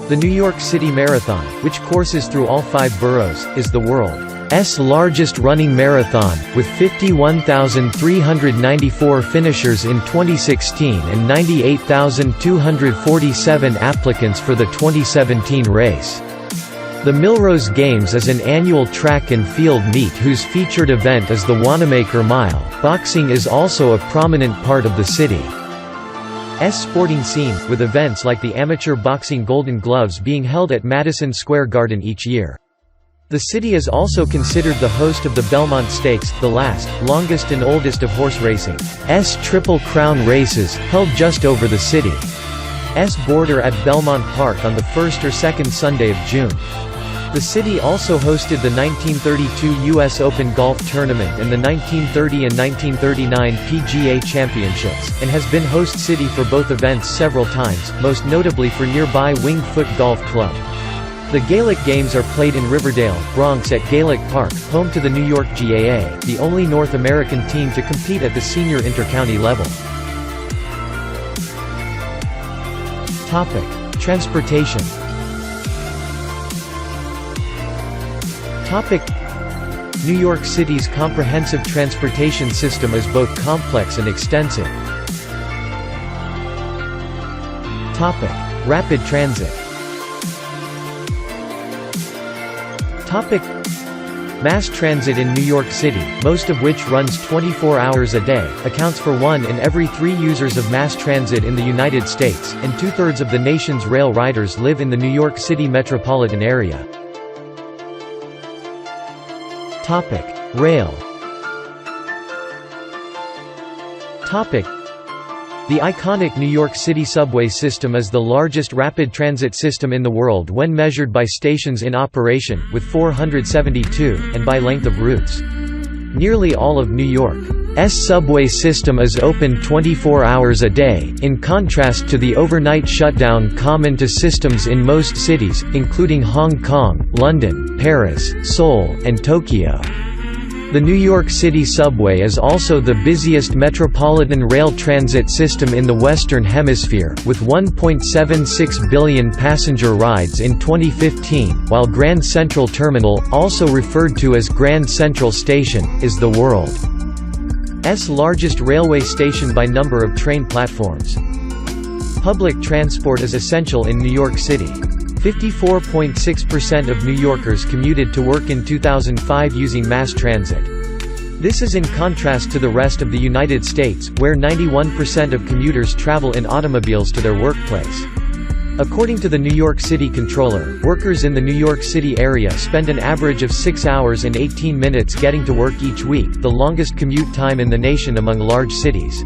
The New York City Marathon, which courses through all 5 boroughs, is the world's largest running marathon, with 51,394 finishers in 2016 and 98,247 applicants for the 2017 race. The Millrose Games is an annual track and field meet whose featured event is the Wanamaker Mile. Boxing is also a prominent part of the city's sporting scene, with events like the amateur boxing Golden Gloves being held at Madison Square Garden each year. The city is also considered the host of the Belmont Stakes, the longest and oldest of horse racing's Triple Crown races, held just over the city's border at Belmont Park on the first or second Sunday of June. The city also hosted the 1932 U.S. Open Golf Tournament and the 1930 and 1939 PGA Championships, and has been host city for both events several times, most notably for nearby Winged Foot Golf Club. The Gaelic Games are played in Riverdale, Bronx at Gaelic Park, home to the New York GAA, the only North American team to compete at the senior intercounty level. Transportation. New York City's comprehensive transportation system is both complex and extensive. Rapid transit. Mass transit in New York City, most of which runs 24 hours a day, accounts for 1 in every 3 users of mass transit in the United States, and 2/3 of the nation's rail riders live in the New York City metropolitan area. Rail. The iconic New York City subway system is the largest rapid transit system in the world when measured by stations in operation, with 472, and by length of routes. Nearly all of New York's subway system is open 24 hours a day, in contrast to the overnight shutdown common to systems in most cities, including Hong Kong, London, Paris, Seoul, and Tokyo. The New York City subway is also the busiest metropolitan rail transit system in the Western Hemisphere, with 1.76 billion passenger rides in 2015, while Grand Central Terminal, also referred to as Grand Central Station, is the world's largest railway station by number of train platforms. Public transport is essential in New York City. 54.6% of New Yorkers commuted to work in 2005 using mass transit. This is in contrast to the rest of the United States, where 91% of commuters travel in automobiles to their workplace. According to the New York City Comptroller, workers in the New York City area spend an average of 6 hours and 18 minutes getting to work each week, the longest commute time in the nation among large cities.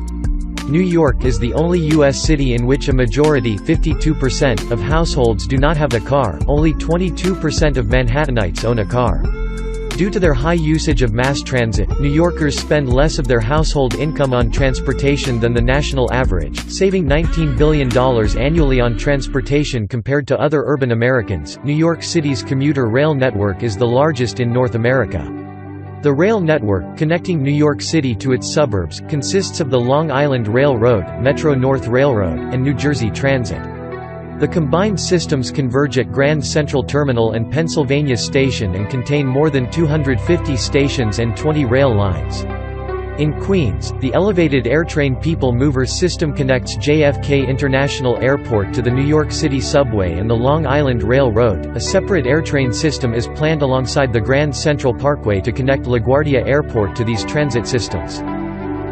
New York is the only U.S. city in which a majority 52% of households do not have a car. Only 22% of Manhattanites own a car. Due to their high usage of mass transit, New Yorkers spend less of their household income on transportation than the national average, saving $19 billion annually on transportation compared to other urban Americans. New York City's commuter rail network is the largest in North America. The rail network, connecting New York City to its suburbs, consists of the Long Island Railroad, Metro-North Railroad, and New Jersey Transit. The combined systems converge at Grand Central Terminal and Pennsylvania Station and contain more than 250 stations and 20 rail lines. In Queens, the elevated AirTrain People Mover system connects JFK International Airport to the New York City subway and the Long Island Railroad. A separate AirTrain system is planned alongside the Grand Central Parkway to connect LaGuardia Airport to these transit systems.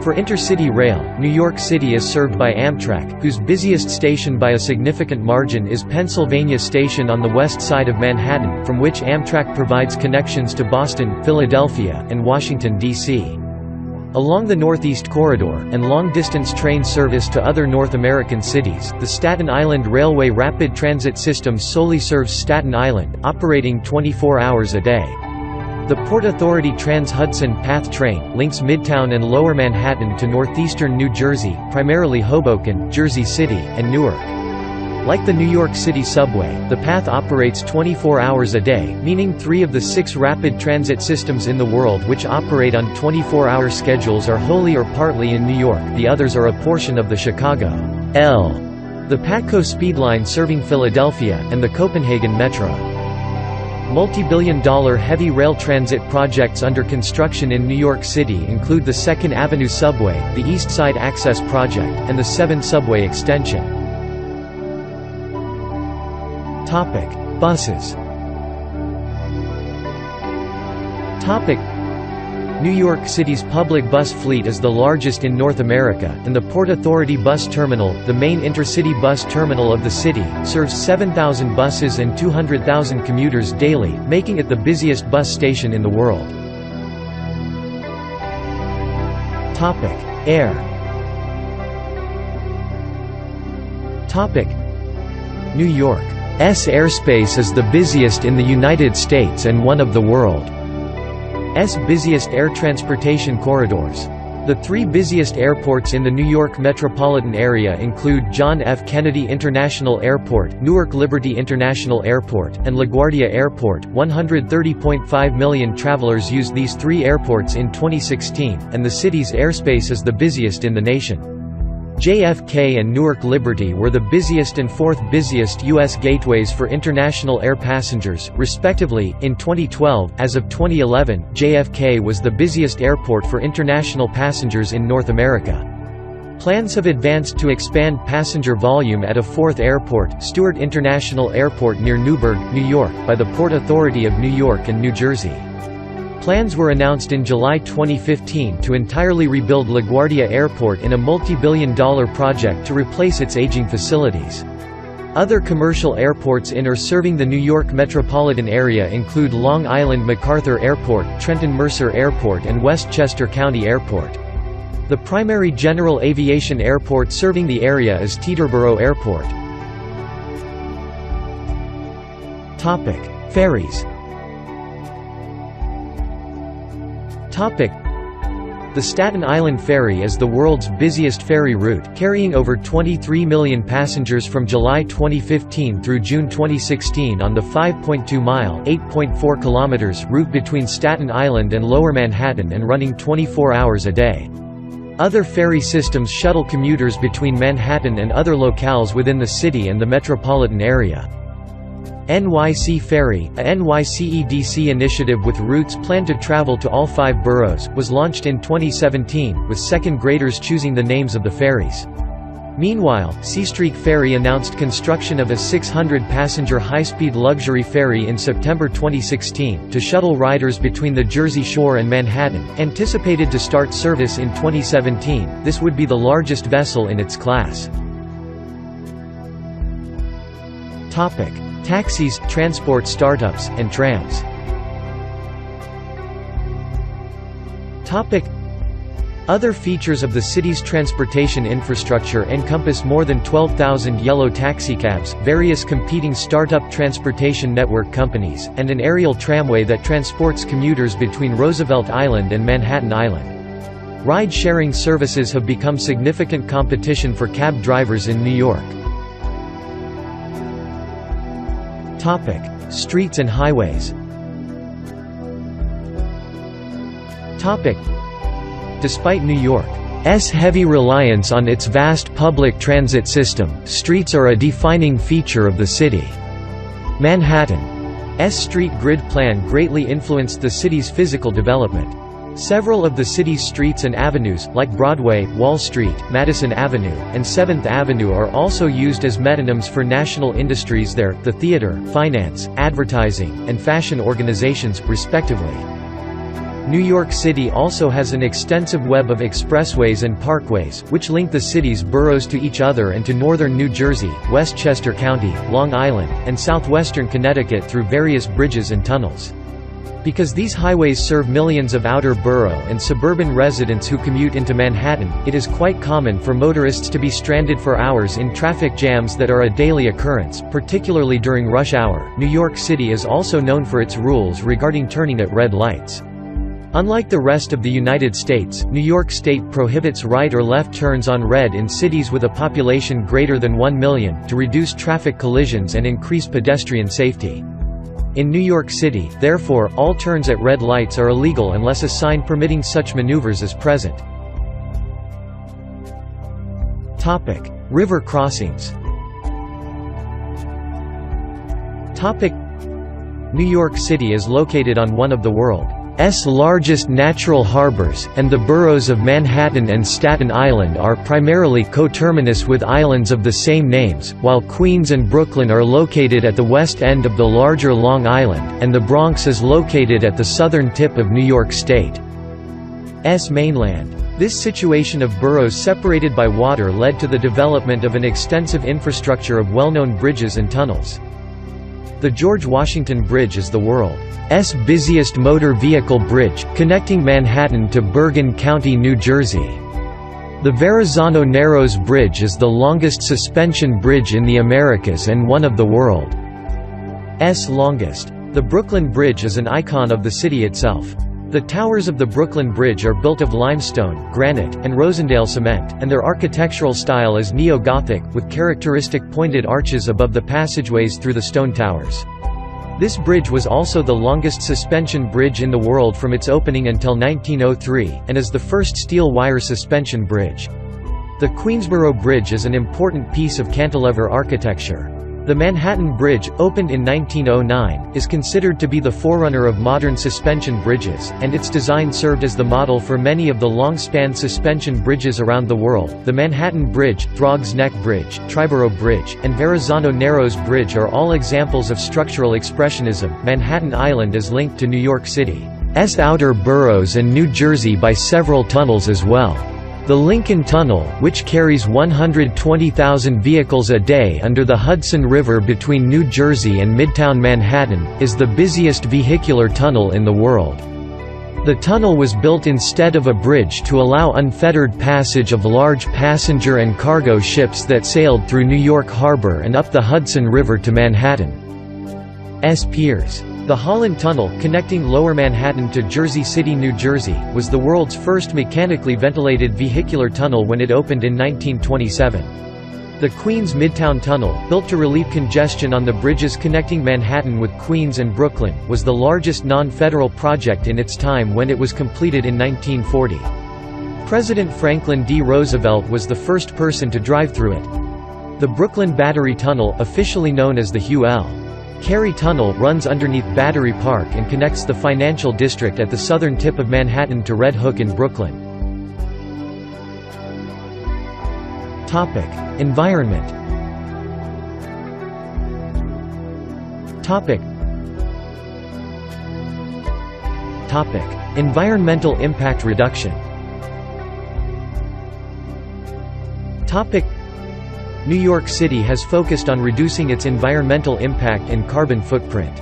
For intercity rail, New York City is served by Amtrak, whose busiest station by a significant margin is Pennsylvania Station on the west side of Manhattan, from which Amtrak provides connections to Boston, Philadelphia, and Washington, D.C. Along the Northeast Corridor, and long-distance train service to other North American cities, the Staten Island Railway Rapid Transit System solely serves Staten Island, operating 24 hours a day. The Port Authority Trans-Hudson Path train links Midtown and Lower Manhattan to northeastern New Jersey, primarily Hoboken, Jersey City, and Newark. Like the New York City subway, the path operates 24 hours a day, meaning 3 of the 6 rapid transit systems in the world which operate on 24-hour schedules are wholly or partly in New York, the others are a portion of the Chicago L, the PATCO speed line serving Philadelphia, and the Copenhagen Metro. Multi-billion-dollar heavy rail transit projects under construction in New York City include the 2nd Avenue Subway, the East Side Access Project, and the 7 Subway extension. Buses. New York City's public bus fleet is the largest in North America, and the Port Authority Bus Terminal, the main intercity bus terminal of the city, serves 7,000 buses and 200,000 commuters daily, making it the busiest bus station in the world. Air. New York's airspace is the busiest in the United States and one of the world's busiest air transportation corridors. The 3 busiest airports in the New York metropolitan area include John F. Kennedy International Airport, Newark Liberty International Airport, and LaGuardia Airport. 130.5 million travelers used these 3 airports in 2016, and the city's airspace is the busiest in the nation. JFK and Newark Liberty were the busiest and 4th busiest U.S. gateways for international air passengers, respectively. In 2012, as of 2011, JFK was the busiest airport for international passengers in North America. Plans have advanced to expand passenger volume at a 4th airport, Stewart International Airport near Newburgh, New York, by the Port Authority of New York and New Jersey. Plans were announced in July 2015 to entirely rebuild LaGuardia Airport in a multi-billion-dollar project to replace its aging facilities. Other commercial airports in or serving the New York metropolitan area include Long Island MacArthur Airport, Trenton Mercer Airport and Westchester County Airport. The primary general aviation airport serving the area is Teterboro Airport. Ferries. The Staten Island Ferry is the world's busiest ferry route, carrying over 23 million passengers from July 2015 through June 2016 on the 5.2-mile (8.4 kilometers) route between Staten Island and Lower Manhattan and running 24 hours a day. Other ferry systems shuttle commuters between Manhattan and other locales within the city and the metropolitan area. NYC Ferry, a NYCEDC initiative with routes planned to travel to all 5 boroughs, was launched in 2017, with second graders choosing the names of the ferries. Meanwhile, Seastreak Ferry announced construction of a 600-passenger high-speed luxury ferry in September 2016, to shuttle riders between the Jersey Shore and Manhattan. Anticipated to start service in 2017, this would be the largest vessel in its class. Taxis, transport startups, and trams. Other features of the city's transportation infrastructure encompass more than 12,000 yellow taxicabs, various competing startup transportation network companies, and an aerial tramway that transports commuters between Roosevelt Island and Manhattan Island. Ride-sharing services have become significant competition for cab drivers in New York. Streets and highways. Despite New York's heavy reliance on its vast public transit system, streets are a defining feature of the city. Manhattan's street grid plan greatly influenced the city's physical development. Several of the city's streets and avenues, like Broadway, Wall Street, Madison Avenue, and 7th Avenue are also used as metonyms for national industries there, the theater, finance, advertising, and fashion organizations, respectively. New York City also has an extensive web of expressways and parkways, which link the city's boroughs to each other and to northern New Jersey, Westchester County, Long Island, and southwestern Connecticut through various bridges and tunnels. Because these highways serve millions of outer borough and suburban residents who commute into Manhattan, it is quite common for motorists to be stranded for hours in traffic jams that are a daily occurrence, particularly during rush hour. New York City is also known for its rules regarding turning at red lights. Unlike the rest of the United States, New York State prohibits right or left turns on red in cities with a population greater than 1 million, to reduce traffic collisions and increase pedestrian safety. In New York City, therefore, all turns at red lights are illegal unless a sign permitting such maneuvers is present. River crossings. New York City is located on one of the world's largest natural harbors, and the boroughs of Manhattan and Staten Island are primarily coterminous with islands of the same names, while Queens and Brooklyn are located at the west end of the larger Long Island, and the Bronx is located at the southern tip of New York State's mainland. This situation of boroughs separated by water led to the development of an extensive infrastructure of well-known bridges and tunnels. The George Washington Bridge is the world's busiest motor vehicle bridge, connecting Manhattan to Bergen County, New Jersey. The Verrazzano Narrows Bridge is the longest suspension bridge in the Americas and one of the world's longest. The Brooklyn Bridge is an icon of the city itself. The towers of the Brooklyn Bridge are built of limestone, granite, and Rosendale cement, and their architectural style is neo-Gothic, with characteristic pointed arches above the passageways through the stone towers. This bridge was also the longest suspension bridge in the world from its opening until 1903, and is the first steel-wire suspension bridge. The Queensboro Bridge is an important piece of cantilever architecture. The Manhattan Bridge, opened in 1909, is considered to be the forerunner of modern suspension bridges, and its design served as the model for many of the long-span suspension bridges around the world. The Manhattan Bridge, Throgs Neck Bridge, Triborough Bridge, and Verrazzano Narrows Bridge are all examples of structural expressionism. Manhattan Island is linked to New York City's outer boroughs and New Jersey by several tunnels as well. The Lincoln Tunnel, which carries 120,000 vehicles a day under the Hudson River between New Jersey and Midtown Manhattan, is the busiest vehicular tunnel in the world. The tunnel was built instead of a bridge to allow unfettered passage of large passenger and cargo ships that sailed through New York Harbor and up the Hudson River to Manhattan's piers. The Holland Tunnel, connecting Lower Manhattan to Jersey City, New Jersey, was the world's first mechanically ventilated vehicular tunnel when it opened in 1927. The Queens Midtown Tunnel, built to relieve congestion on the bridges connecting Manhattan with Queens and Brooklyn, was the largest non-federal project in its time when it was completed in 1940. President Franklin D. Roosevelt was the first person to drive through it. The Brooklyn Battery Tunnel, officially known as the Hugh L. Carey Tunnel, runs underneath Battery Park and connects the financial district at the southern tip of Manhattan to Red Hook in Brooklyn. Environment. Environmental impact reduction. New York City has focused on reducing its environmental impact and carbon footprint.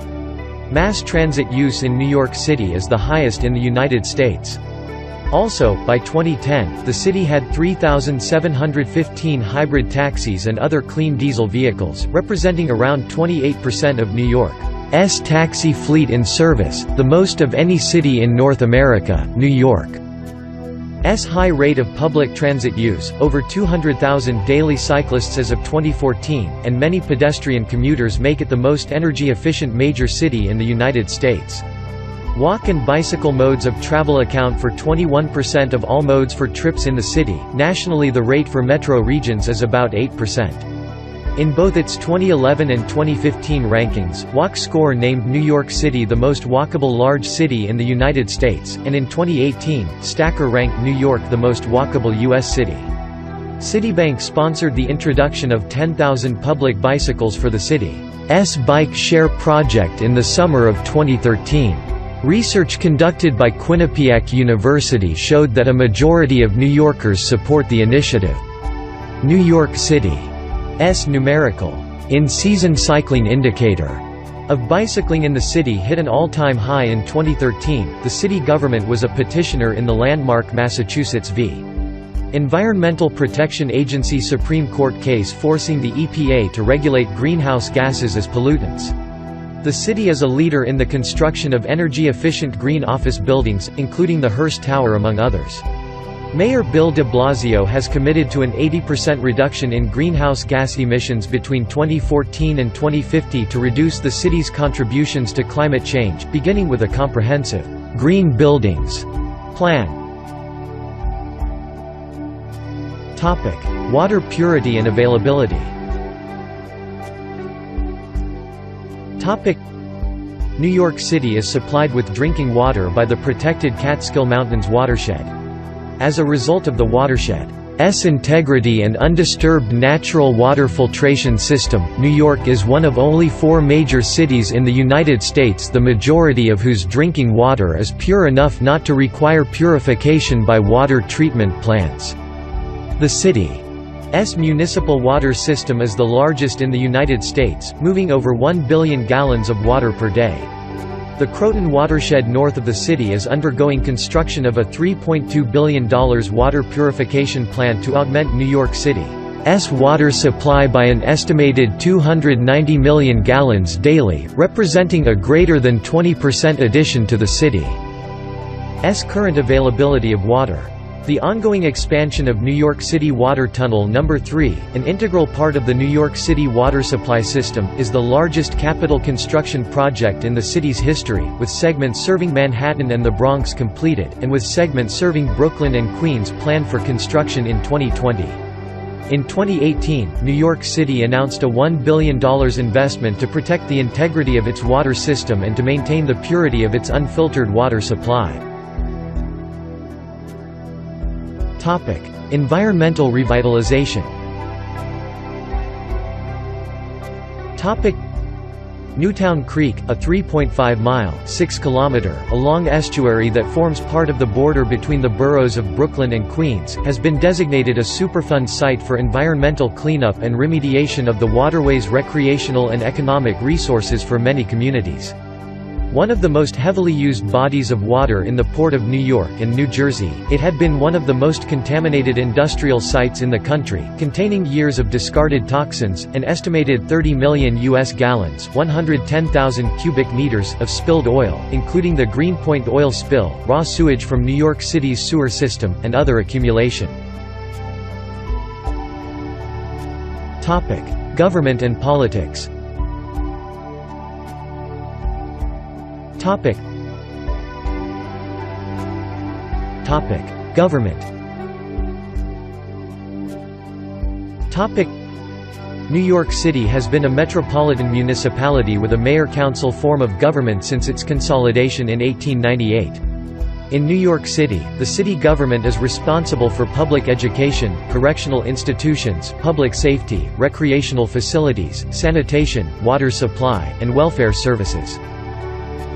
Mass transit use in New York City is the highest in the United States. Also, by 2010, the city had 3,715 hybrid taxis and other clean diesel vehicles, representing around 28% of New York's taxi fleet in service, the most of any city in North America. New York's high rate of public transit use, over 200,000 daily cyclists as of 2014, and many pedestrian commuters make it the most energy-efficient major city in the United States. Walk and bicycle modes of travel account for 21% of all modes for trips in the city. Nationally, the rate for metro regions is about 8%. In both its 2011 and 2015 rankings, Walk Score named New York City the most walkable large city in the United States, and in 2018, Stacker ranked New York the most walkable U.S. city. Citibank sponsored the introduction of 10,000 public bicycles for the city's bike share project in the summer of 2013. Research conducted by Quinnipiac University showed that a majority of New Yorkers support the initiative. New York City's numerical in-season cycling indicator of bicycling in the city hit an all-time high in 2013. The city government was a petitioner in the landmark Massachusetts v. Environmental Protection Agency Supreme Court case forcing the EPA to regulate greenhouse gases as pollutants. The city is a leader in the construction of energy-efficient green office buildings, including the Hearst Tower among others. Mayor Bill de Blasio has committed to an 80% reduction in greenhouse gas emissions between 2014 and 2050 to reduce the city's contributions to climate change, beginning with a comprehensive green buildings plan. Water purity and availability. New York City is supplied with drinking water by the protected Catskill Mountains watershed. As a result of the watershed's integrity and undisturbed natural water filtration system, New York is one of only 4 major cities in the United States, the majority of whose drinking water is pure enough not to require purification by water treatment plants. The city's municipal water system is the largest in the United States, moving over 1 billion gallons of water per day. The Croton watershed north of the city is undergoing construction of a $3.2 billion water purification plant to augment New York City's water supply by an estimated 290 million gallons daily, representing a greater than 20% addition to the city's current availability of water. The ongoing expansion of New York City Water Tunnel No. 3, an integral part of the New York City water supply system, is the largest capital construction project in the city's history, with segments serving Manhattan and the Bronx completed, and with segments serving Brooklyn and Queens planned for construction in 2020. In 2018, New York City announced a $1 billion investment to protect the integrity of its water system and to maintain the purity of its unfiltered water supply. Environmental revitalization. Newtown Creek, a 3.5-mile (6 km) long estuary that forms part of the border between the boroughs of Brooklyn and Queens, has been designated a Superfund site for environmental cleanup and remediation of the waterway's recreational and economic resources for many communities. One of the most heavily used bodies of water in the Port of New York and New Jersey, it had been one of the most contaminated industrial sites in the country, containing years of discarded toxins, an estimated 30 million U.S. gallons 110,000 cubic meters of spilled oil, including the Greenpoint oil spill, raw sewage from New York City's sewer system, and other accumulation. Government and politics. Government. New York City has been a metropolitan municipality with a mayor-council form of government since its consolidation in 1898. In New York City, the city government is responsible for public education, correctional institutions, public safety, recreational facilities, sanitation, water supply, and welfare services.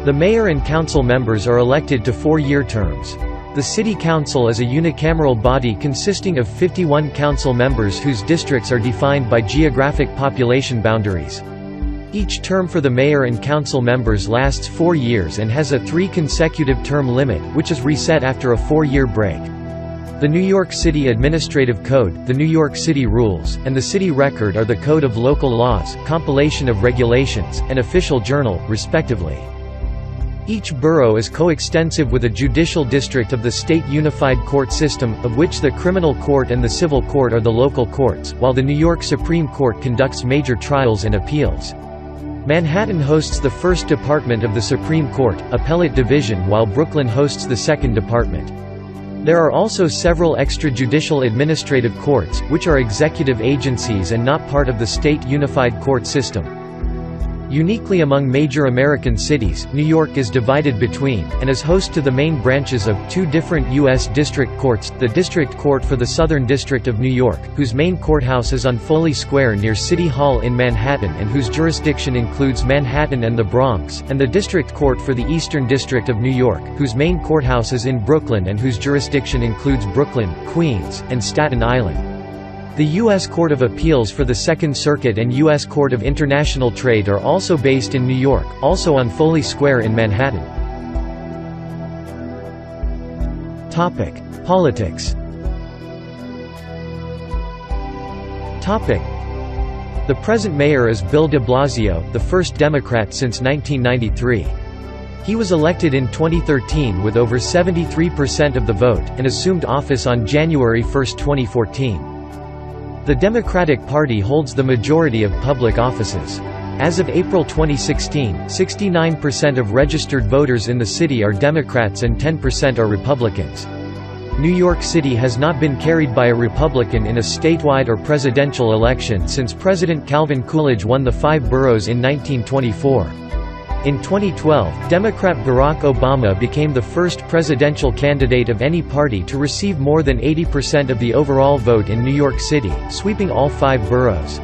The mayor and council members are elected to 4-year terms. The city council is a unicameral body consisting of 51 council members whose districts are defined by geographic population boundaries. Each term for the mayor and council members lasts 4 years and has a 3 consecutive term limit, which is reset after a 4-year break. The New York City Administrative Code, the New York City Rules, and the City Record are the Code of Local Laws, compilation of regulations, and official journal, respectively. Each borough is coextensive with a judicial district of the state unified court system, of which the criminal court and the civil court are the local courts, while the New York Supreme Court conducts major trials and appeals. Manhattan hosts the first department of the Supreme Court, Appellate Division, while Brooklyn hosts the second department. There are also several extrajudicial administrative courts, which are executive agencies and not part of the state unified court system. Uniquely among major American cities, New York is divided between, and is host to the main branches of, two different U.S. district courts, the District Court for the Southern District of New York, whose main courthouse is on Foley Square near City Hall in Manhattan and whose jurisdiction includes Manhattan and the Bronx, and the District Court for the Eastern District of New York, whose main courthouse is in Brooklyn and whose jurisdiction includes Brooklyn, Queens, and Staten Island. The U.S. Court of Appeals for the Second Circuit and U.S. Court of International Trade are also based in New York, also on Foley Square in Manhattan. Politics. The present mayor is Bill de Blasio, the first Democrat since 1993. He was elected in 2013 with over 73% of the vote, and assumed office on January 1, 2014. The Democratic Party holds the majority of public offices. As of April 2016, 69% of registered voters in the city are Democrats and 10% are Republicans. New York City has not been carried by a Republican in a statewide or presidential election since President Calvin Coolidge won the 5 boroughs in 1924. In 2012, Democrat Barack Obama became the first presidential candidate of any party to receive more than 80% of the overall vote in New York City, sweeping all 5 boroughs.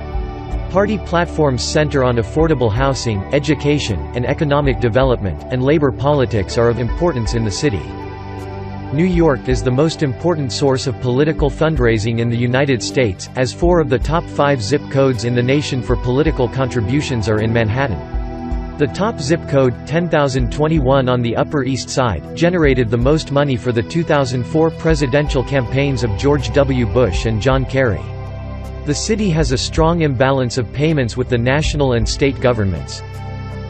Party platforms center on affordable housing, education, and economic development, and labor politics are of importance in the city. New York is the most important source of political fundraising in the United States, as 4 of the top 5 zip codes in the nation for political contributions are in Manhattan. The top zip code, 10,021 on the Upper East Side, generated the most money for the 2004 presidential campaigns of George W. Bush and John Kerry. The city has a strong imbalance of payments with the national and state governments.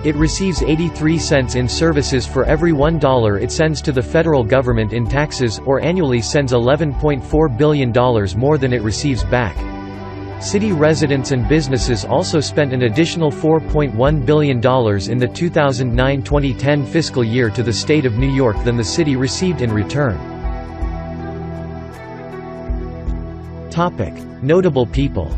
It receives 83 cents in services for every $1 it sends to the federal government in taxes, or annually sends $11.4 billion more than it receives back. City residents and businesses also spent an additional $4.1 billion in the 2009-2010 fiscal year to the state of New York than the city received in return. Notable people.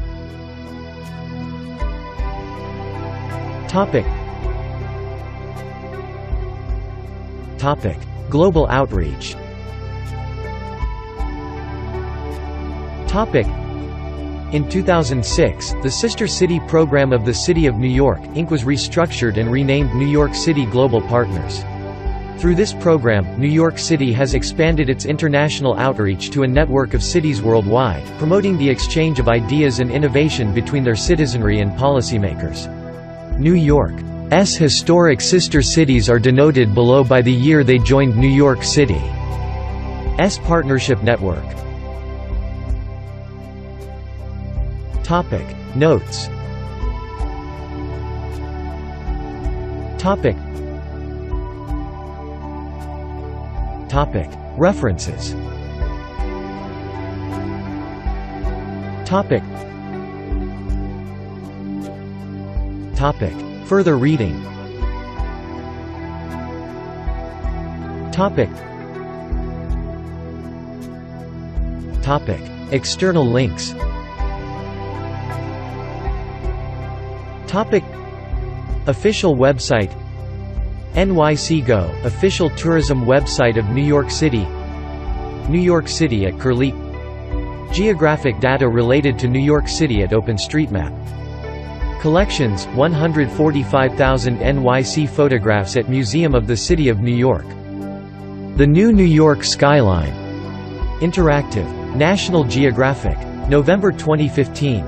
Global outreach. In 2006, the Sister City program of the City of New York, Inc. was restructured and renamed New York City Global Partners. Through this program, New York City has expanded its international outreach to a network of cities worldwide, promoting the exchange of ideas and innovation between their citizenry and policymakers. New York's historic sister cities are denoted below by the year they joined New York City's partnership network. Notes. References. Further reading. External links. Official website. NYC Go, official tourism website of New York City. New York City at Curlie. Geographic data related to New York City at OpenStreetMap. Collections, 145,000 NYC photographs at Museum of the City of New York. The New New York Skyline. Interactive. National Geographic. November 2015.